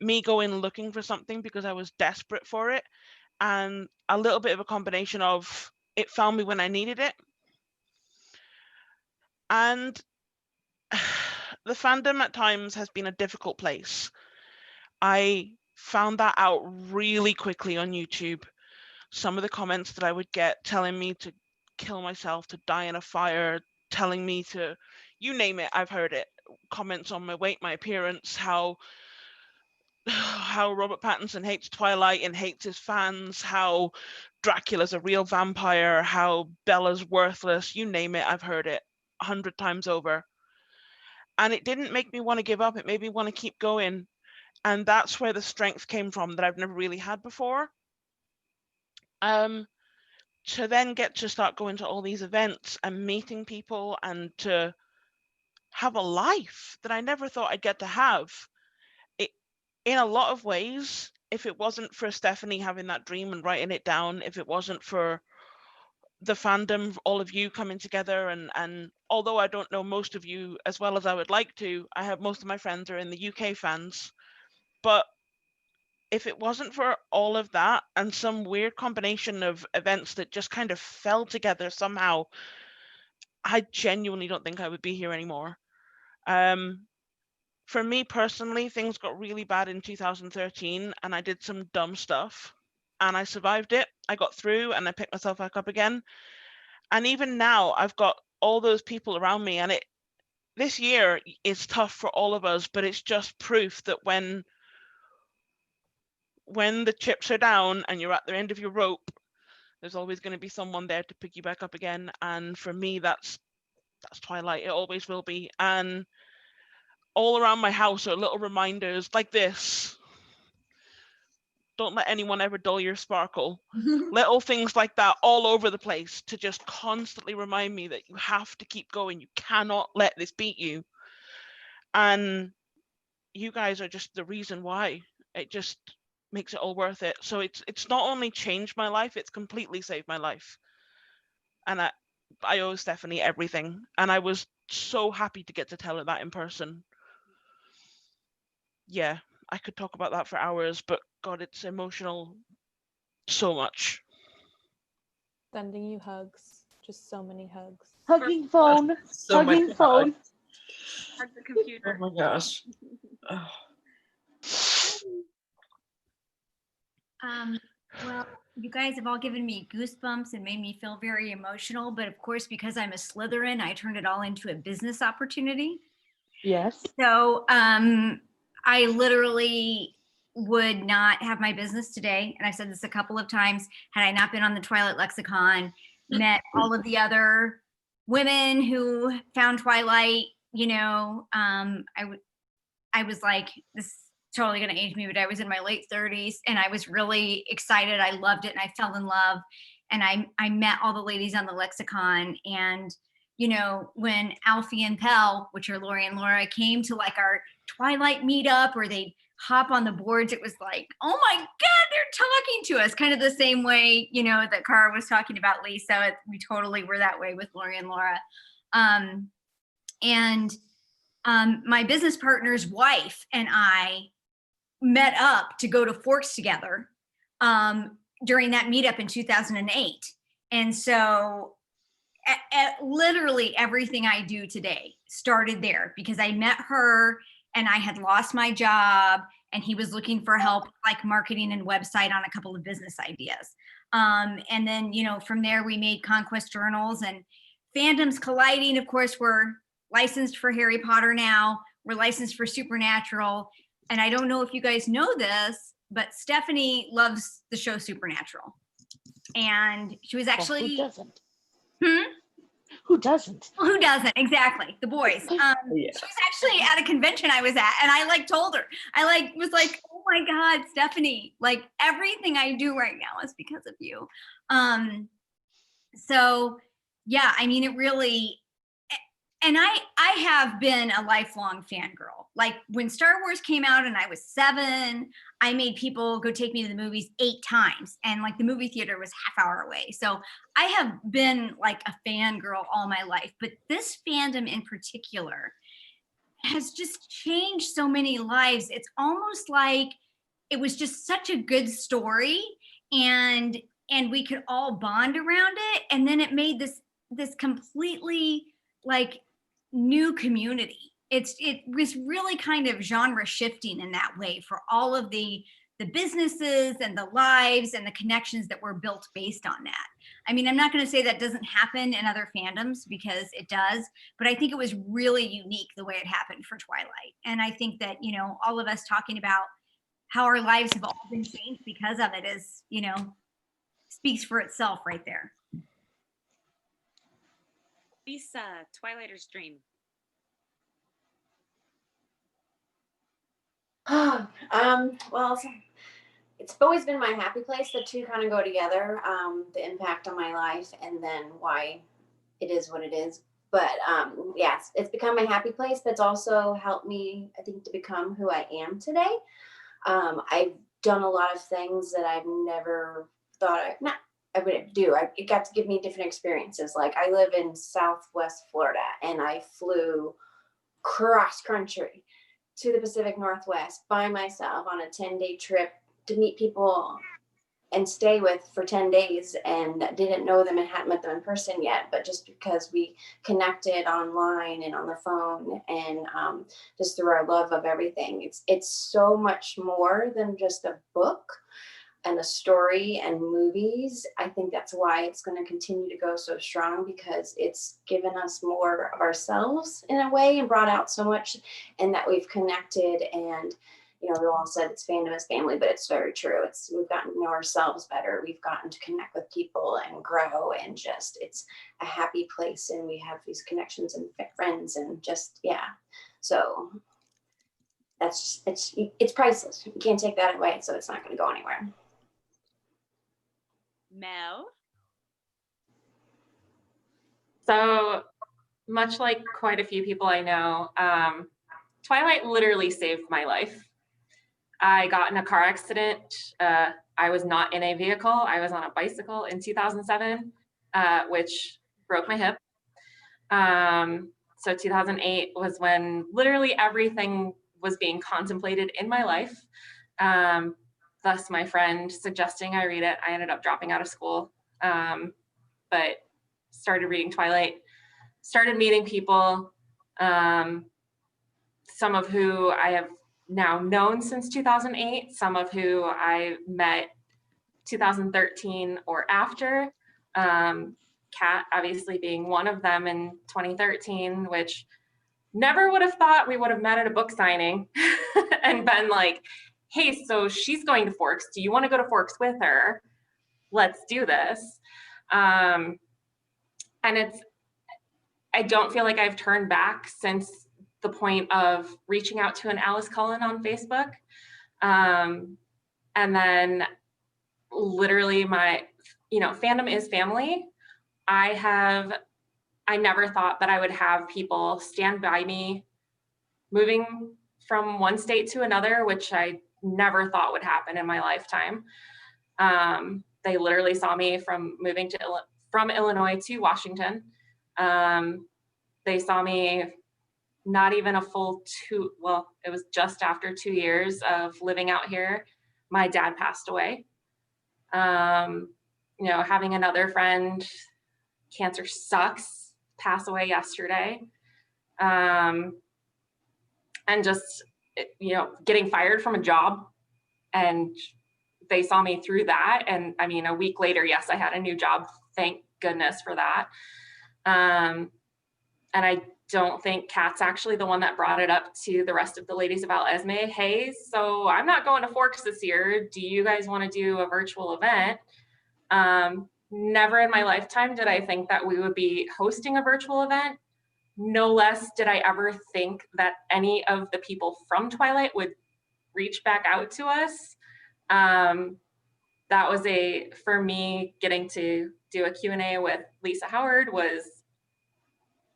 me going looking for something because I was desperate for it, and a little bit of a combination of it found me when I needed it. And the fandom at times has been a difficult place. I found that out really quickly on YouTube. Some of the comments that I would get telling me to kill myself, to die in a fire, telling me to, you name it, I've heard it. Comments on my weight, my appearance, how Robert Pattinson hates Twilight and hates his fans, how Dracula's a real vampire, how Bella's worthless, you name it, I've heard it 100 times over. And it didn't make me want to give up. It made me want to keep going. And that's where the strength came from that I've never really had before. To then get to start going to all these events and meeting people and to have a life that I never thought I'd get to have. It, in a lot of ways, if it wasn't for Stephanie having that dream and writing it down, if it wasn't for the fandom, all of you coming together, and although I don't know most of you as well as I would like to, I have most of my friends are in the UK fans, but if it wasn't for all of that and some weird combination of events that just kind of fell together somehow, I genuinely don't think I would be here anymore. For me personally, things got really bad in 2013 and I did some dumb stuff and I survived it. I got through and I picked myself back up again. And even now I've got all those people around me, and this year is tough for all of us, but it's just proof that when the chips are down and you're at the end of your rope, there's always going to be someone there to pick you back up again. And for me, that's Twilight. It always will be. And all around my house are little reminders like this. Don't let anyone ever dull your sparkle. Little things like that all over the place to just constantly remind me that you have to keep going. You cannot let this beat you. And you guys are just the reason why. It just makes it all worth it. So it's not only changed my life, it's completely saved my life. And I owe Stephanie everything. And I was so happy to get to tell her that in person. Yeah, I could talk about that for hours, but God, it's emotional so much. Sending you hugs, just so many hugs. Hugging phone, So hugging much phone. Hug the computer. Oh my gosh. Well, you guys have all given me goosebumps and made me feel very emotional, but of course, because I'm a Slytherin, I turned it all into a business opportunity. Yes. So I literally would not have my business today. And I've said this a couple of times, had I not been on the Twilight Lexicon, met all of the other women who found Twilight, I was like, this is totally going to age me, but I was in my late 30s and I was really excited. I loved it and I fell in love. And I met all the ladies on the Lexicon. And, when Alfie and Pell, which are Lori and Laura, came to like our Twilight meetup or they'd hop on the boards, it was like, oh my God, they're talking to us. Kind of the same way, that Cara was talking about Lisa. We totally were that way with Lori and Laura. My business partner's wife and I met up to go to Forks together during that meetup in 2008. And so literally everything I do today started there because I met her and I had lost my job and he was looking for help like marketing and website on a couple of business ideas. And then, from there we made Conquest Journals and fandoms colliding. Of course, we're licensed for Harry Potter now. We're licensed for Supernatural. And I don't know if you guys know this, but Stephanie loves the show Supernatural. And she was actually... Well, who doesn't? Who doesn't? Well, who doesn't? Exactly. The boys. Yeah. She was actually at a convention I was at and I told her, was like, oh my God, Stephanie, like everything I do right now is because of you. So yeah, I mean, it really, and I have been a lifelong fangirl. Like when Star Wars came out and I was 7, I made people go take me to the movies 8 times. And like the movie theater was half hour away. So I have been like a fangirl all my life. But this fandom in particular has just changed so many lives. It's almost like it was just such a good story and we could all bond around it. And then it made this completely like new community. It was really kind of genre shifting in that way for all of the businesses and the lives and the connections that were built based on that. I mean, I'm not going to say that doesn't happen in other fandoms because it does, but I think it was really unique the way it happened for Twilight. And I think that, all of us talking about how our lives have all been changed because of it is, speaks for itself right there. Lisa, Twilighter's Dream. Well, it's always been my happy place. The two kind of go together. The impact on my life and then why it is what it is. But yes, it's become my happy place, but it's also helped me, I think, to become who I am today. I've done a lot of things that I've never thought I would do. It got to give me different experiences. Like I live in Southwest Florida and I flew cross country to the Pacific Northwest by myself on a 10-day trip to meet people and stay with for 10 days and didn't know them and hadn't met them in person yet, but just because we connected online and on the phone and just through our love of everything. It's so much more than just a book and a story and movies. I think that's why it's going to continue to go so strong, because it's given us more of ourselves in a way and brought out so much, and that we've connected. And you know, we all said it's fandom is family, but it's very true. We've gotten to know ourselves better. We've gotten to connect with people and grow, and just it's a happy place, and we have these connections and friends, and just so that's it's priceless. You can't take that away, so it's not going to go anywhere. Mel? So much like quite a few people I know, Twilight literally saved my life. I got in a car accident. I was not in a vehicle. I was on a bicycle in 2007, which broke my hip. So 2008 was when literally everything was being contemplated in my life. Thus my friend suggesting I read it. I ended up dropping out of school, but started reading Twilight, started meeting people, some of who I have now known since 2008, some of who I met 2013 or after. Kat obviously being one of them in 2013, which never would have thought we would have met at a book signing and been like, hey, so she's going to Forks. Do you want to go to Forks with her? Let's do this. And I don't feel like I've turned back since the point of reaching out to an Alice Cullen on Facebook. And then literally my, fandom is family. I never thought that I would have people stand by me moving from one state to another, which I never thought would happen in my lifetime. They literally saw me from moving from Illinois to Washington. They saw me not even a full it was just after 2 years of living out here. My dad passed away. Having another friend, cancer sucks, pass away yesterday. And just, getting fired from a job, and they saw me through that. And I mean, a week later, yes, I had a new job. Thank goodness for that. And I don't think Kat's actually the one that brought it up to the rest of the ladies about Esme. Hey, so I'm not going to Forks this year. Do you guys want to do a virtual event? Never in my lifetime did I think that we would be hosting a virtual event. No less did I ever think that any of the people from Twilight would reach back out to us. That was for me, getting to do a Q&A with Lisa Howard was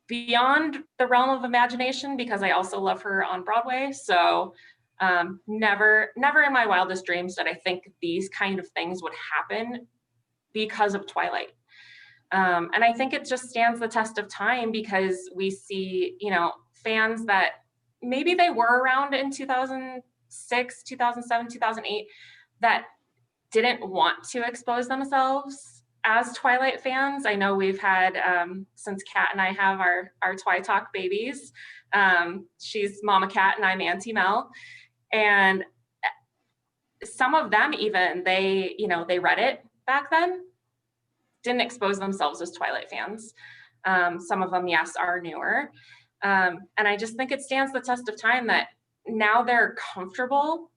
beyond the realm of imagination, because I also love her on Broadway. So never in my wildest dreams did I think these kind of things would happen because of Twilight. And I think it just stands the test of time, because we see, fans that maybe they were around in 2006, 2007, 2008, that didn't want to expose themselves as Twilight fans. I know we've had, since Kat and I have our Twi Talk babies, she's Mama Kat and I'm Auntie Mel. And some of them even, they read it back then, didn't expose themselves as Twilight fans. Some of them, yes, are newer. And I just think it stands the test of time that now they're comfortable,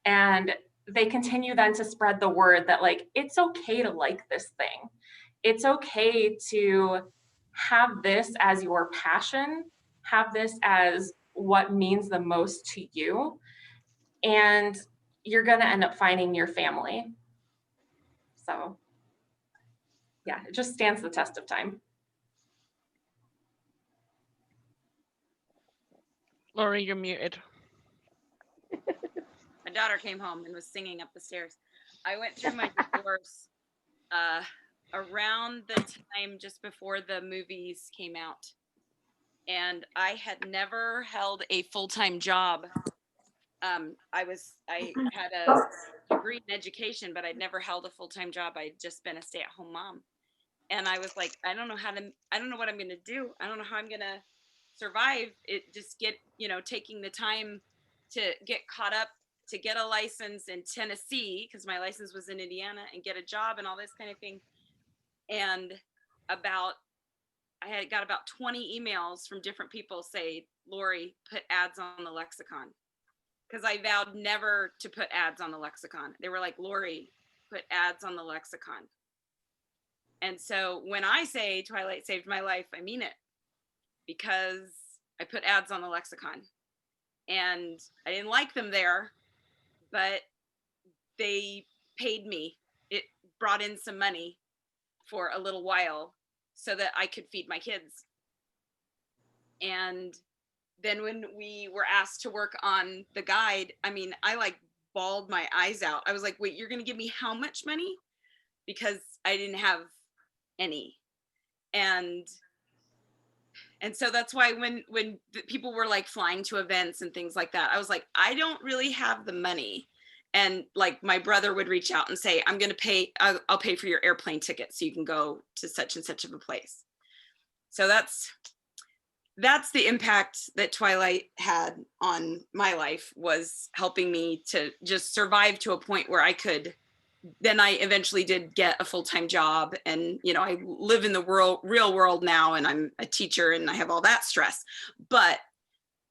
and they continue then to spread the word that, like, it's okay to like this thing. It's okay to have this as your passion, have this as what means the most to you, and you're going to end up finding your family. So yeah, it just stands the test of time. Lori, you're muted. My daughter came home and was singing up the stairs. I went through my divorce around the time just before the movies came out. And I had never held a full-time job I had a degree in education, but I'd never held a full-time job. I'd just been a stay-at-home mom. And I was like, I don't know what I'm going to do. I don't know how I'm going to survive it. Just taking the time to get caught up, to get a license in Tennessee, because my license was in Indiana, and get a job and all this kind of thing. And I got about 20 emails from different people say, Lori, put ads on the lexicon. Because I vowed never to put ads on the lexicon. They were like, Lori, put ads on the lexicon. And so when I say Twilight saved my life, I mean it, because I put ads on the lexicon. And I didn't like them there, but they paid me. It brought in some money for a little while so that I could feed my kids. And then when we were asked to work on the guide, I mean, I like bawled my eyes out. I was like, wait, you're going to give me how much money? Because I didn't have any. And so that's why when people were like flying to events and things like that, I was like, I don't really have the money. And like my brother would reach out and say, I'm going to pay, I'll pay for your airplane ticket so you can go to such and such of a place. So that's the impact that Twilight had on my life, was helping me to just survive to a point where I could. Then I eventually did get a full-time job, and I live in the real world now, and I'm a teacher and I have all that stress, but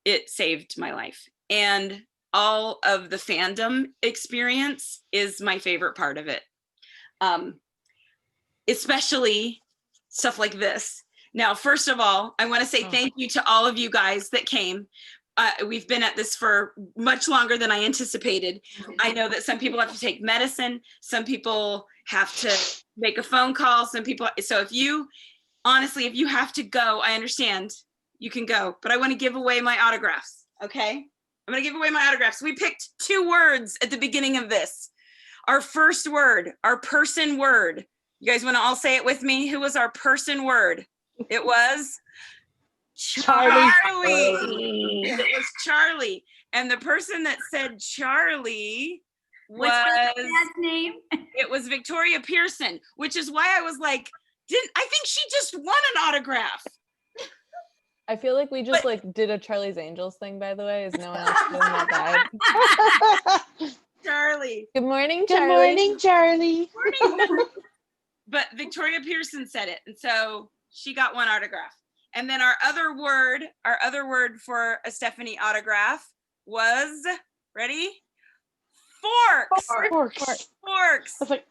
it saved my life. And all of the fandom experience is my favorite part of it. Especially stuff like this. Now, first of all, I want to say thank you to all of you guys that came. We've been at this for much longer than I anticipated. I know that some people have to take medicine. Some people have to make a phone call. So if you have to go, I understand, you can go, but I want to give away my autographs. Okay. I'm going to give away my autographs. We picked 2 words at the beginning of this. Our first word, our person word. You guys want to all say it with me? Who was our person word? It was Charlie. It was Charlie. And the person that said Charlie was name? It was Victoria Pearson, which is why I was like, I think she just won an autograph. I feel like we just did a Charlie's Angels thing, by the way. Is no one else doing that vibe? Charlie. Good morning, Charlie. Good morning, Charlie. But Victoria Pearson said it. And so she got 1 autograph. And then our other word for a Stephanie autograph was, ready? Forks. Forks. I was like,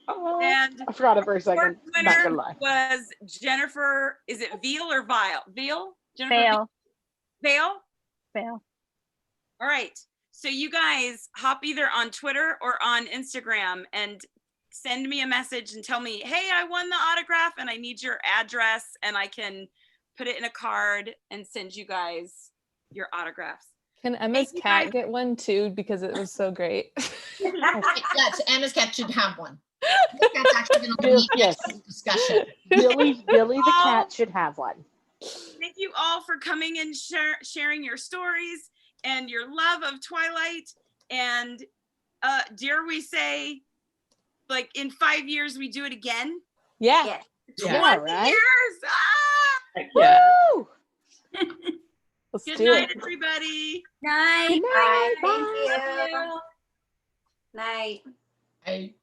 oh, and I forgot it for a second. Not gonna lie. Was Jennifer, is it Veal or Vile? Veal? Vale. Vale? Vale. All right. So you guys hop either on Twitter or on Instagram and send me a message and tell me, hey, I won the autograph and I need your address, and I can put it in a card and send you guys your autographs. Can Emma's cat get one too? Because it was so great. Yes, Emma's cat should have one. That's actually going to be a discussion. Billy the cat should have one. Thank you all for coming and sharing your stories and your love of Twilight. And dare we say, like in 5 years, we do it again? Yeah. 20 right? years! Ah! Yeah. Woo! Let's Good do night, it. everybody. Night. Bye. Thank Thank you. Night. I